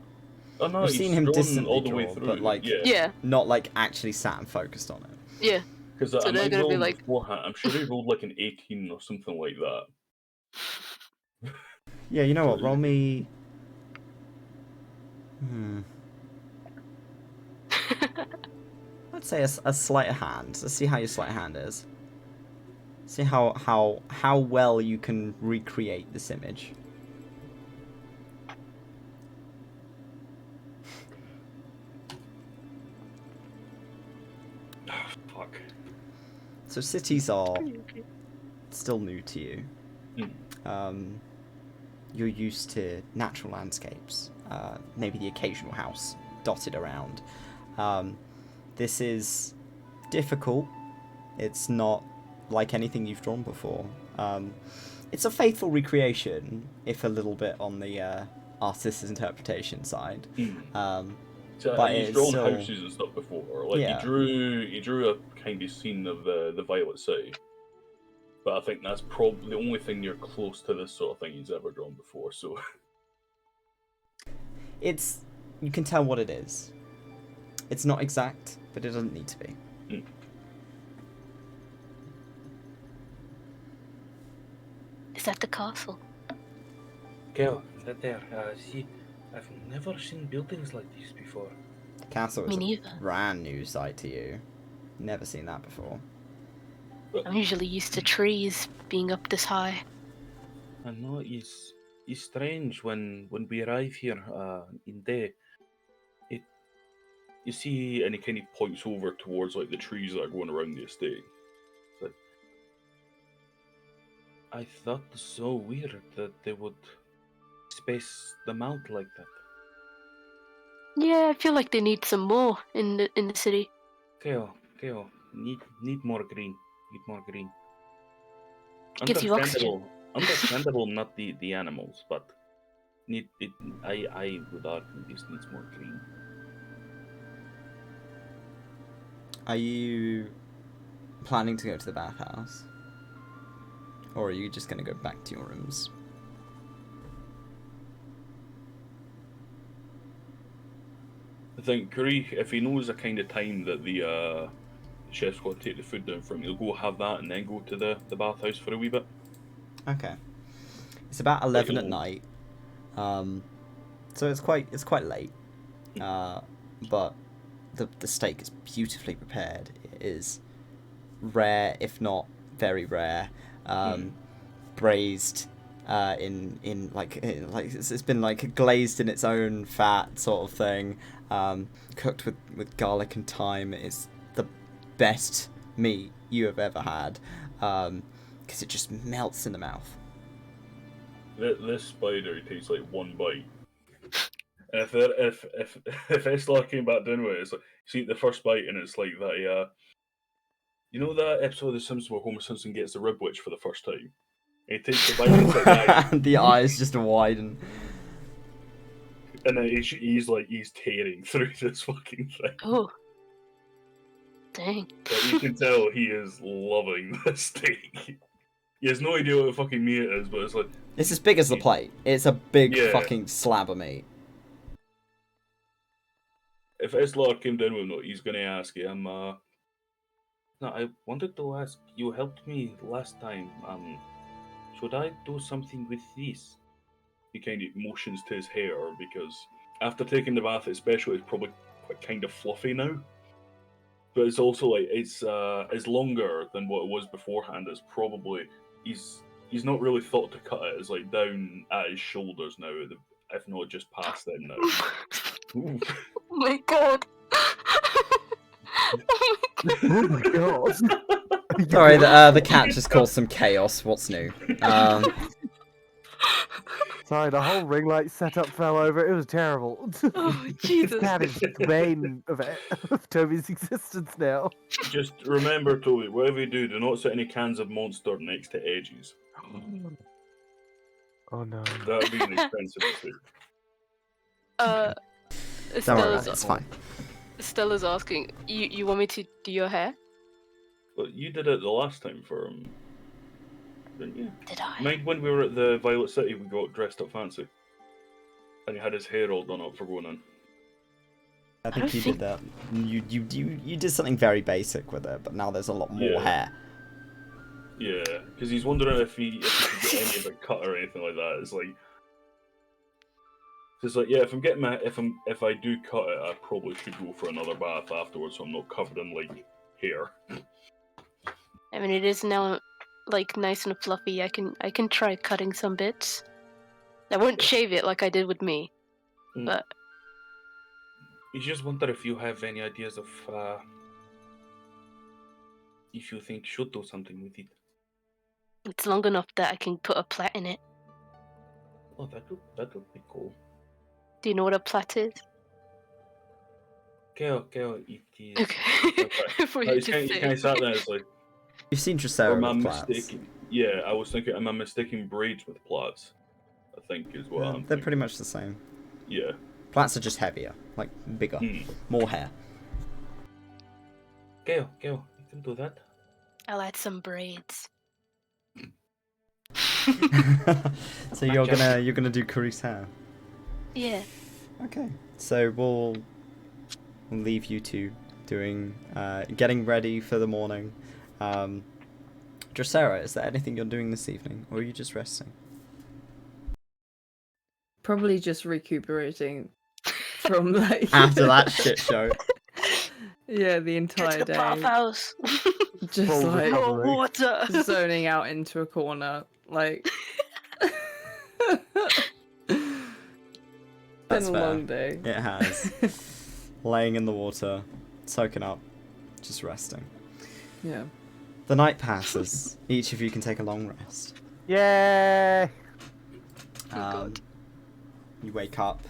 Oh no, You've he's seen him drawn distantly all the way draw, through. but like Yeah. not like actually sat and focused on it. Yeah. Because So they're gonna be like, I'm sure he rolled like an 18 or something like that. Yeah, you know what? Roll me. I'd say a sleight of hand. Let's see how your sleight of hand is. See how well you can recreate this image. Fuck. So cities are still new to you. You're used to natural landscapes, maybe the occasional house dotted around. This is difficult. It's not like anything you've drawn before. It's a faithful recreation, if a little bit on the artist's interpretation side. So But he's it's drawn still- houses and stuff before. Like Yeah. he drew a kind of scene of the Violet City. But I think that's probably the only thing near close to this sort of thing he's ever drawn before. So you can tell what it is. It's not exact, but it doesn't need to be. Is that the castle? Girl, that there. See, I've never seen buildings like this before. The castle Me is a neither. brand new sight to you. Never seen that before. I'm usually used to trees being up this high. I know it's strange when we arrive here in day. you see, and he kind of points over towards like the trees that are going around the estate. It's like, I thought so weird that they would space them out like that. Yeah, I feel like they need some more in the city. Kale, need more green. Need more green. Gives you oxygen. Understandable, not the animals, but need it. I would argue this needs more green. Are you planning to go to the bathhouse? Or are you just going to go back to your rooms? I think Curry, if he knows the kind of time that the chef's got to take the food down from, he'll go have that and then go to the bathhouse for a wee bit. Okay. It's about 11 at you'll- night. So it's quite late. But the steak is beautifully prepared. It is rare, if not very rare. Braised in like it's been like glazed in its own fat sort of thing. Cooked with garlic and thyme. It's the best meat you have ever had. Because it just melts in the mouth. This spider takes like one bite. And if Eslar came back down with it, it's like, see the first bite and it's like that. You know that episode of The Simpsons where Homer Simpson gets the rib witch for the first time? And he takes the bite and it's like that. The eyes just widen. And then he's tearing through this fucking thing. Oh. Dang. But you can tell he is loving this steak. He has no idea what the fucking meat it is, but it's like... It's as big as the plate. It's a big Yeah. fucking slab of meat. If Eslar came down with him, he's going to ask him, No, I wanted to ask. You helped me last time. Should I do something with this? he kind of motions to his hair, because after taking the bath especially, it's probably quite kind of fluffy now. But it's also like, it's longer than what it was beforehand. It's probably, he's not really thought to cut it. It's like down at his shoulders now, if not just past them now. Ooh. Oh my god. Oh my god. Sorry, the cat just caused some chaos. What's new? Sorry, the whole ring light setup fell over. It was terrible. Oh, This Jesus. cat is the bane of Toby's existence now. Just remember, Toby, whatever you do not set any cans of Monster next to edges. Oh no. That would be an expensive mistake. Don't worry Stella's, about it, it's fine. Stella's asking, you want me to do your hair? But you did it the last time for him, didn't you? Did I? Mind when we were at the Violet City, we got dressed up fancy, and he had his hair all done up for going in. I don't think you think- did that. You did something very basic with it, but now there's a lot more Yeah. hair. Yeah, because he's wondering if he could get any of it cut or anything like that. It's like, yeah, if I do cut it, I probably should go for another bath afterwards, so I'm not covered in like hair. I mean, it is now like nice and fluffy. I can try cutting some bits. I won't shave it like I did with me, Mm. but You just wonder if you have any ideas of if you think should do something with it. it's long enough that I can put a plait in it. Oh, that would be cool. Do you know what a plait is? Kale, it is. Okay. For you He's to kind say. of sat there, it's like, You've seen or Dracera am I with plants. mistaken? Yeah, I was thinking, am I mistaking braids with plaits? I think is what I'm They're thinking. pretty much the same. Yeah. Plaits are just heavier, like bigger, more hair. Gale, you can do that. I'll add some braids. So you're gonna do Carice's hair. Yeah. Okay. So we'll leave you two doing getting ready for the morning. Dracera, is there anything you're doing this evening, or are you just resting? Probably just recuperating from like After that shit show. Yeah, the Get entire to the day. bathhouse. Just Full like More recovery. water. zoning out into a corner. Like That's been a fair. long day. It has. Laying in the water, soaking up, just resting. Yeah. The night passes. Each of you can take a long rest. Yay! God. You wake up,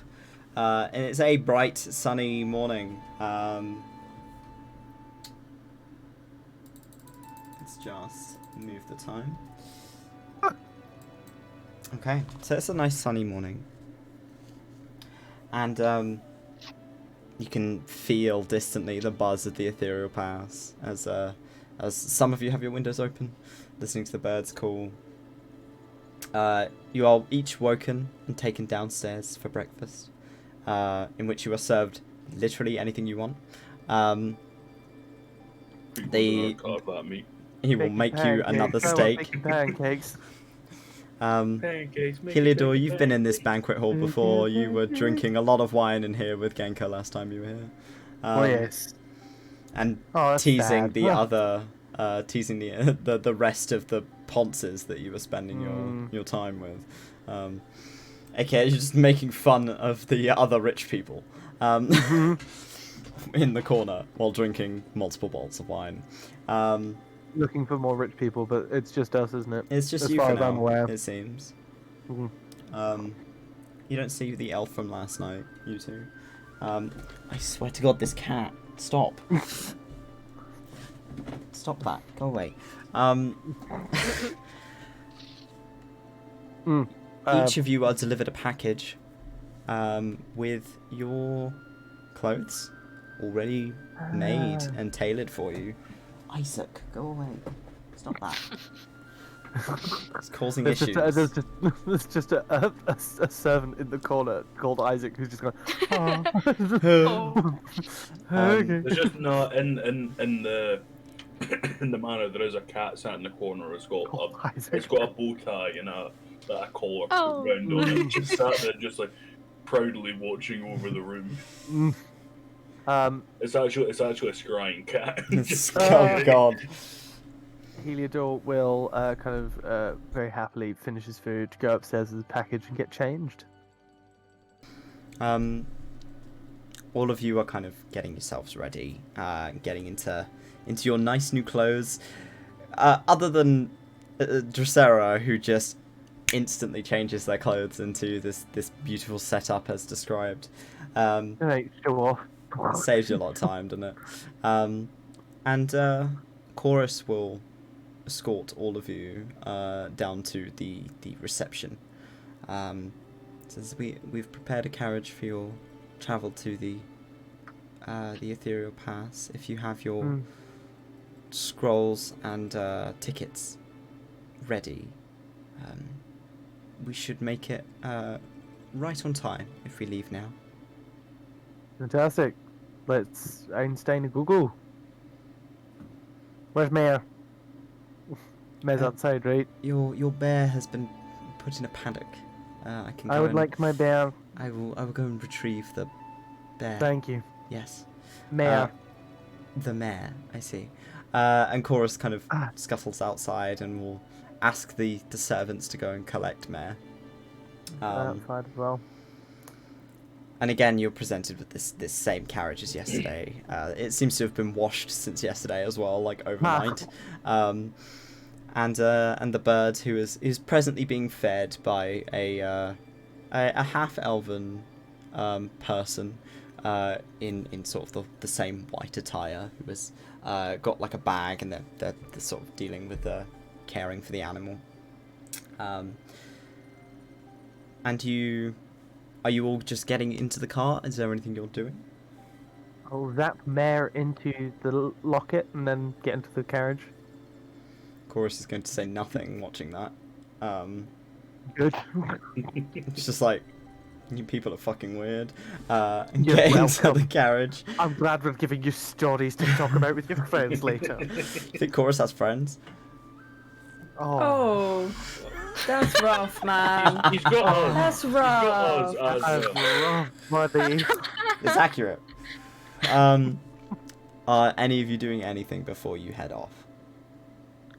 and it's a bright, sunny morning. Let's just move the time. Okay, so it's a nice sunny morning. And you can feel distantly the buzz of the ethereal pass as some of you have your windows open, listening to the birds call. You are each woken and taken downstairs for breakfast, in which you are served literally anything you want. He will Bacon make you pancakes. another I want steak. bacon pancakes. Pancakes. Heliodor, you've been in this banquet hall before. You were drinking a lot of wine in here with Genka last time you were here. Oh yes. And Oh, that's teasing sad. the other, teasing the rest of the ponces that you were spending your time with. Okay, you're just making fun of the other rich people in the corner while drinking multiple bottles of wine. Looking for more rich people, but it's just us, isn't it? It's just As you far for as I'm now, aware. it seems. Mhm. You don't see the elf from last night, you two. I swear to God, this cat. Stop. Stop that. Go away. Each of you are delivered a package with your clothes already made and tailored for you. Isaac, go away. Stop that. It's causing There's issues. there's just a servant in the corner called Isaac who's just going. Oh. Okay. There's just no in the in the manor. There is a cat sat in the corner. It's got Isaac. a bow tie and a collar put Oh. round on it. Just sat there, just like proudly watching over the room. It's actually a scrying cat. Oh God. Heliodor will kind of very happily finish his food, go upstairs with his package, and get changed. All of you are kind of getting yourselves ready, getting into your nice new clothes. Other than Dracera, who just instantly changes their clothes into this beautiful setup as described. Right, show off. Saves you a lot of time, doesn't it? And Chorus will escort all of you down to the reception. Says we've prepared a carriage for your travel to the ethereal pass. If you have your scrolls and tickets ready, we should make it right on time if we leave now. Fantastic. Let's Einstein and Google. Where's Mayor? Mayor's outside, right? Your bear has been put in a paddock. I would like my bear. I will go and retrieve the bear. Thank you. Yes. Mayor. The mare, I see. And Chorus kind of scuttles outside and will ask the servants to go and collect Mare. Outside as well. And again, you're presented with this same carriage as yesterday. It seems to have been washed since yesterday as well, like overnight. And the bird who is presently being fed by a half-elven person in sort of the same white attire, who has got like a bag, and they're sort of dealing with the caring for the animal. And are you all just getting into the car? Is there anything you're doing? I'll wrap Mare into the locket and then get into the carriage. Chorus is going to say nothing watching that. Good. It's just like, you people are fucking weird. And You're get into welcome. the carriage. I'm glad we're giving you stories to talk about with your friends later. I think Chorus has friends. Oh, that's rough, man. He's got us. That's He's got rough. us as well. Buddy. It's accurate. Are any of you doing anything before you head off?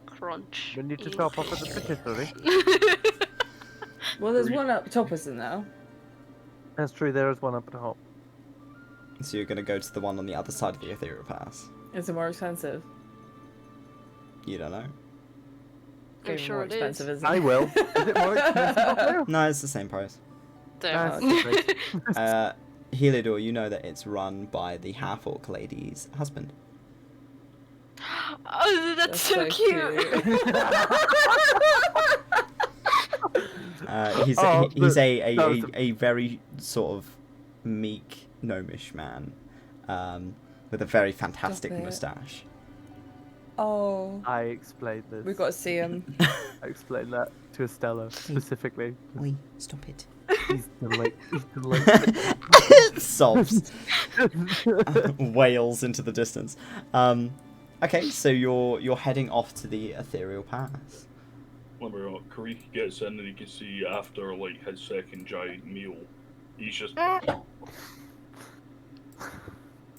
Crunch. We need to top off at the patisserie. Well, there's one up top, isn't there? That's true, there is one up at the top. So you're going to go to the one on the other side of the ethereal pass? Is it more expensive? You don't know. I'm sure more it expensive, is. isn't I it? will. Is it more expensive up there? No, it's the same price. There. Heliodor, you know that it's run by the half-orc lady's husband. Oh, that's so cute. He's Oh, he's that was a very sort of meek gnomish man, with a very fantastic Stop it. moustache. Oh, I explained this. we've got to see him. I explained that to Estella specifically. Oi, stop it. He's delightful. Sobs. Wails into the distance. Okay, so you're heading off to the ethereal pass. Remember, Kariki gets in and you can see after like his second giant meal, he's just. Oh.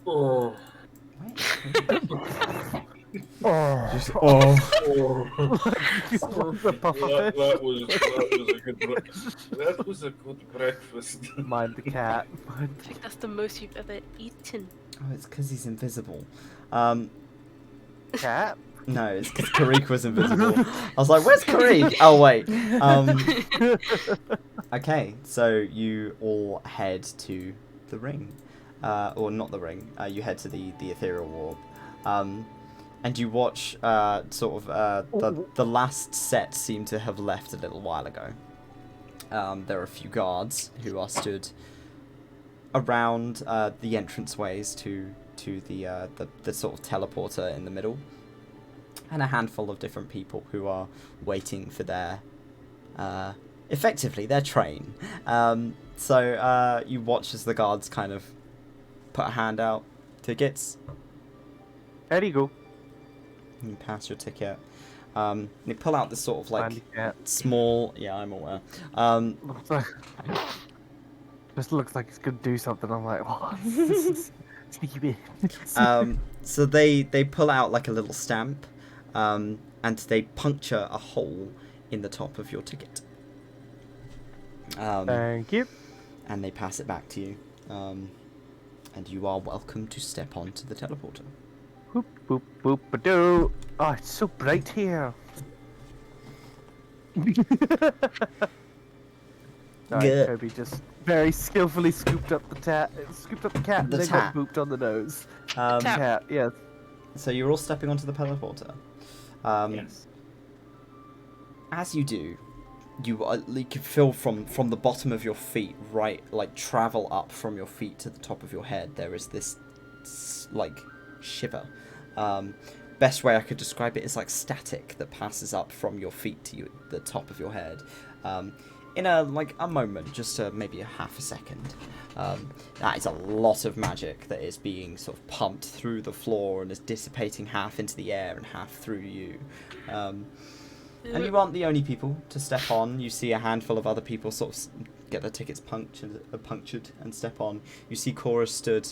Oh. Just, oh. That was a good breakfast. Mind the cat. I think that's the most you've ever eaten. Oh, it's because he's invisible. Cat? No, it's because Karik was invisible. I was like, where's Karik? Oh, wait. Okay, so you all head to the ring. Or not the ring. You head to the ethereal warp. And you watch the last set seem to have left a little while ago. There are a few guards who are stood around the entranceways to the sort of teleporter in the middle, and a handful of different people who are waiting for their effectively their train. So you watch as the guards kind of put a hand out. Tickets. There you go. You pass your ticket. They pull out this sort of like Mind the cat. small. Yeah, I'm aware. Looks like, just looks like it's gonna do something. I'm like, what? Sneaky bit. So they pull out like a little stamp, and they puncture a hole in the top of your ticket. Thank you. And they pass it back to you. And you are welcome to step onto the teleporter. Boop boop boop ba doo. Oh, it's so bright here. Sorry, Good. Toby just very skillfully scooped up the cat, and The then tat. got booped on the nose. Um, Tap. Cat, yes. so you're all stepping onto the teleporter. Yes. As you do, you can feel from the bottom of your feet, right, like travel up from your feet to the top of your head. There is this like shiver. Best way I could describe it is like static that passes up from your feet to the top of your head. In a moment, just maybe a half a second. That is a lot of magic that is being sort of pumped through the floor and is dissipating half into the air and half through you. And you aren't the only people to step on. You see a handful of other people sort of get their tickets punctured and step on. You see Cora stood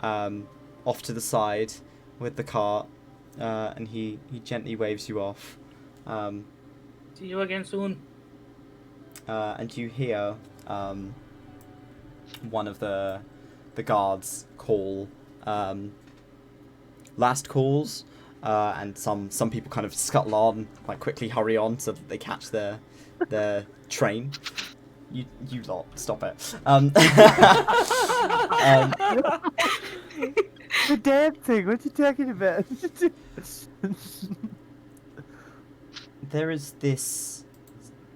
off to the side with the cart, and he gently waves you off. See you again soon. And you hear one of the guards call last calls, and some people kind of scuttle on, like quickly hurry on so that they catch their train. You lot, stop it. The damn thing. What are you talking about? there is this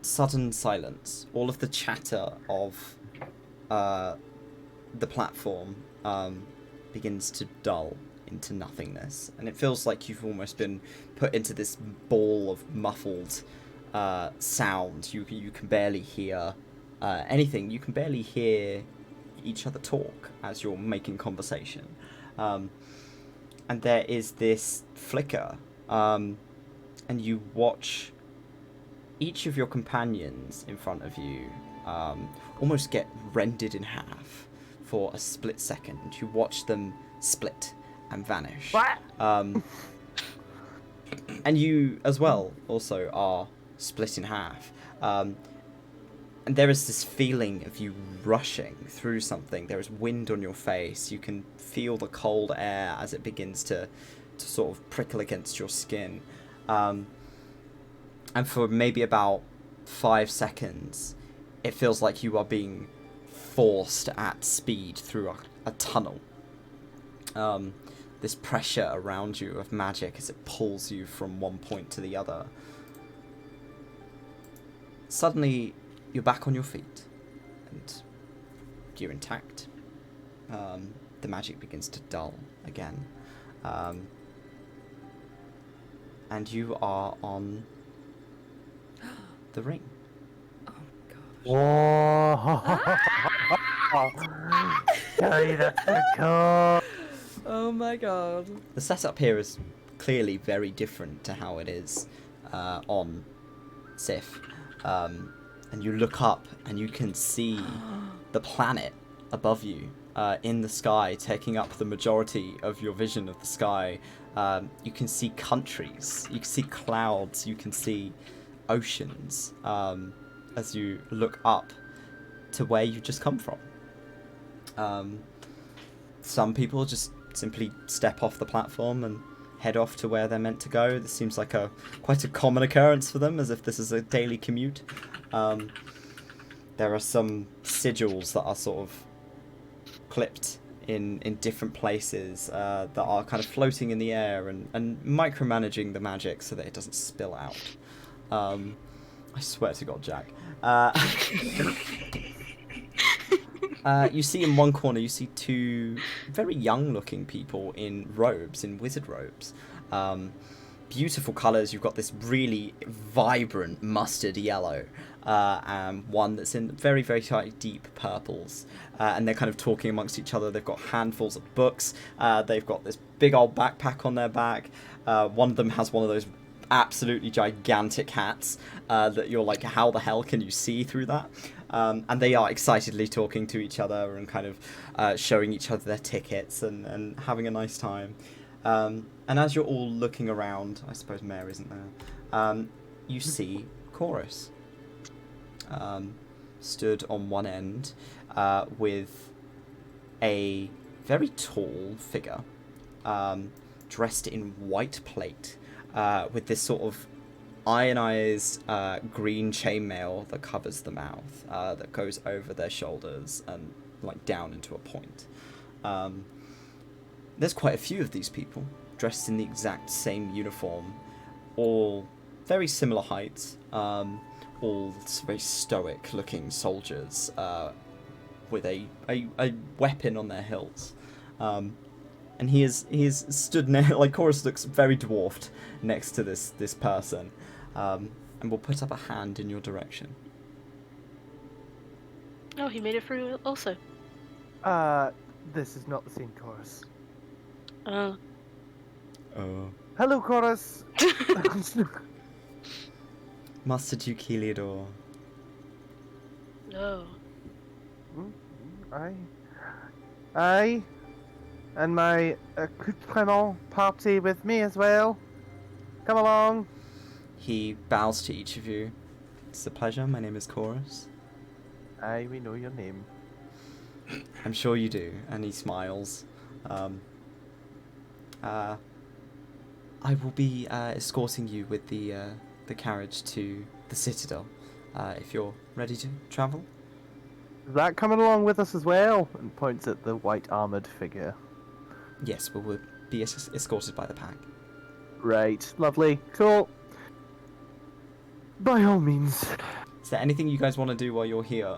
sudden silence. All of the chatter of the platform begins to dull into nothingness, and it feels like you've almost been put into this ball of muffled sound. You can barely hear anything. You can barely hear each other talk as you're making conversation. And there is this flicker, and you watch each of your companions in front of you almost get rendered in half for a split second. You watch them split and vanish. What? And you, as well, also are split in half. And there is this feeling of you rushing through something. There is wind on your face. You can feel the cold air as it begins to sort of prickle against your skin. And for maybe about 5 seconds, it feels like you are being forced at speed through a tunnel. This pressure around you of magic as it pulls you from one point to the other. Suddenly, you're back on your feet, and you're intact. The magic begins to dull again. And you are on the ring. Whoa! Sorry, that's so cool. Oh my god. The setup here is clearly very different to how it is on Sif. And you look up and you can see the planet above you in the sky, taking up the majority of your vision of the sky. You can see countries, you can see clouds, you can see oceans as you look up to where you've just come from. Some people just simply step off the platform and head off to where they're meant to go. This seems like quite a common occurrence for them, as if this is a daily commute. There are some sigils that are sort of clipped in different places that are kind of floating in the air and micromanaging the magic so that it doesn't spill out. I swear to God, Jack. You see in one corner, you see two very young-looking people in robes, in wizard robes. Beautiful colours. You've got this really vibrant mustard yellow, and one that's in very, very tight, deep purples. And they're kind of talking amongst each other. They've got handfuls of books. They've got this big old backpack on their back. One of them has one of those absolutely gigantic hats that you're like, how the hell can you see through that? And they are excitedly talking to each other and kind of showing each other their tickets and having a nice time. And as you're all looking around, I suppose Mare isn't there, you see Chorus stood on one end with a very tall figure dressed in white plate with this sort of ionized green chainmail that covers the mouth, that goes over their shoulders and like down into a point. There's quite a few of these people dressed in the exact same uniform, all very similar heights, all very stoic looking soldiers with a weapon on their hilts. And he is stood like Chorus looks very dwarfed next to this person, and will put up a hand in your direction. Oh, he made it through also. This is not the same Chorus. Hello, Chorus. Master Duke Heliodor. No. I and my accoutrement party with me as well. Come along. He bows to each of you. It's a pleasure. My name is Chorus. Aye, we know your name. I'm sure you do. And he smiles. I will be escorting you with the carriage to the Citadel, if you're ready to travel. Is that coming along with us as well? And points at the white armoured figure. Yes, we will be escorted by the pack. Right, lovely, cool. By all means. Is there anything you guys want to do while you're here?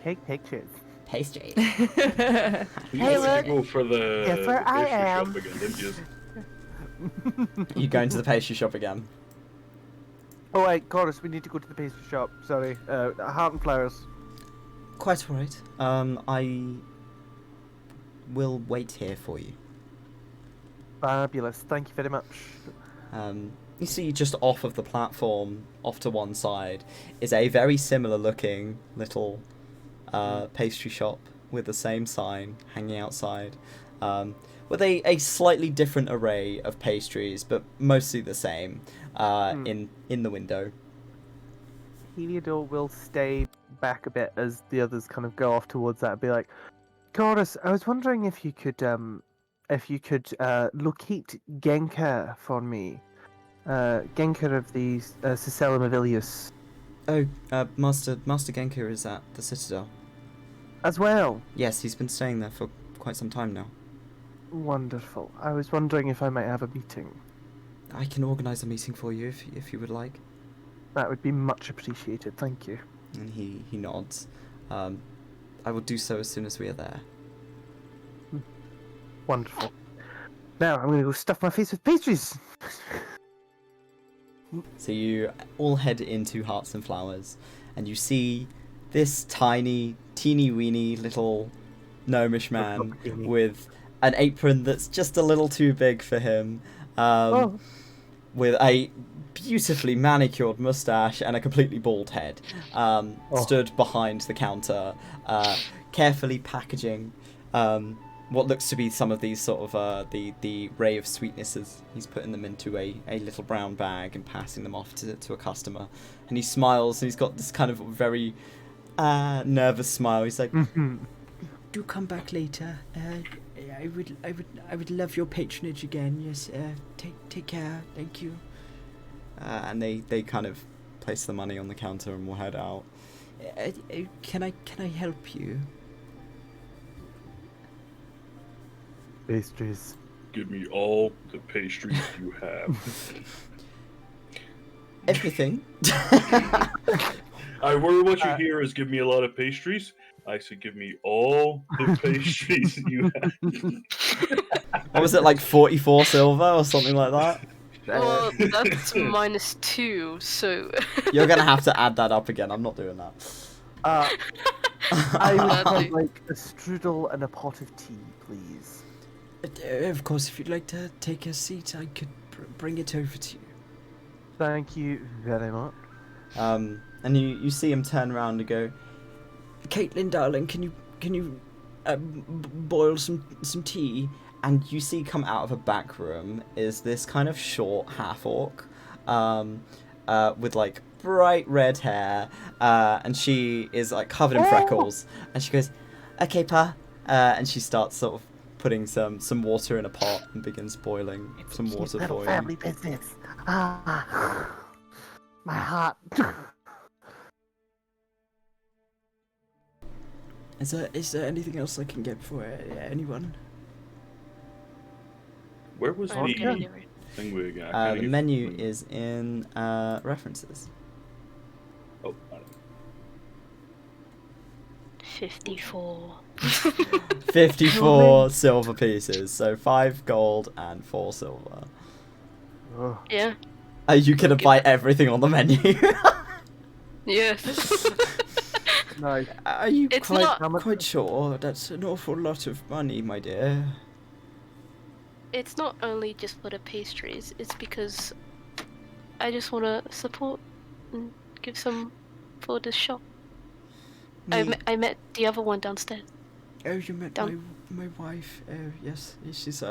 Take pictures. Pastry. You Hey, wanted to look. go for the Guess where I pastry shop am. again, didn't you? You going to the pastry shop again? Oh wait, Chorus, we need to go to the pastry shop. Sorry, Heart and Flowers. Quite alright. I will wait here for you. Fabulous. Thank you very much. You see just off of the platform, off to one side, is a very similar looking little pastry shop with the same sign hanging outside, with a slightly different array of pastries, but mostly the same, in the window. Heliodor will stay back a bit as the others kind of go off towards that and be like, Chorus, I was wondering if you could locate Genka for me. Genka of the Cicellum Avilius. Oh, Master Genka is at the Citadel. As well. Yes, he's been staying there for quite some time now. Wonderful. I was wondering if I might have a meeting. I can organise a meeting for you if you would like. That would be much appreciated, thank you. And he nods. I will do so as soon as we are there. Wonderful. Now I'm gonna go stuff my face with pastries. So you all head into Hearts and Flowers, and you see this tiny, teeny-weeny little gnomish man with an apron that's just a little too big for him, with a beautifully manicured mustache and a completely bald head, stood behind the counter, carefully packaging what looks to be some of these sort of the ray of sweetnesses. He's putting them into a little brown bag and passing them off to a customer. And he smiles, and he's got this kind of very nervous smile. He's like, Do come back later. I would love your patronage again. Yes. Take care. Thank you. and they kind of place the money on the counter and will head out. Can I help you? Pastries. Give me all the pastries you have. Everything. I worry what you hear is give me a lot of pastries. I said give me all the pastries you have. What was it, like 44 silver or something like that? Well, that's -2, so... You're gonna have to add that up again. I'm not doing that. I would want like a strudel and a pot of tea, please. Of course, if you'd like to take a seat, I could bring it over to you. Thank you very much. And you see him turn around and go, Caitlin, darling, can you boil some tea? and you see come out of a back room is this kind of short half-orc, with like bright red hair, and she is like covered in freckles, and she goes, okay, pa, and she starts sort of putting some water in a pot and begins boiling some water Little for family you. business. Ah, my heart. Is there anything else I can get for anyone? Where was I'm the getting there. thing we got? The menu is in references. Oh, 54. 54 silver pieces, so 5 gold and 4 silver. Oh. Yeah. Are you gonna Okay. buy everything on the menu? Yes. Nice. Are you It's not- quite sure? That's an awful lot of money, my dear. It's not only just for the pastries, it's because I just want to support and give some for this shop. I met the other one downstairs. Oh, you met my wife. Oh, yes, she's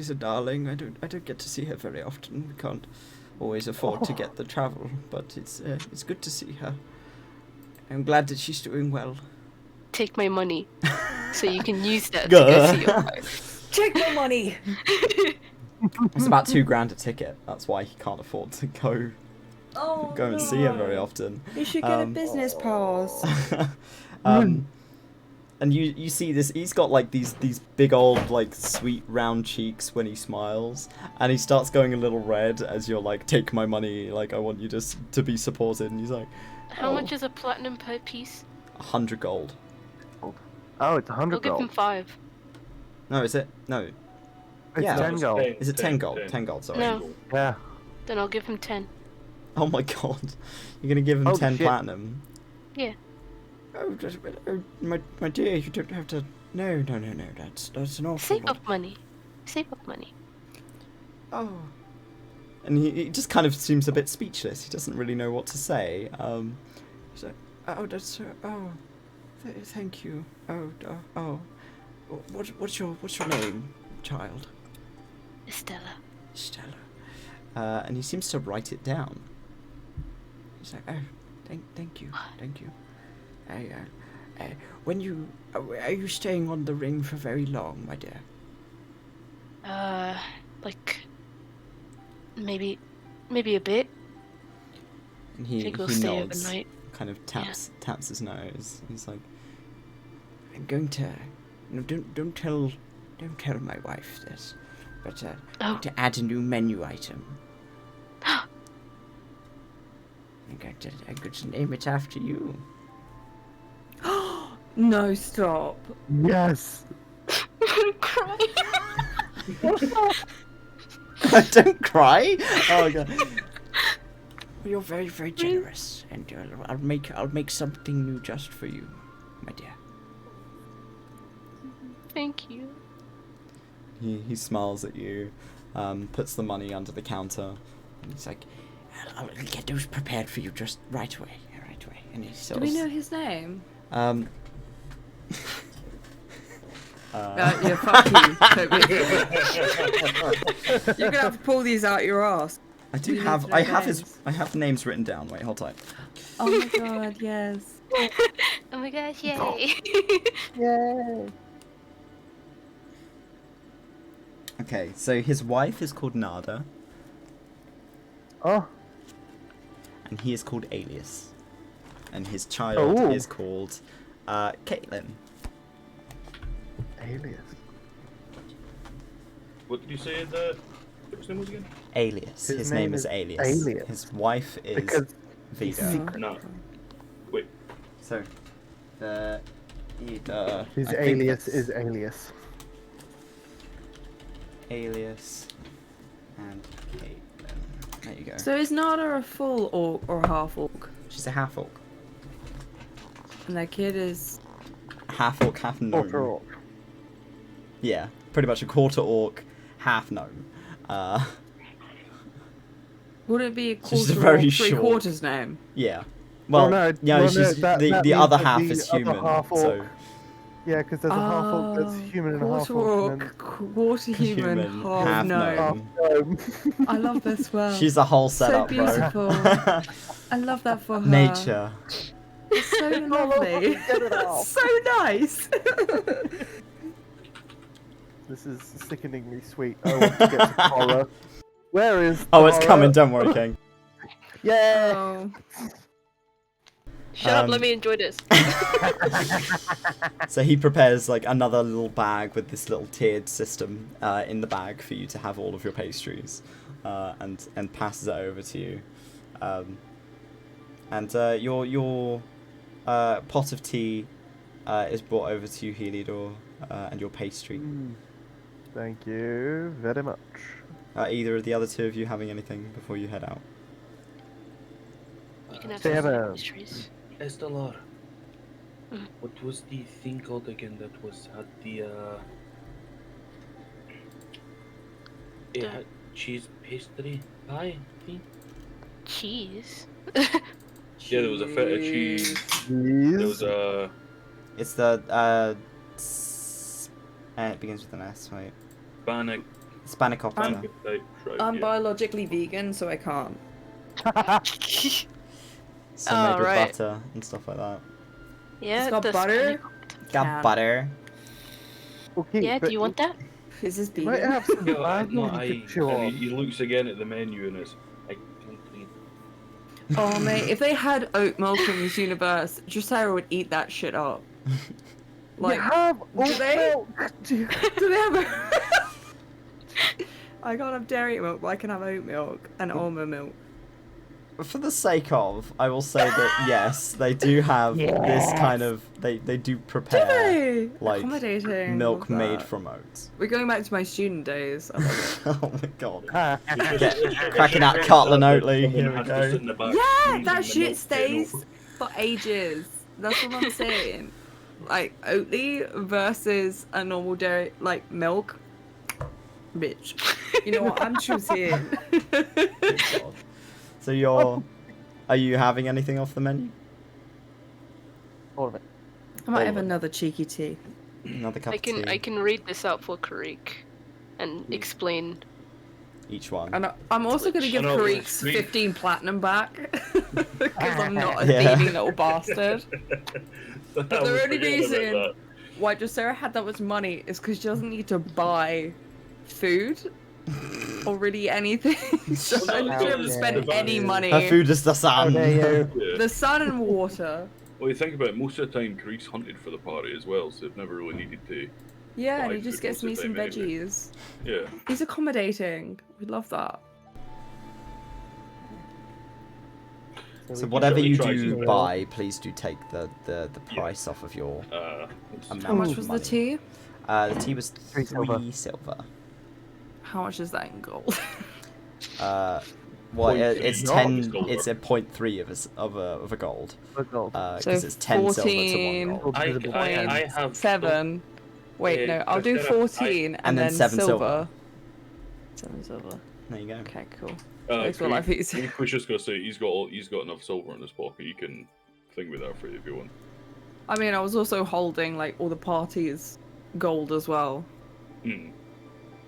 a darling. I don't get to see her very often. We can't always afford to get the travel, but it's good to see her. I'm glad that she's doing well. Take my money, so you can use that to go see your wife. Take my money! It's about $2,000 a ticket. That's why he can't afford to go Oh, and see her very often. You should get a business pass. And you see this, he's got like these big old like sweet round cheeks when he smiles, and he starts going a little red as you're like, take my money, like I want you to be supported, and he's like, How much is a platinum per piece? 100 gold. Oh, it's 100 I'll give him gold. 5. No, is it? No. It's Yeah. 10 gold. Is it 10 gold? 10 gold, sorry. No. Yeah. Then I'll give him 10. Oh my god. You're gonna give him Holy 10 shit. platinum? Yeah. Oh, my dear, you don't have to. No, that's an awful Save lot. up money. Save up money. Oh. And he just kind of seems a bit speechless. He doesn't really know what to say. He's like, oh, that's thank you. Oh. What's your name, child? Estella. Stella. And he seems to write it down. He's like, oh, thank you. When you are you staying on the ring for very long, my dear? Like maybe a bit. And I he think we'll stay nods, overnight. kind of taps his nose. He's like, I'm going to, don't tell my wife this, but I'm going to add a new menu item. I'm going to name it after you. No, stop. Yes. I'm crying. Don't cry. Oh god. You're very, very generous, and I'll make something new just for you, my dear. Thank you. He smiles at you, puts the money under the counter, and he's like, I'll get those prepared for you just right away. And he Do we know his name? Yeah, fuck you. Toby. You're gonna have to pull these out your ass. I do You need have to know names. I have names written down. Wait, hold tight. Oh my god, yes. Oh my gosh, yay. Yay. Okay, so his wife is called Nada, Oh. and he is called Alias, and his child Oh. is called Caitlin. Alias. What did you say the first name was again? Alias. His His name name is is Alias. Alias. His wife is Because Vida. No. Wait. So, the his I think alias that's is Alias. Alias and Caitlin. There you go. So is Nada a full orc or a half orc? She's a half orc. And their kid is. Half orc, half gnome. Quarter orc. Yeah, pretty much a quarter orc, half gnome. Would it be a She's quarter very orc, 3 short. quarters name? Yeah. Well, no, yeah, well, no, she's that the means other that half the is other human. half orc- So Yeah, because there's a half orc that's human and a half quarter orc. orc, quarter human, half half gnome. gnome. gnome. I love this well. She's a whole so setup, beautiful. bro. I love that for her. Nature. It's so lovely. Get it off. So nice. This is sickeningly sweet. I want to get to Cora. Where is Oh, it's Cora? coming. Don't worry, King. Yeah. Oh. Shut up, let me enjoy this. So he prepares like another little bag with this little tiered system in the bag for you to have all of your pastries, and passes it over to you, and your pot of tea is brought over to you, Heliodor, and your pastry. Thank you very much. Either of the other two of you having anything before you head out? You can have They have some a- pastries. Estelar. Mm. What was the thing called again that was had the it The- had cheese pastry pie thing? Cheese? Yeah, there was a feta cheese. There was a It's the it begins with an S. Wait, Bannock Spanakopter. type tribe. I'm yeah. biologically vegan, so I can't. So Oh, made with right. butter and stuff like that. Yeah, It's got the butter? Got Can. butter. Okay, Yeah, but do you want that? Is this you might vegan? have some Yeah, bad no, ones you could chew and on. he looks again at the menu and it's I can't read. Oh mate, if they had oat milk in this universe, Drusera would eat that shit up. Like, you have do oat they? milk. Do they have? I can't have dairy milk, but I can have oat milk and almond milk. For the sake of, I will say that yes, they do have this kind of. They do prepare Do they? like Accommodating. milk Love made that. from oats. We're going back to my student days. I love it. Oh my god. Cracking Cracking out Cartland Oatly. Here we go. Yeah, that shit stays for ages. That's what I'm saying. Like Oatly versus a normal dairy, like milk. Bitch. You know what? I'm choosing. Good God. So are you having anything off the menu? All of it. I might All have of it. another cheeky tea. Another cup I of tea. can read this out for Karik and explain. Each one. And I'm also going to give know, Karik's sweet. 15 platinum back. Because I'm not a Yeah. thieving little bastard. But the only reason why Drosera had that much money is because she doesn't need to buy food or really anything. So I Well, no, literally haven't it's spent the any value. money. Her food is the How sun. dare you? Yeah. The sun and water. Well, you think about it, most of the time, Karik's hunted for the party as well, so they've never really needed to. Yeah, and Buy he just food gets most me of the some time anyway. veggies. Yeah. He's accommodating. We love that. So whatever you Usually do tries his buy, please do take the price off of your amount How much of was the money. tea? The tea was 3 silver. 3 silver. How much is that in gold? Well, 0.3 it's gold. 10. Silver. It's a 0.3 of a gold. For gold. Because So it's 10 silver to 14. 1 gold. I have 7. Wait, no, I'll do Drosera, 14 And then then 7 silver. 7 silver. There you go. Okay, cool. Makes my life easier. Karik was just gonna say he's got enough silver in his pocket. You can think with that for you if you want. I mean, I was also holding, like, all the parties' gold as well. Hmm.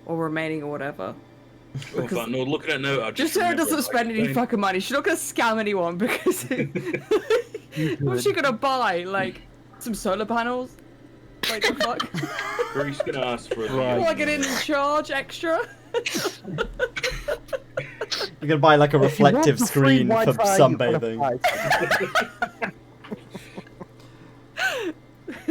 Or remaining or whatever. Oh, in fact, no, looking at it now, I Just just so remembered, doesn't spend any I fucking money. She's not gonna scam anyone because... What's she gonna buy? Like, some solar panels? Like, the fuck? Karik's gonna ask for the. Right. Plug it in and charge extra? You're gonna buy like a If you want reflective the free screen for Wi-Fi, you've gotta sunbathing. fight.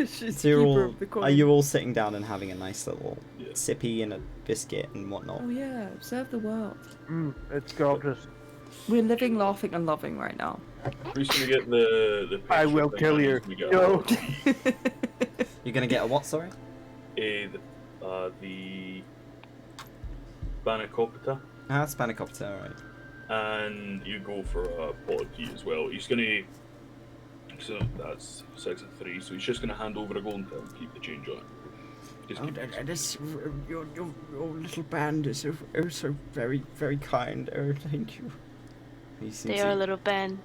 She's So you're keeper all, of the are coin. you all sitting down and having a nice little Yeah. sippy and a biscuit and whatnot? Oh yeah, observe the world. It's gorgeous. We're living, laughing, and loving right now. Karik's gonna get the. I will pastry kill thing you. and he's gonna Yo. get You're gonna get a what? Sorry. the Banacopita, Ah, Spanakopter, right. and you go for a pot of tea as well. He's gonna. So that's 6 and 3. So he's just gonna hand over a golden pill and keep the change on it. Just keep it. This, your little band is so very, very kind. Oh, thank you. He seems They are a little band.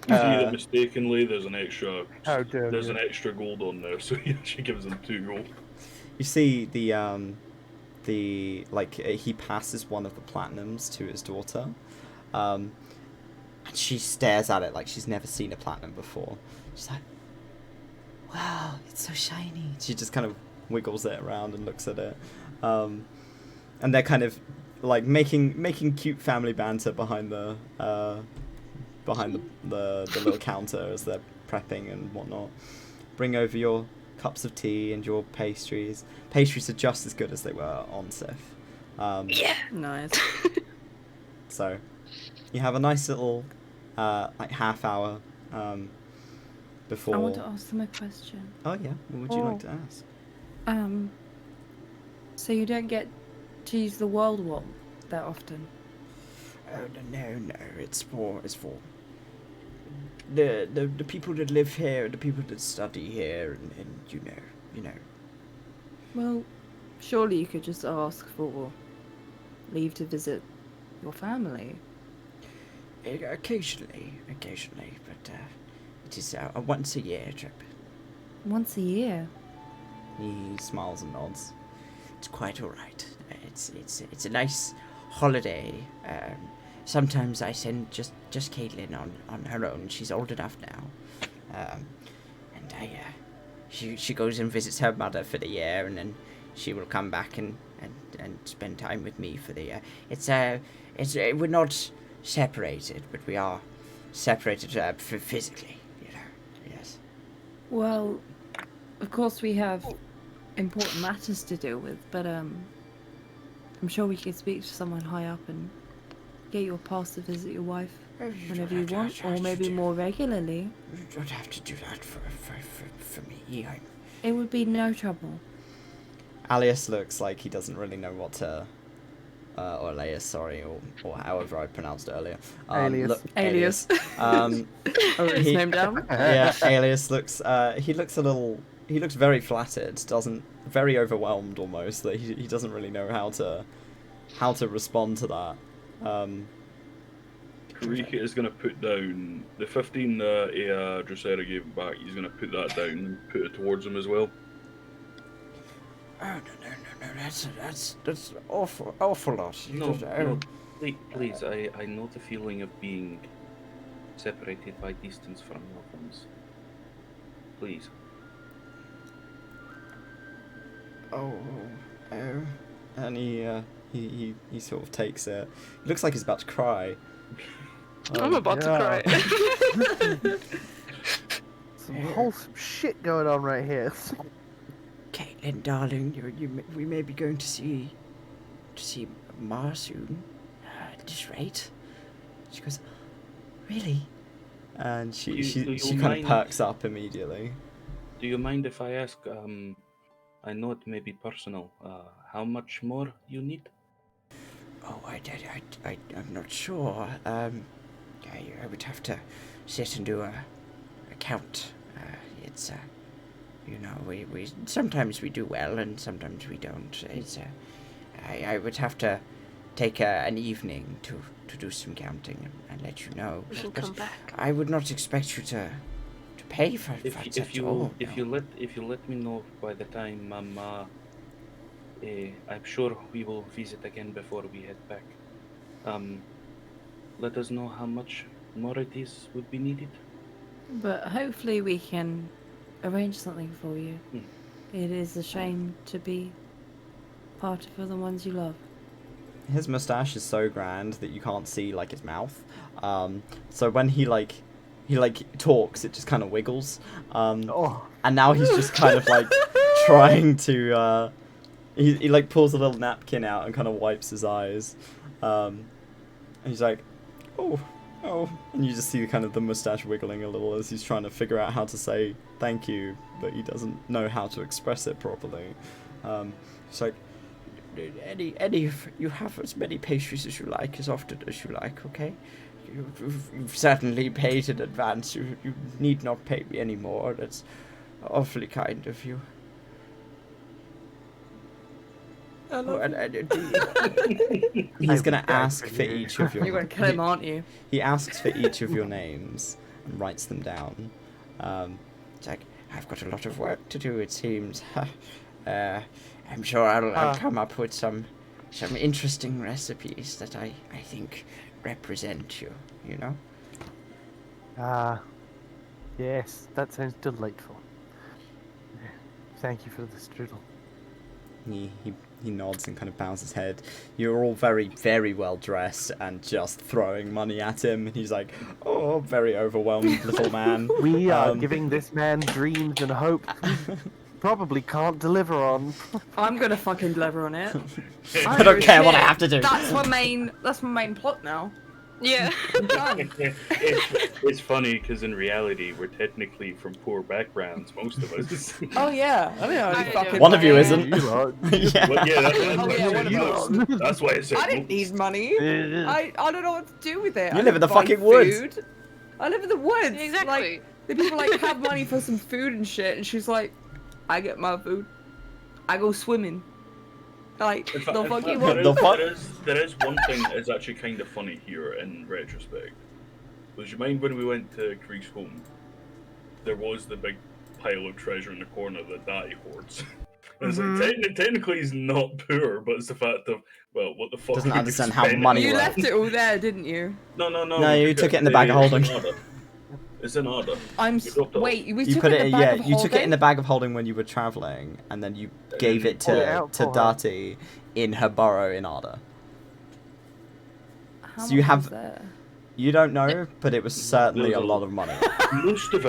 You see Uh, that mistakenly there's an extra. How dare There's you. an extra gold on there, so he actually gives him 2 gold. You see he passes one of the platinums to his daughter, and she stares at it like she's never seen a platinum before. She's like, "Wow, it's so shiny." She just kind of wiggles it around and looks at it, and they're kind of like making cute family banter behind the little counter as they're prepping and whatnot. Bring over your cups of tea and your pastries. Pastries are just as good as they were on Sif. Yeah. Nice. So you have a nice little like half hour before. I want to ask them a question. Oh yeah, what would you like to ask? So you don't get to use the world wall that often? Oh no, it's for the people that live here, the people that study here, and you know. Well, surely you could just ask for leave to visit your family. Occasionally, but it is a once a year trip. Once a year. He smiles and nods. It's quite all right. It's a nice holiday. Sometimes I send just Caitlin on her own. She's old enough now, and she goes and visits her mother for the year, and then she will come back and spend time with me for the year. We're not separated, but we are separated physically. Yes. Well, Of course, we have important matters to deal with, but I'm sure we can speak to someone high up and get you a pass to visit your wife whenever you want, or maybe more regularly. You don't have to do that for me. It would be no trouble. Alias looks like he doesn't really know what to... or Elias, sorry, or however I pronounced it earlier. Alias. Alias. Wrote his name down. Yeah, Alias looks... he looks a little... He looks very flattered, very overwhelmed almost, that he doesn't really know how to respond to that. Karika is going to put down the 15 that Dracera gave him back. He's going to put that down and put it towards him as well. Oh no! That's awful lot. No, please. I know the feeling of being separated by distance from loved ones. Please. And he sort of takes it. He looks like he's about to cry. I'm about to cry. Some wholesome shit going on right here. Caitlin, darling, we may be going to see Ma soon. At this rate. She goes, really? And Do she you kind of mind- perks up immediately. Do you mind if I ask, I know it may be personal, how much more you need? Oh, I'm not sure. I would have to sit and do a count. It's we sometimes we do well and sometimes we don't. It's I would have to take an evening to do some counting and let you know. We can But come back. I would not expect you to pay for If that you at all. let me know by the time I'm sure we will visit again before we head back. Let us know how much more it is would be needed. But hopefully we can arrange something for you. It is a shame to be parted from the ones you love. His mustache is so grand that you can't see like his mouth. So when he talks, it just kind of wiggles. And now he's just kind of like trying to. He like pulls a little napkin out and kind of wipes his eyes. And he's like, oh, and you just see kind of the mustache wiggling a little as he's trying to figure out how to say thank you, but he doesn't know how to express it properly. It's like, Eddie, you have as many pastries as you like, as often as you like, okay? You've certainly paid in advance. You need not pay me anymore. That's awfully kind of you. he's gonna ask for each of your. You're going to kill him, aren't you? He asks for each of your names and writes them down. It's like, I've got a lot of work to do, it seems. I'm sure I'll come up with some interesting recipes that I think represent you, you know? Yes, that sounds delightful. Thank you for the strudel. He nods and kind of bows his head. You're all very, very well dressed and just throwing money at him. And he's like, oh, very overwhelmed little man. We are giving this man dreams and hopes he probably can't deliver on. I'm going to fucking deliver on it. I don't care what I have to do. That's my main plot now. Yeah. I'm done. It's funny because in reality we're technically from poor backgrounds, most of us. Oh yeah, I mean, I fucking don't One of you know. isn't. You are. Yeah. Well, yeah, Oh, yeah, one of us. that's why I said. I didn't need money. I don't know what to do with it. You I live in the don't buy fucking woods. food. I live in the woods. Exactly. Like, the people like have money for some food and shit, and she's like, I get my food. I go swimming. Like, In fact, the in fuck fact, you want? The fuck? there is one thing that is actually kind of funny here in retrospect. Was you mind when we went to Creek's home? There was the big pile of treasure in the corner that Daddy hoards. And it's like, technically he's not poor, but it's the fact of, well, what the fuck? Doesn't would you understand how spend money it You on? works. left it all there, didn't you? No. No, you took it in the bag of holding. It's in order. I'm. You dropped it off. Wait, we You took put it in it, the bag of you took it in the holding? bag of holding when you were traveling, and then you gave it pulled it to out for her. Dati in her burrow in Arda. How So you much have- was there? You don't know, but it was certainly a lot of money. Most of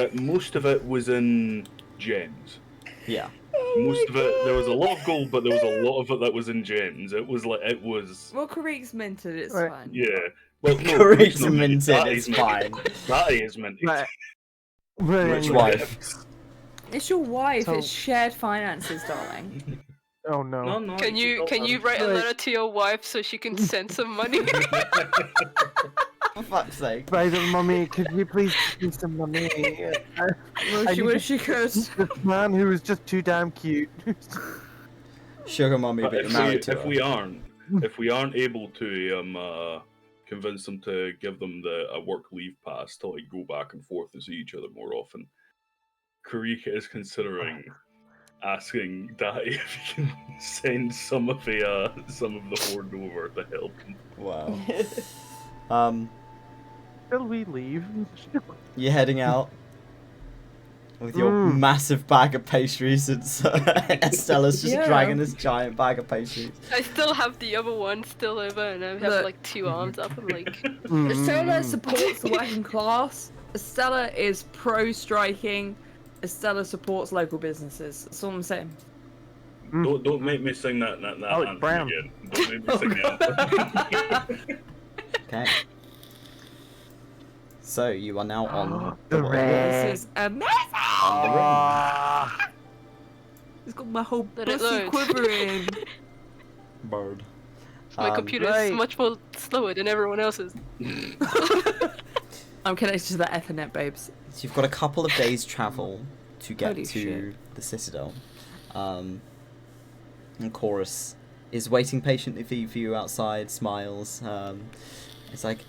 it was in gems. Yeah. Most of it, there was a lot of gold, but there was a lot of it that was in gems. It was Well, Karik's minted, it's Right. fine. yeah. Well, no, Correct, not minted, That it's is minted. fine. That is minted. Right. Right, Which anyway. wife? It's your wife, So- it's shared finances, darling. Oh no. No. Can you write a Right. letter to your wife so she can send some money? For fuck's sake. Right, mummy, could you please give me some money? Well, I she need wish to- she could. This man who is just too damn cute. Sugar mummy, but you're married to if her. we aren't able to convince them to give them a work leave pass to like go back and forth and see each other more often, Karika is considering asking Daddy if he can send some of the horde over to help him. Wow. Shall we leave? You're heading out with your massive bag of pastries, and Estella's just dragging this giant bag of pastries. I still have the other one still over, and I have Look. like 2 arms up. I'm like, Estella supports the working class. Estella is pro-striking. Estella supports local businesses. That's all I'm saying. Don't make me sing that Oh, it's anthem brown. again. Don't make me sing the anthem. Okay. So you are now on The board. red. This is amazing! On the ring. It's got my whole Let it pussy load. quivering. Bird. my computer right. is much more slower than everyone else's. I'm connected to the Ethernet, babes. So you've got a couple of days travel to get Holy to shit. the Citadel. And Chorus is waiting patiently for you outside, smiles. It's like,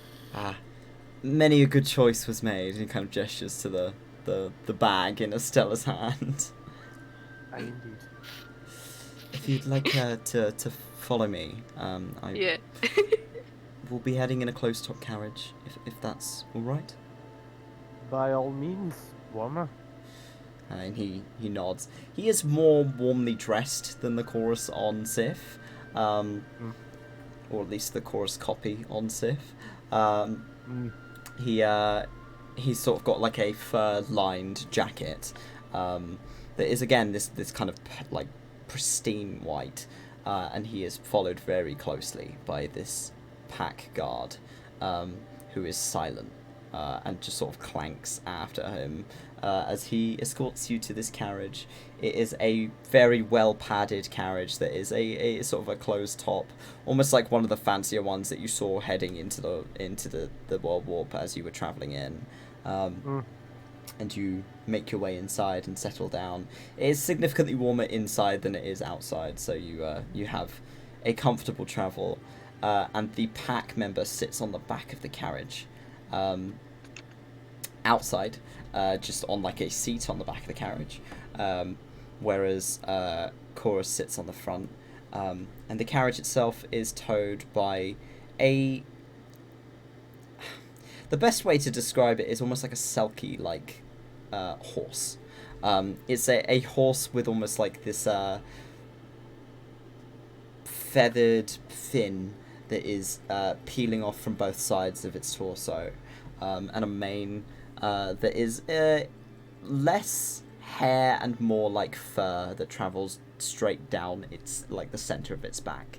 many a good choice was made, and he kind of gestures to the bag in Estella's hand. Indeed. If you'd like to follow me, Yeah. we'll be heading in a closed-top carriage, if that's all right. By all means, warmer. And he nods. He is more warmly dressed than the chorus on Sif, or at least the chorus copy on Sif. He's sort of got like a fur-lined jacket that is again this kind of like pristine white, and he is followed very closely by this pack guard, who is silent. And just sort of clanks after him as he escorts you to this carriage. It is a very well padded carriage that is a sort of a closed top, almost like one of the fancier ones that you saw heading into the World Warp as you were travelling in. And you make your way inside and settle down. It is significantly warmer inside than it is outside, so you have a comfortable travel. And the pack member sits on the back of the carriage. Outside, just on like a seat on the back of the carriage, whereas Chorus sits on the front, and the carriage itself is towed by the best way to describe it is almost like a selkie like horse. It's a horse with almost like this feathered fin that is peeling off from both sides of its torso, and a mane that is less hair and more like fur that travels straight down its like the center of its back.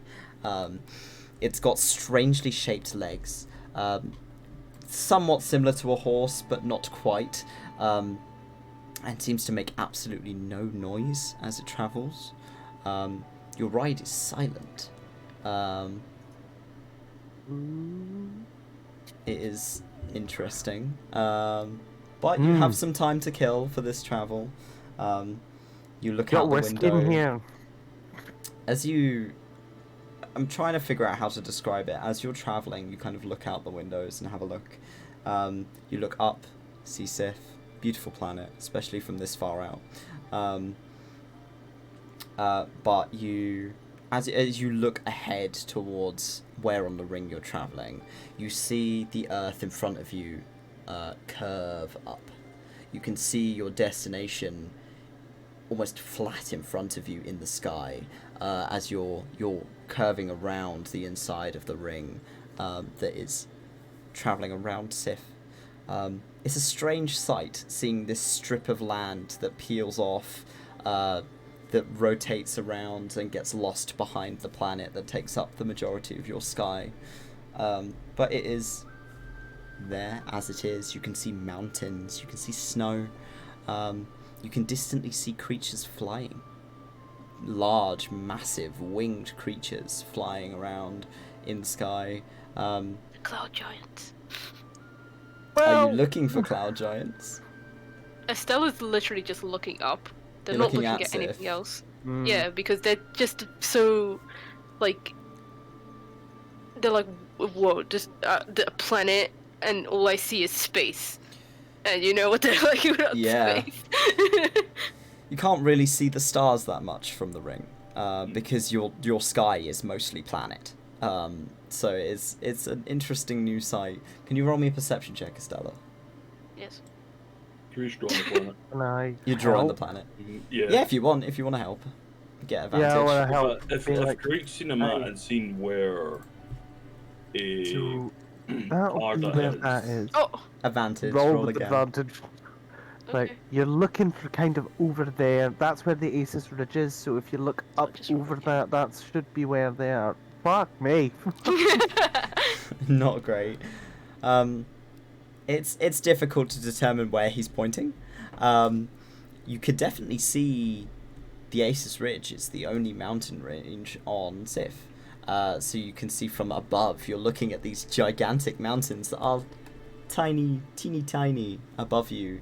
It's got strangely shaped legs, somewhat similar to a horse but not quite, and seems to make absolutely no noise as it travels. Your ride is silent. It is interesting, but you have some time to kill for this travel. You look Got out the whiskey window. in here. I'm trying to figure out how to describe it. As you're traveling, you kind of look out the windows and have a look. You look up, see Sif, beautiful planet, especially from this far out. But you, as you look ahead towards where on the ring you're traveling, you see the Earth in front of you curve up. You can see your destination almost flat in front of you in the sky, as you're curving around the inside of the ring that is traveling around Sif. It's a strange sight, seeing this strip of land that peels off that rotates around and gets lost behind the planet that takes up the majority of your sky. But it is there as it is. You can see mountains, you can see snow, you can distantly see creatures flying. Large, massive, winged creatures flying around in the sky. The cloud giants. Are you looking for cloud giants? Estella's literally just looking up. They're You're not looking looking at at anything Sif. else. Mm. Yeah, because they're just so, like, they're like, whoa, just the planet, and all I see is space. And you know what they're like without Yeah. space. You can't really see the stars that much from the ring, because your sky is mostly planet. So it's an interesting new sight. Can you roll me a perception check, Estella? Yes. Who's drawing the planet? Can I You're drawing the help? planet. Yeah. Yeah, if you want to help, get advantage. Yeah, I want to help. If be like, Creek's seen a map hey. and seen where a So that'll be Arda where is. that is. Oh, Advantage. Roll with again. advantage. Like, okay. you're looking for kind of over there. That's where the Aces Ridge is. So if you look up just over roll, that, that should be where they are. Fuck me. Not great. It's difficult to determine where he's pointing. You could definitely see the Aces Ridge is the only mountain range on Sif. So you can see from above. You're looking at these gigantic mountains that are tiny, teeny tiny above you.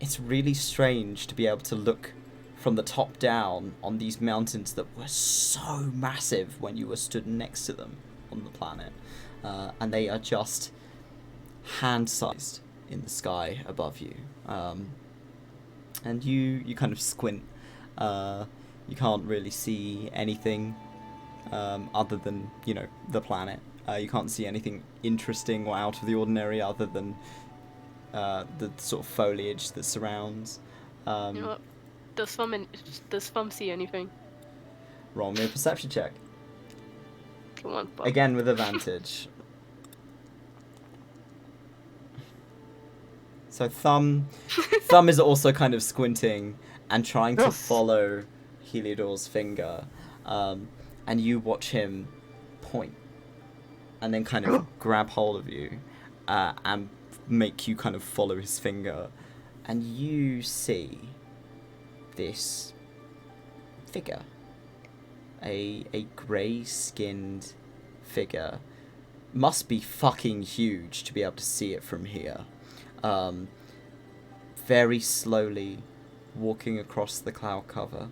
It's really strange to be able to look from the top down on these mountains that were so massive when you were stood next to them on the planet. And they are just hand-sized in the sky above you. And you kind of squint. You can't really see anything other than, the planet. You can't see anything interesting or out of the ordinary other than the sort of foliage that surrounds. You know what? Does Fum see anything? Roll me a perception check. Come on, Fum. Again with advantage. So Thumb is also kind of squinting and trying to Yes. follow Heliodor's finger. And you watch him point and then kind of grab hold of you and make you kind of follow his finger. And you see this figure. A grey-skinned figure. Must be fucking huge to be able to see it from here. Very slowly walking across the cloud cover.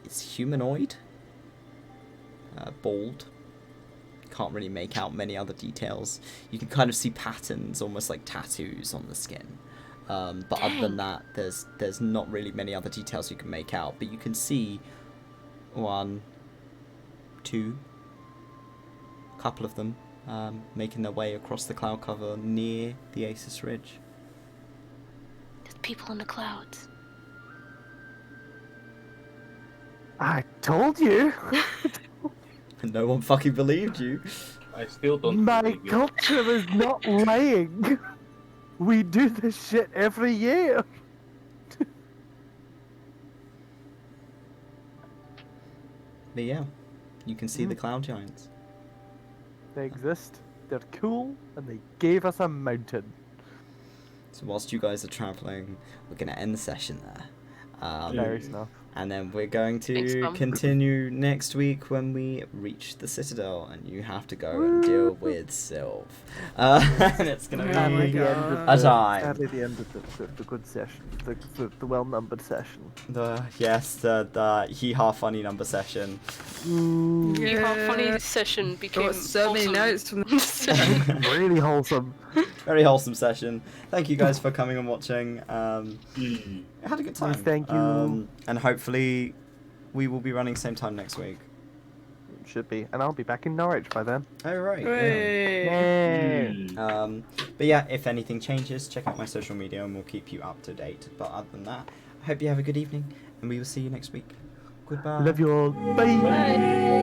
It's humanoid. Bald. Can't really make out many other details. You can kind of see patterns, almost like tattoos on the skin. But other than that, there's not really many other details you can make out. But you can see one, two, couple of them making their way across the cloud cover near the Aces Ridge. There's people in the clouds. I told you. And no one fucking believed you. I still don't My believe you. culture is not lying. We do this shit every year. But yeah, you can see the cloud giants. They exist. They're cool, and they gave us a mountain. So whilst you guys are travelling, we're going to end the session there. Fair enough. And then we're going Thanks, to Mum. continue next week when we reach the Citadel, and you have to go and deal with Sylv. And it's going to Sadly, be the end of a the, time. sadly, the end of the good session, the well-numbered session. The hee-haw funny number session. You how funny session became Got so many awesome. notes from this session. Really wholesome. Very wholesome session. Thank you guys for coming and watching. I had a good time. Yes, thank you. And hopefully we will be running same time next week. Should be, and I'll be back in Norwich by then. Oh, right. Yeah. Hey. Yay. But yeah, if anything changes, check out my social media and we'll keep you up to date. But other than that, I hope you have a good evening and we will see you next week. Goodbye. Love you all. Bye. Bye.